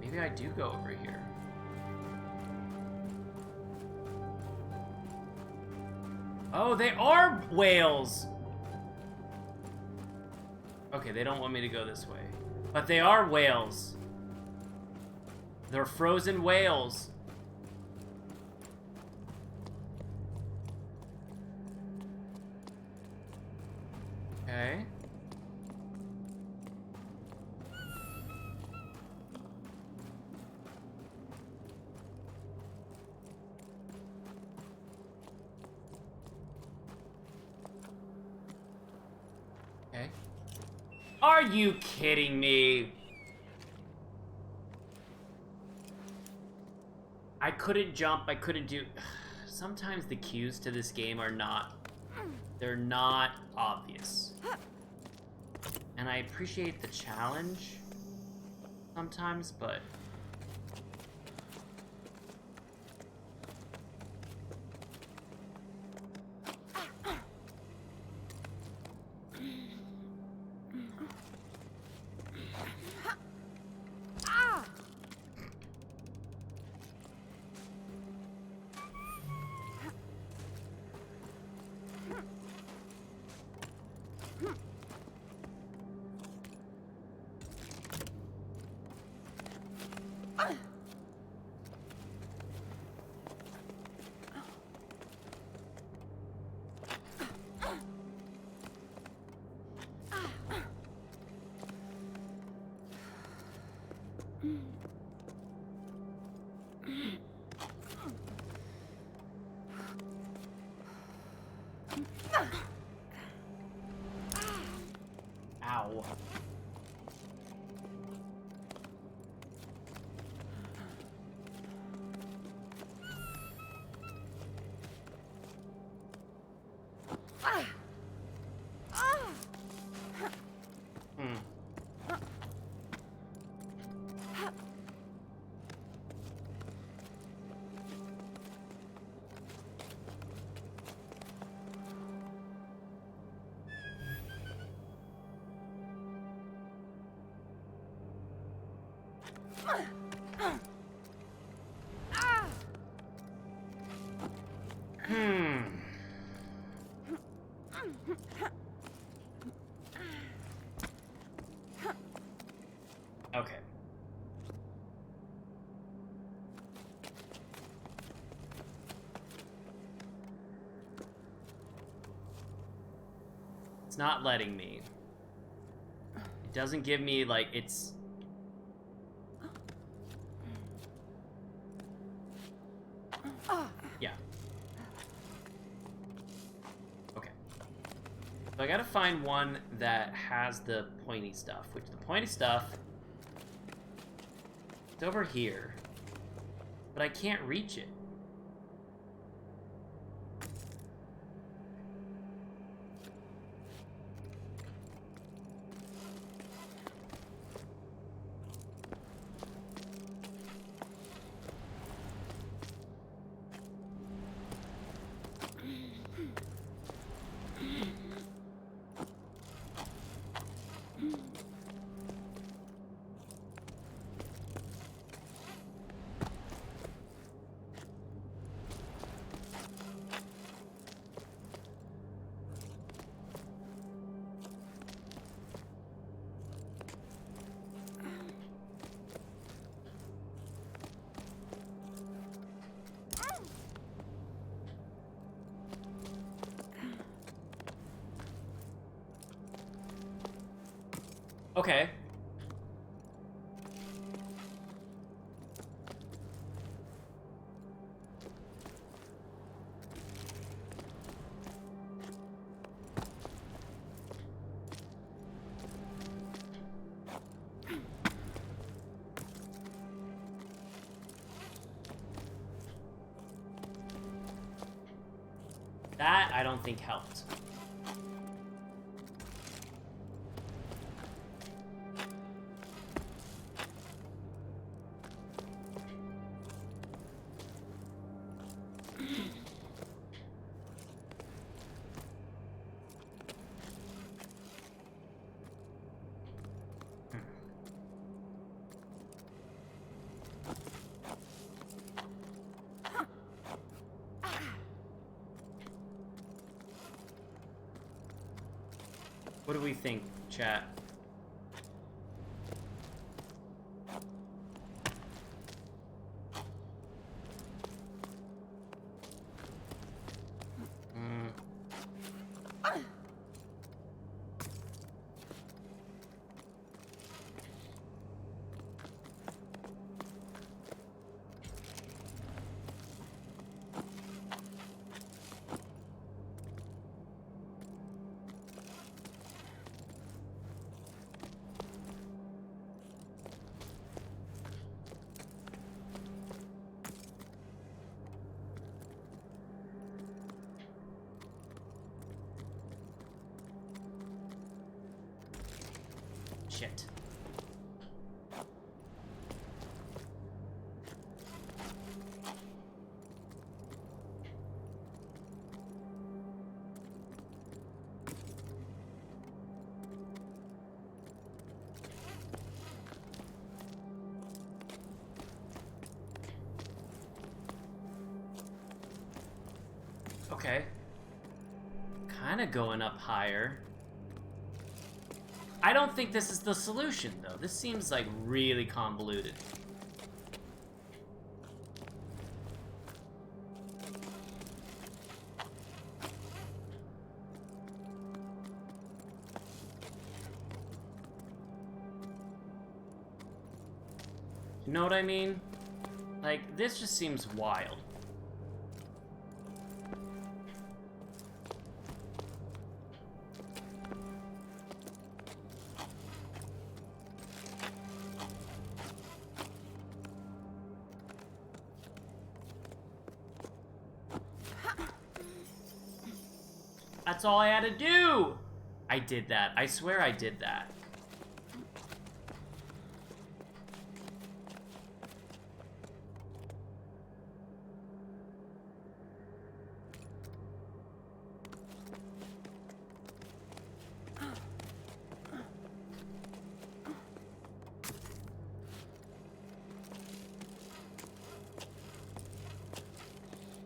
Maybe I do go over here. Oh, they are whales! Okay, they don't want me to go this way. But they are whales. They're frozen whales. Okay. Okay. Are you kidding me? I couldn't jump, I couldn't do... Sometimes the cues to this game are not... They're not obvious. And I appreciate the challenge sometimes, but... Ow. Okay. It's not letting me. It doesn't give me, like, it's... Yeah. Okay. So I gotta find one that has the pointy stuff, which the pointy stuff... It's over here. But I can't reach it. Okay. That, I don't think, helped. What do we think, chat? Shit. Okay. Kinda going up higher. I don't think this is the solution, though. This seems, like, really convoluted. You know what I mean? Like, this just seems wild. That's all I had to do! I did that. I swear I did that.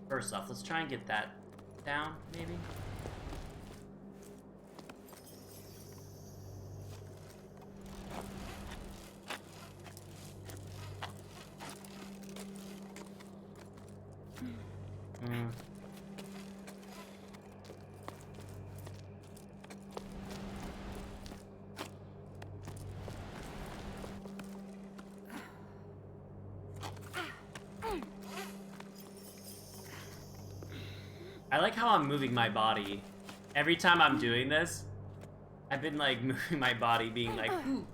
First off, let's try and get that down, maybe? I like how I'm moving my body. Every time I'm doing this, I've been like moving my body, being like, ooh.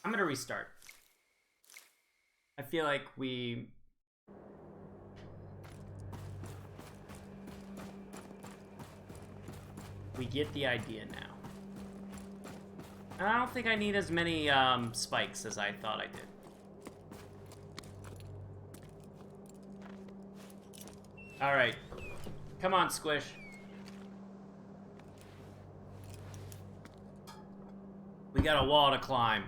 I'm gonna restart. I feel like we get the idea now. And I don't think I need as many spikes as I thought I did. Alright. Come on, Squish. We got a wall to climb.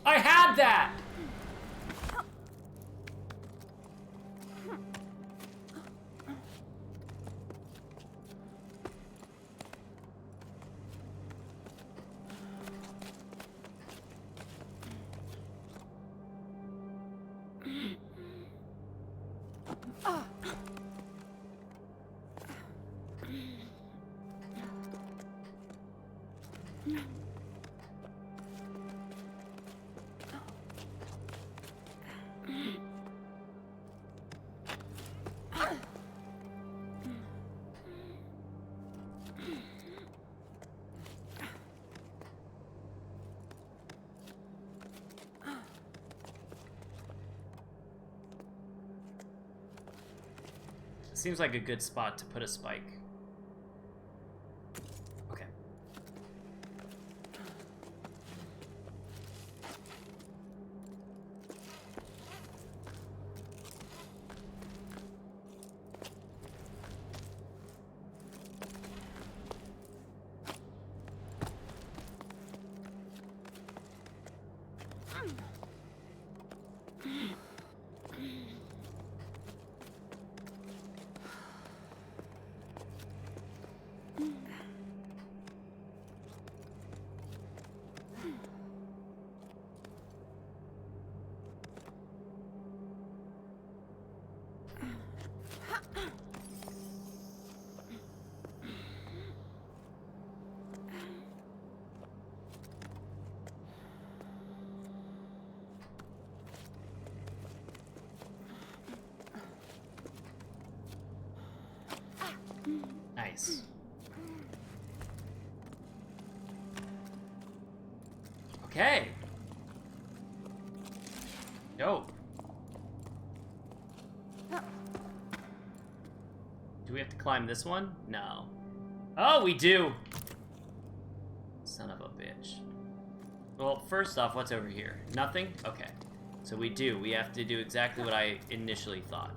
I had that! Seems like a good spot to put a spike. Okay. Nice. Okay. Dope. Do we have to climb this one? No. Oh, we do! Son of a bitch. Well, first off, what's over here? Nothing? Okay. So we do. We have to do exactly what I initially thought.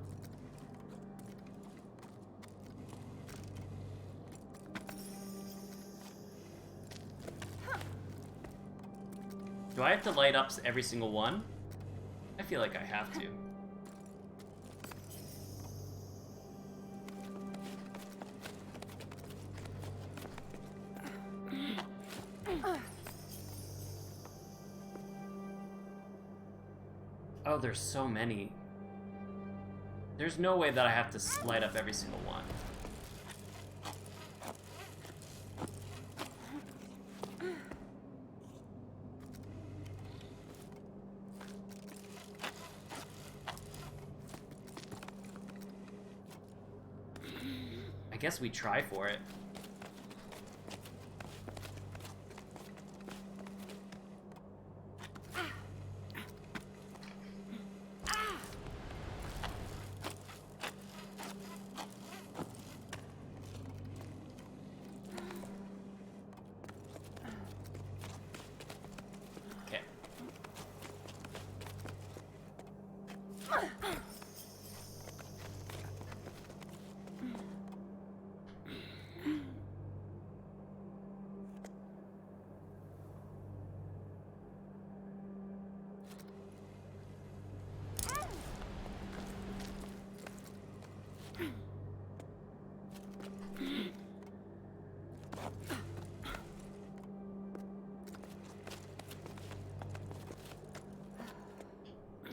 Do I have to light up every single one? I feel like I have to. Oh, there's so many. There's no way that I have to light up every single one. I guess we try for it. Okay.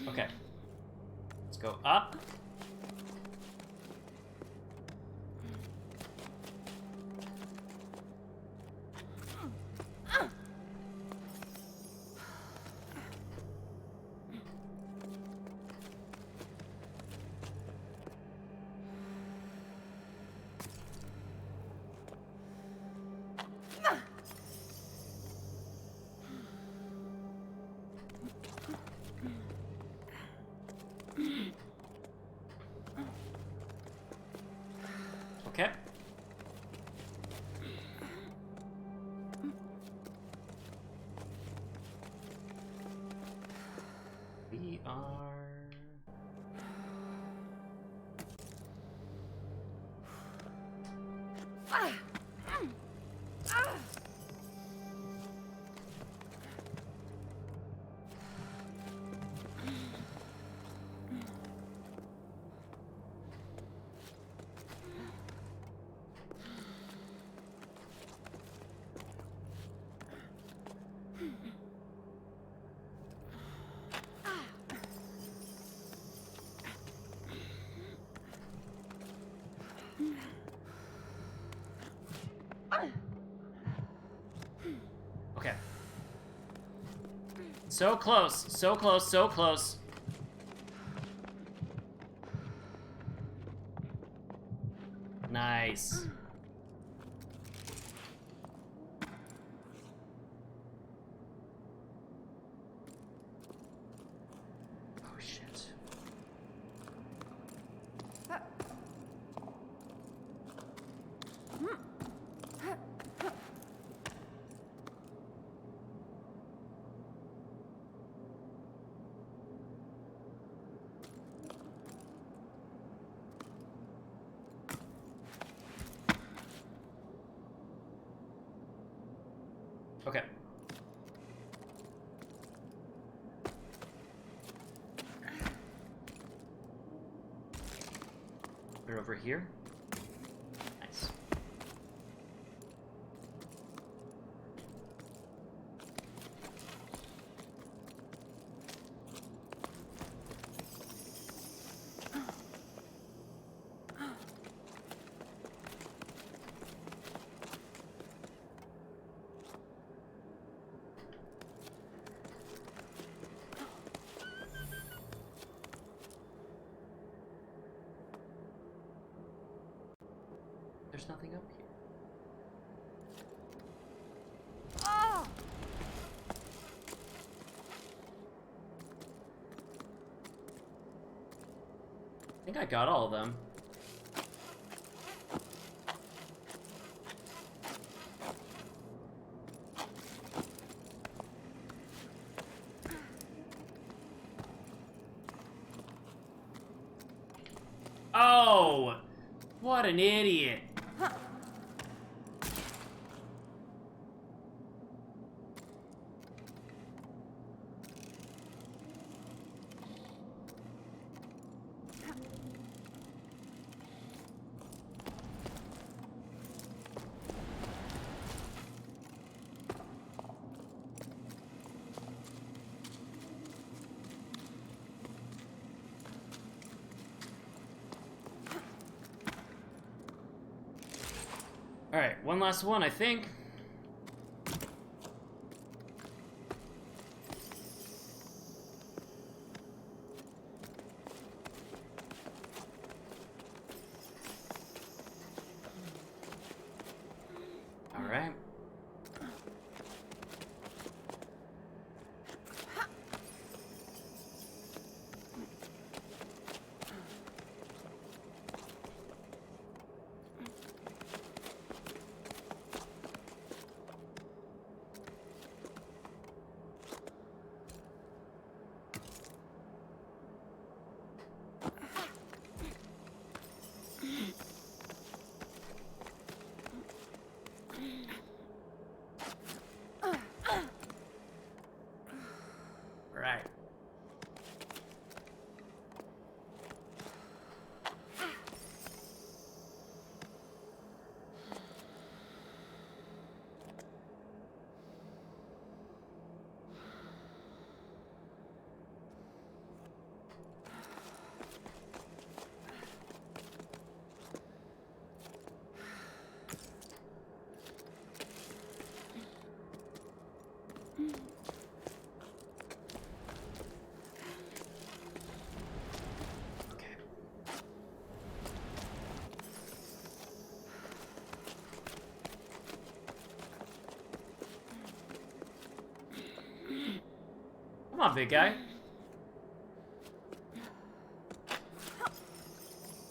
Okay. Let's go up. Okay. We are... Okay. So close, so close, so close. Nice. Oh, shit. Okay. Put it over here. Nice. There's nothing up here. Oh! I think I got all of them. Oh! What an idiot! Alright, one last one, I think. Alright. Right. Come on, big guy.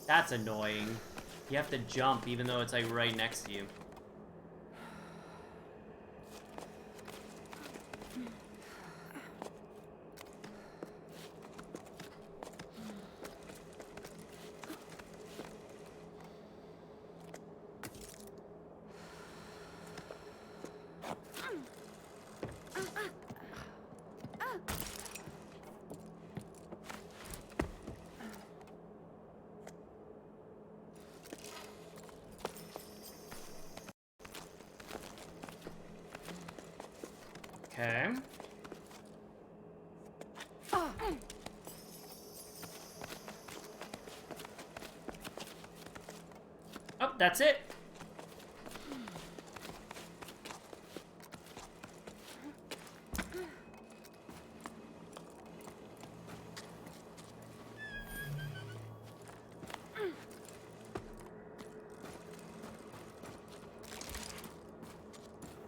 That's annoying. You have to jump even though it's like right next to you. Okay. Oh, that's it.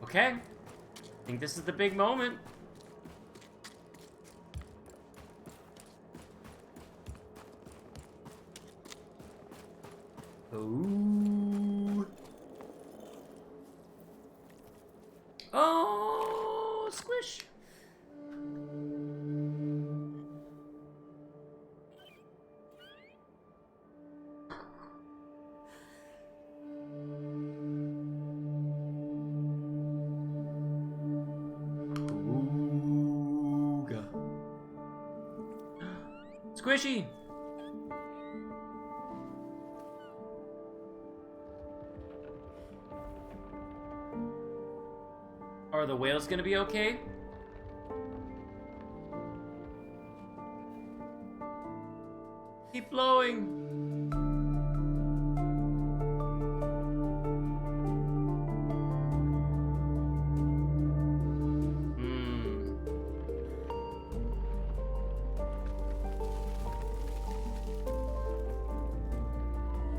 Okay. I think this is the big moment. Ooh. Oh, squish. Ooga. Squishy. Are the whales gonna be okay? Keep blowing.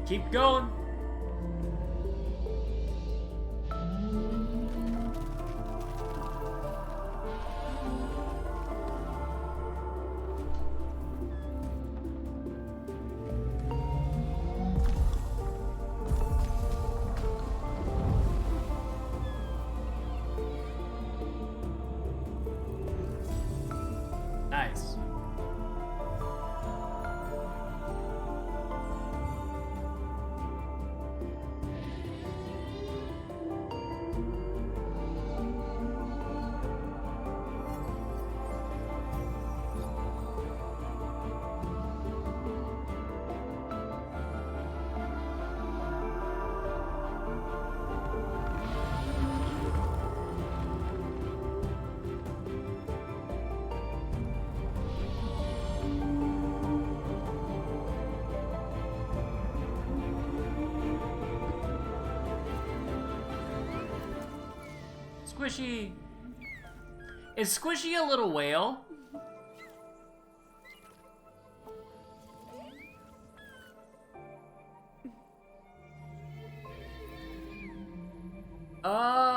Keep going. Squishy. Is Squishy a little whale? Oh.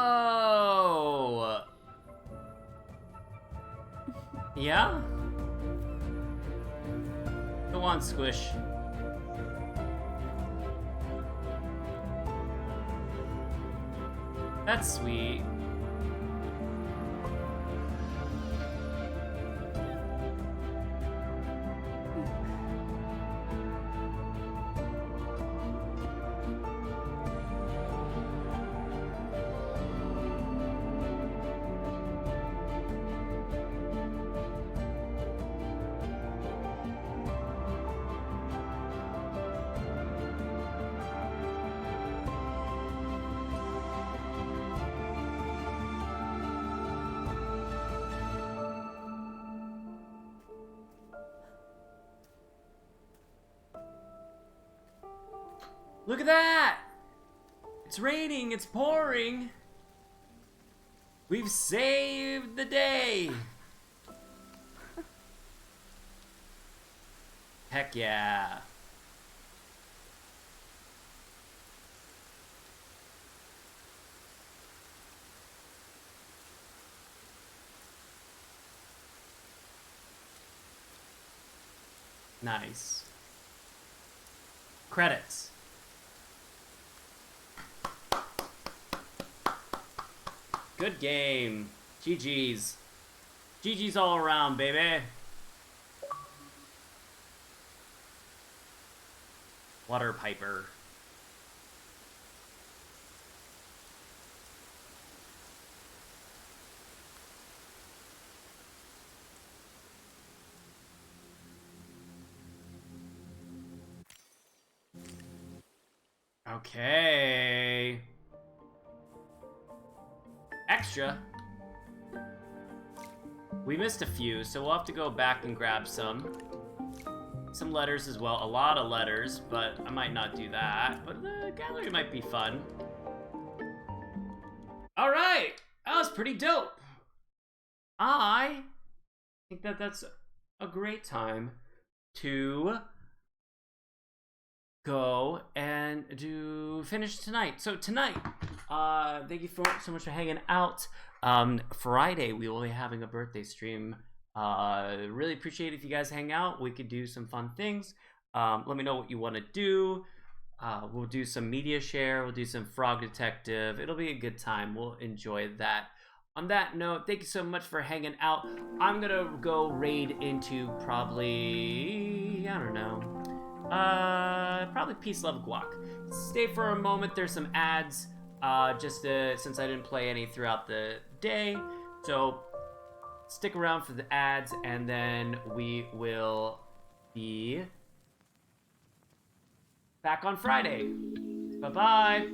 Yeah? Go on, Squish. That's sweet. Look at that! It's raining, it's pouring. We've saved the day. Heck yeah. Nice. Credits. Good game. GG's. GG's all around, baby. Water Piper. Okay. Extra. We missed a few, so we'll have to go back and grab some. Some letters as well. A lot of letters, but I might not do that. But the gallery might be fun. Alright! That was pretty dope. I think that that's a great time to go and finish tonight. So tonight, thank you so much for hanging out. Friday we will be having a birthday stream. Really appreciate it if you guys hang out. We could do some fun things. Let me know what you want to do. We'll do some media share. We'll do some Frog Detective. It'll be a good time. We'll enjoy that. On that note, thank you so much for hanging out. I'm gonna go raid into probably, I don't know, probably Peace Love Guac. Stay for a moment. There's some ads, since I didn't play any throughout the day. So stick around for the ads, and then we will be back on Friday. Bye-bye.